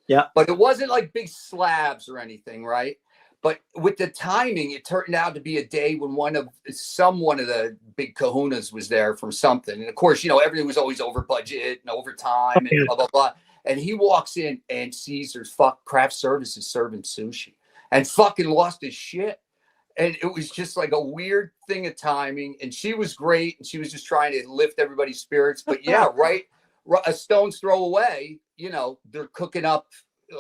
[SPEAKER 4] Yeah.
[SPEAKER 5] But it wasn't like big slabs or anything, right? But with the timing, it turned out to be a day when one of the big kahunas was there from something. And of course, everything was always over budget and over time and blah, blah, blah. And he walks in and sees there's craft services serving sushi and fucking lost his shit. And it was just like a weird thing of timing. And she was great. And she was just trying to lift everybody's spirits. But yeah, right. A stone's throw away, they're cooking up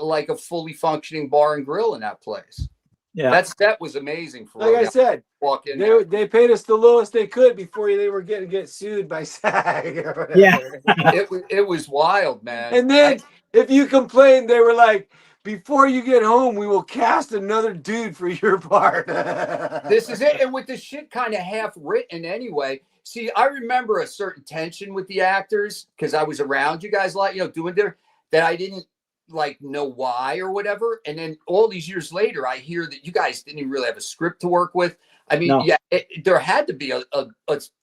[SPEAKER 5] like a fully functioning bar and grill in that place.
[SPEAKER 4] Yeah,
[SPEAKER 5] that set was amazing. For
[SPEAKER 2] like I said,
[SPEAKER 5] walk in
[SPEAKER 2] they paid us the lowest they could before they were going to get sued by SAG.
[SPEAKER 4] Yeah,
[SPEAKER 5] it was wild, man.
[SPEAKER 2] And then if you complained, they were like, "Before you get home, we will cast another dude for your part."
[SPEAKER 5] This is it. And with the shit kind of half written anyway. See, I remember a certain tension with the actors because I was around you guys a lot, doing dinner that I didn't know why or whatever. And then all these years later, I hear that you guys didn't even really have a script to work with. I mean, there had to be a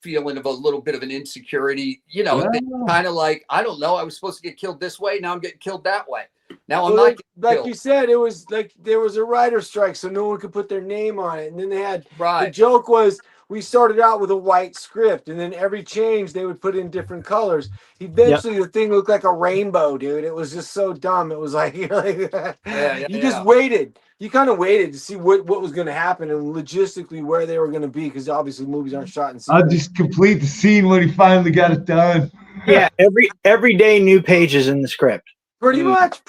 [SPEAKER 5] feeling of a little bit of an insecurity, kind of like, I don't know, I was supposed to get killed this way. Now I'm getting killed that way. Now I'm not
[SPEAKER 2] like
[SPEAKER 5] killed.
[SPEAKER 2] You said, it was like there was a writer's strike, so no one could put their name on it. And then they had
[SPEAKER 5] the
[SPEAKER 2] joke was we started out with a white script, and then every change they would put in different colors. Eventually, the thing looked like a rainbow, dude. It was just so dumb. It was like, you just waited. You kind of waited to see what was going to happen and logistically where they were going to be, because obviously movies aren't shot in sequence.
[SPEAKER 1] I'll just complete the scene when he finally got it done.
[SPEAKER 4] Yeah, every day new pages in the script.
[SPEAKER 2] Pretty much.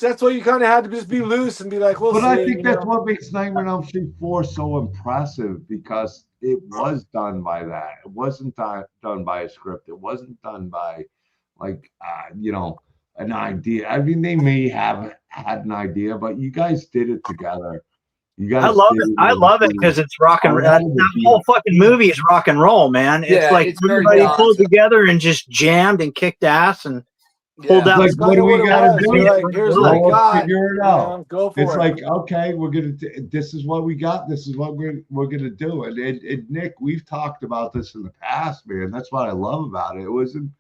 [SPEAKER 2] That's why you kind of had to just be loose and be like, well,
[SPEAKER 1] I think that's what makes Nightmare on Elm Street 4 so impressive, because it was done by that. It wasn't done by a script. It wasn't done by an idea. I mean, they may have had an idea, but you guys did it together. You guys,
[SPEAKER 4] I love it because it's rock and roll. That whole fucking movie is rock and roll, man. It's like everybody pulled together and just jammed and kicked ass and pulled out.
[SPEAKER 1] Like, what do we gotta do?
[SPEAKER 2] Here's what I got.
[SPEAKER 1] Figure it out.
[SPEAKER 2] Go for it.
[SPEAKER 1] It's like, okay, we're gonna. This is what we got. This is what we're gonna do. And Nick, we've talked about this in the past, man. That's what I love about it. It wasn't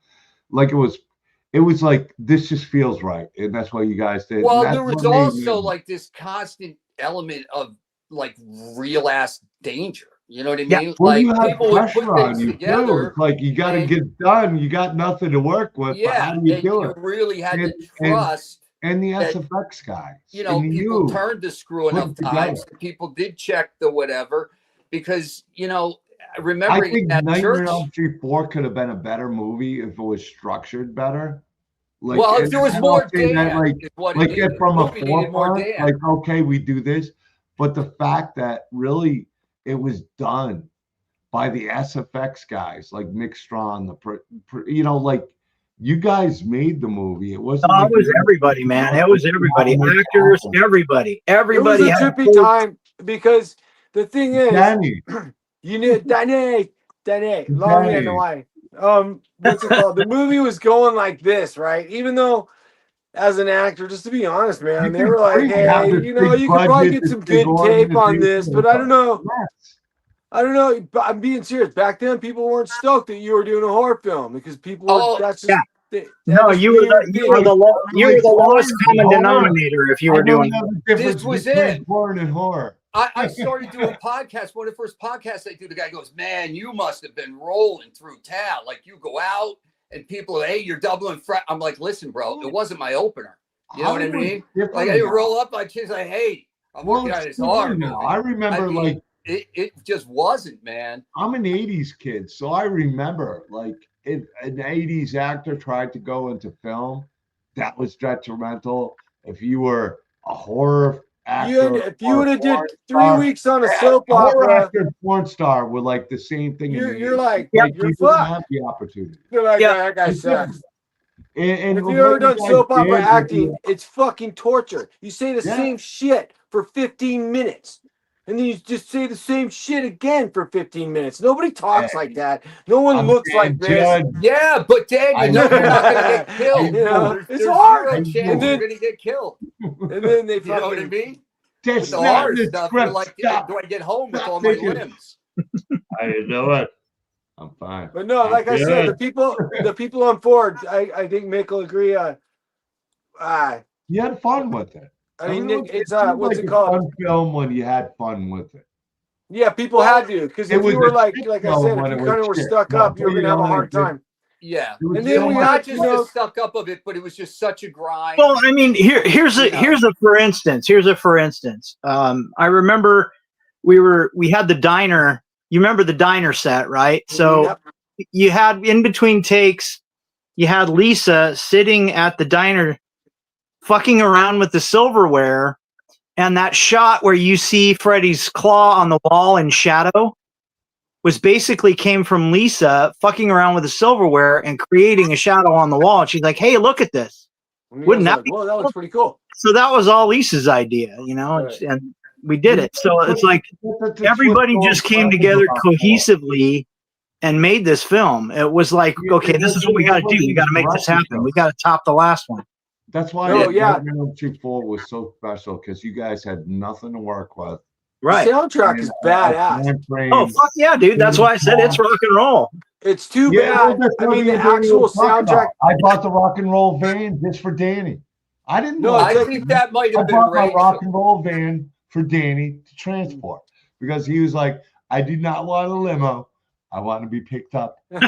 [SPEAKER 1] like it was like, this just feels right, and that's what you guys did.
[SPEAKER 5] Well, there was also like this constant element of like real ass danger. You know what I mean?
[SPEAKER 1] Yeah. Well, you have pressure on you
[SPEAKER 5] together.
[SPEAKER 1] too. Like, you got to get done. You got nothing to work with.
[SPEAKER 5] Yeah,
[SPEAKER 1] but how do you do it?
[SPEAKER 5] You really had to trust.
[SPEAKER 1] And the SFX guys.
[SPEAKER 5] People turned the screw enough times. People did check the whatever, because remembering
[SPEAKER 1] I think
[SPEAKER 5] that
[SPEAKER 1] Nightmare
[SPEAKER 5] church.
[SPEAKER 1] on Elm Street 4 could have been a better movie if it was structured better. Like,
[SPEAKER 5] well, if there was more data,
[SPEAKER 1] from a forefront, like, okay, we do this, but the fact that really it was done by the SFX guys, like Mick Strawn, You guys made the movie. It wasn't.
[SPEAKER 4] Oh, it was everybody, man. It was everybody. Actors, everybody. Everybody
[SPEAKER 2] It was a
[SPEAKER 4] had
[SPEAKER 2] trippy time because the thing is,
[SPEAKER 1] Danny.
[SPEAKER 2] you knew Danny, long
[SPEAKER 1] Danny.
[SPEAKER 2] and away. What's it called? The movie was going like this, right? Even though, as an actor, just to be honest, man, they were like, "Hey, you know, you could probably get some good tape on this," but I don't know. I don't know. But I'm being serious. Back then, people weren't stoked that you were doing a horror film because people were. That's just.
[SPEAKER 4] Yeah. No, you were the lowest common denominator if you were doing.
[SPEAKER 5] This was it.
[SPEAKER 1] Porn and horror.
[SPEAKER 5] I started doing podcasts. One of the first podcasts I do, the guy goes, "Man, you must have been rolling through town. Like you go out and people, hey, you're doubling Fred." I'm like, "Listen, bro, it wasn't my opener. You know what I mean? Like I roll up, like she's like, hey, I'm working on this hard movie."
[SPEAKER 1] I remember like
[SPEAKER 5] it just wasn't, man.
[SPEAKER 1] I'm an 80s kid, so I remember like if an 80s actor tried to go into film, that was detrimental. If you were a horror actor,
[SPEAKER 2] if you would have did 3 weeks on a soap opera,
[SPEAKER 1] actor, porn star were like the same thing.
[SPEAKER 2] You're like,
[SPEAKER 1] you're
[SPEAKER 2] fucked.
[SPEAKER 1] have the opportunity.
[SPEAKER 2] You're like, that guy sucks.
[SPEAKER 1] And
[SPEAKER 2] if you've ever done soap opera acting, it's fucking torture. You say the same shit for 15 minutes. And then you just say the same shit again for 15 minutes. Nobody talks like that. No one looks like this.
[SPEAKER 5] Yeah, but Dad, you know you're not gonna get killed.
[SPEAKER 2] You know, it's hard.
[SPEAKER 5] Chance you're gonna get killed.
[SPEAKER 2] And then they
[SPEAKER 5] you know what I mean?
[SPEAKER 1] That's
[SPEAKER 5] the hard stuff. You're like, do I get home with all my limbs?
[SPEAKER 1] I know it. I'm fine.
[SPEAKER 2] But no, like I said, the people on Ford, I think Mick will agree.
[SPEAKER 1] You had fun with it.
[SPEAKER 2] I mean, it's what's it called?
[SPEAKER 1] Fun film when you had fun with it.
[SPEAKER 2] Yeah, people had to, because if you were like I said, if you kind of were stuck up, you were gonna have a hard time.
[SPEAKER 5] Yeah,
[SPEAKER 2] and then we
[SPEAKER 5] not just the stuck up of it, but it was just such a grind.
[SPEAKER 4] Well, I mean, here's a for instance. I remember we had the diner. You remember the diner set, right? So you had in between takes, you had Lisa sitting at the diner, fucking around with the silverware, and that shot where you see Freddy's claw on the wall in shadow was basically came from Lisa fucking around with the silverware and creating a shadow on the wall. And she's like, "Hey, look at this! Wouldn't that be?
[SPEAKER 2] Well, that looks pretty cool."
[SPEAKER 4] So that was all Lisa's idea, you know, right. And we did it. So it's like everybody just came together cohesively and made this film. It was like, okay, this is what we got to do. We got to make this happen. We got to top the last one.
[SPEAKER 1] That's why Elm Street 4 was so special, because you guys had nothing to work with.
[SPEAKER 4] Right.
[SPEAKER 2] The soundtrack is badass.
[SPEAKER 4] Oh, fuck yeah, dude. That's why I said it's rock and roll.
[SPEAKER 2] It's too bad. I mean, the actual soundtrack.
[SPEAKER 1] I bought the rock and roll van just for Danny. I didn't know.
[SPEAKER 5] I think that might have been
[SPEAKER 1] I bought my rock and roll van for Danny to transport, because he was like, I did not want a limo. I want to be picked up.
[SPEAKER 4] It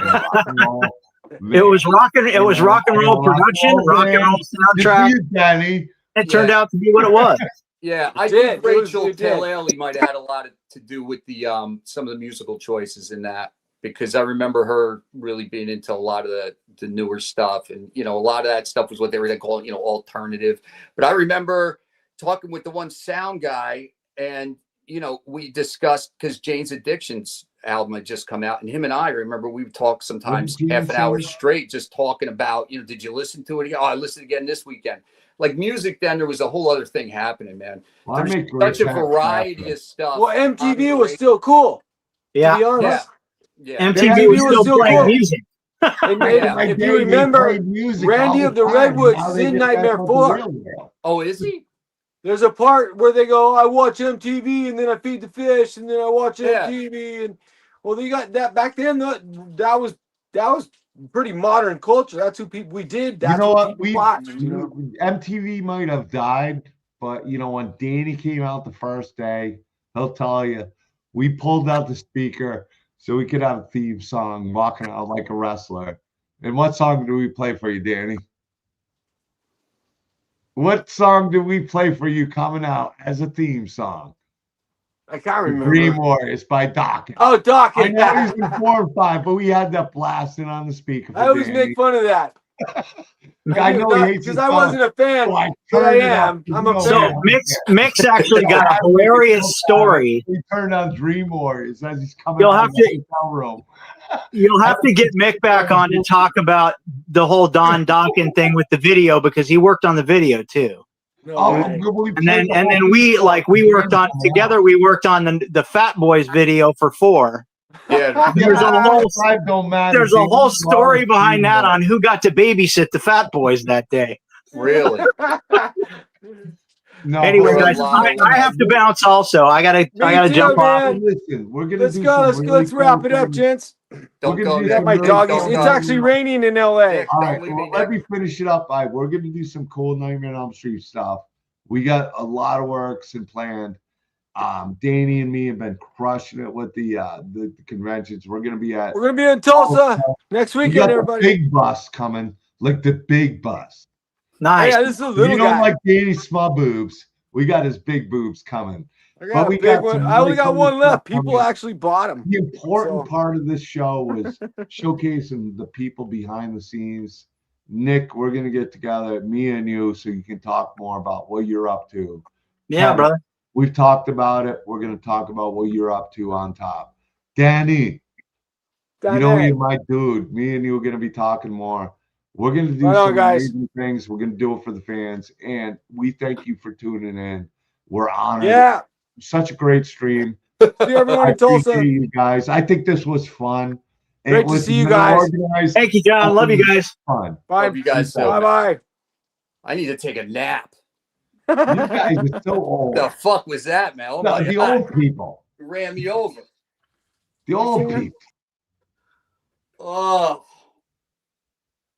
[SPEAKER 4] was rock and roll production, rock and roll soundtrack.
[SPEAKER 1] Danny.
[SPEAKER 4] It turned out to be what it was.
[SPEAKER 5] Yeah, I think Rachel Talalay might have had a lot to do with the some of the musical choices in that, because I remember her really being into a lot of the newer stuff, and you know, a lot of that stuff was what they were calling, you know, alternative. But I remember talking with the one sound guy, and you know, we discussed, because Jane's Addictions album had just come out, and him and I remember we would talk sometimes half an hour straight just talking about, you know, did you listen to it again? Oh, I listened again this weekend. Like music, then there was a whole other thing happening, man.
[SPEAKER 1] Well,
[SPEAKER 5] there's such a variety of stuff.
[SPEAKER 2] Well, MTV was still cool.
[SPEAKER 4] Yeah.
[SPEAKER 2] To be honest.
[SPEAKER 4] Yeah. MTV was still playing music.
[SPEAKER 2] And if you remember, Randy of the Redwoods is in Nightmare 4.
[SPEAKER 5] Oh, is he?
[SPEAKER 2] There's a part where they go, I watch MTV and then I feed the fish and then I watch MTV, and well, they got that back then. That was pretty modern culture. That's who we did. That's, you know what?
[SPEAKER 1] MTV might have died, but you know, when Danny came out the first day, he'll tell you, we pulled out the speaker so we could have a theme song, walking out like a wrestler. And what song do we play for you, Danny? What song did we play for you coming out as a theme song?
[SPEAKER 2] I can't remember.
[SPEAKER 1] Dream Warriors by Doc.
[SPEAKER 2] Oh, Doc.
[SPEAKER 1] I know he's in 4 and 5, but we had that blasting on the speaker.
[SPEAKER 2] I always make fun of that.
[SPEAKER 1] I know he hates
[SPEAKER 2] because
[SPEAKER 1] his
[SPEAKER 2] I
[SPEAKER 1] son,
[SPEAKER 2] wasn't a fan,
[SPEAKER 1] so I
[SPEAKER 2] but I
[SPEAKER 1] turned it up.
[SPEAKER 2] am. I'm
[SPEAKER 1] You
[SPEAKER 2] a
[SPEAKER 1] know,
[SPEAKER 4] So
[SPEAKER 2] fan.
[SPEAKER 4] Mick's actually got a hilarious story.
[SPEAKER 1] He turned on Dream Warriors as he's coming
[SPEAKER 4] You'll
[SPEAKER 1] out
[SPEAKER 4] have
[SPEAKER 1] of the
[SPEAKER 4] to-
[SPEAKER 1] hotel room.
[SPEAKER 4] You'll have to get Mick back on to talk about the whole Don Donkin thing with the video because he worked on the video too.
[SPEAKER 2] No
[SPEAKER 1] Oh,
[SPEAKER 2] way.
[SPEAKER 1] we
[SPEAKER 4] And then
[SPEAKER 1] played the whole
[SPEAKER 4] we
[SPEAKER 1] video.
[SPEAKER 4] like we worked on together. We worked on the Fat Boys video for 4.
[SPEAKER 5] Yeah.
[SPEAKER 4] There's a whole
[SPEAKER 1] Don't matter.
[SPEAKER 4] there's a
[SPEAKER 1] Dude.
[SPEAKER 4] whole story behind that on who got to babysit the Fat Boys that day.
[SPEAKER 5] Really?
[SPEAKER 1] No,
[SPEAKER 4] Anyway,
[SPEAKER 1] but-
[SPEAKER 4] guys, I have to bounce. Also, I gotta
[SPEAKER 2] too,
[SPEAKER 4] jump off.
[SPEAKER 2] man.
[SPEAKER 1] Listen, we're gonna
[SPEAKER 2] Let's
[SPEAKER 1] do
[SPEAKER 2] go.
[SPEAKER 1] some
[SPEAKER 2] Let's
[SPEAKER 1] really
[SPEAKER 2] wrap
[SPEAKER 1] cool
[SPEAKER 2] it up,
[SPEAKER 1] things.
[SPEAKER 2] gents.
[SPEAKER 5] Don't
[SPEAKER 1] We're
[SPEAKER 5] go
[SPEAKER 1] gonna do
[SPEAKER 5] there.
[SPEAKER 2] Yeah, my
[SPEAKER 1] really
[SPEAKER 2] doggies.
[SPEAKER 1] cool
[SPEAKER 2] It's
[SPEAKER 1] things.
[SPEAKER 2] actually raining in LA.
[SPEAKER 1] All right,
[SPEAKER 5] Don't leave
[SPEAKER 1] well,
[SPEAKER 5] me
[SPEAKER 1] let
[SPEAKER 5] there.
[SPEAKER 1] me finish it up. All right, we're gonna do some cool Nightmare on Elm Street stuff. We got a lot of works and planned. Danny and me have been crushing it with the conventions. We're gonna be at
[SPEAKER 2] We're gonna be in Tulsa next
[SPEAKER 1] we
[SPEAKER 2] weekend,
[SPEAKER 1] got the
[SPEAKER 2] everybody.
[SPEAKER 1] big bus coming, like the big bus.
[SPEAKER 4] Nice.
[SPEAKER 2] Yeah, this is a
[SPEAKER 1] You
[SPEAKER 2] little
[SPEAKER 1] don't
[SPEAKER 2] guy.
[SPEAKER 1] like Danny's small boobs. We got his big boobs coming.
[SPEAKER 2] I got
[SPEAKER 1] but
[SPEAKER 2] a
[SPEAKER 1] we
[SPEAKER 2] big
[SPEAKER 1] got
[SPEAKER 2] one.
[SPEAKER 1] some
[SPEAKER 2] I only
[SPEAKER 1] really
[SPEAKER 2] got
[SPEAKER 1] cool
[SPEAKER 2] one
[SPEAKER 1] stuff
[SPEAKER 2] left.
[SPEAKER 1] coming.
[SPEAKER 2] People actually bought them.
[SPEAKER 1] The important
[SPEAKER 2] So-
[SPEAKER 1] part of this show was showcasing the people behind the scenes. Nick, we're gonna get together, me and you, so you can talk more about what you're up to.
[SPEAKER 4] Yeah, brother.
[SPEAKER 1] We've talked about it. We're gonna talk about what you're up to on top. Danny, you know you're my dude. Me and you are gonna be talking more. We're gonna do
[SPEAKER 2] Right on,
[SPEAKER 1] some
[SPEAKER 2] guys.
[SPEAKER 1] amazing things. We're gonna do it for the fans, and we thank you for tuning in. We're honored.
[SPEAKER 2] Yeah.
[SPEAKER 1] Such a great stream.
[SPEAKER 2] See everyone
[SPEAKER 1] I
[SPEAKER 2] in Tulsa.
[SPEAKER 1] appreciate you guys. I think this was fun.
[SPEAKER 2] Great
[SPEAKER 1] It
[SPEAKER 2] to
[SPEAKER 1] was
[SPEAKER 2] see you
[SPEAKER 1] more
[SPEAKER 2] guys.
[SPEAKER 1] organized,
[SPEAKER 4] Thank you, John. Love you guys.
[SPEAKER 1] fun.
[SPEAKER 2] Bye.
[SPEAKER 5] Love you guys so
[SPEAKER 2] Bye bye.
[SPEAKER 5] I need to take a nap.
[SPEAKER 1] You guys are so old.
[SPEAKER 5] The fuck was that, man? Oh
[SPEAKER 1] No,
[SPEAKER 5] my
[SPEAKER 1] the
[SPEAKER 5] God.
[SPEAKER 1] old people.
[SPEAKER 5] You ran me over.
[SPEAKER 1] The old
[SPEAKER 2] think-
[SPEAKER 1] people.
[SPEAKER 5] Oh.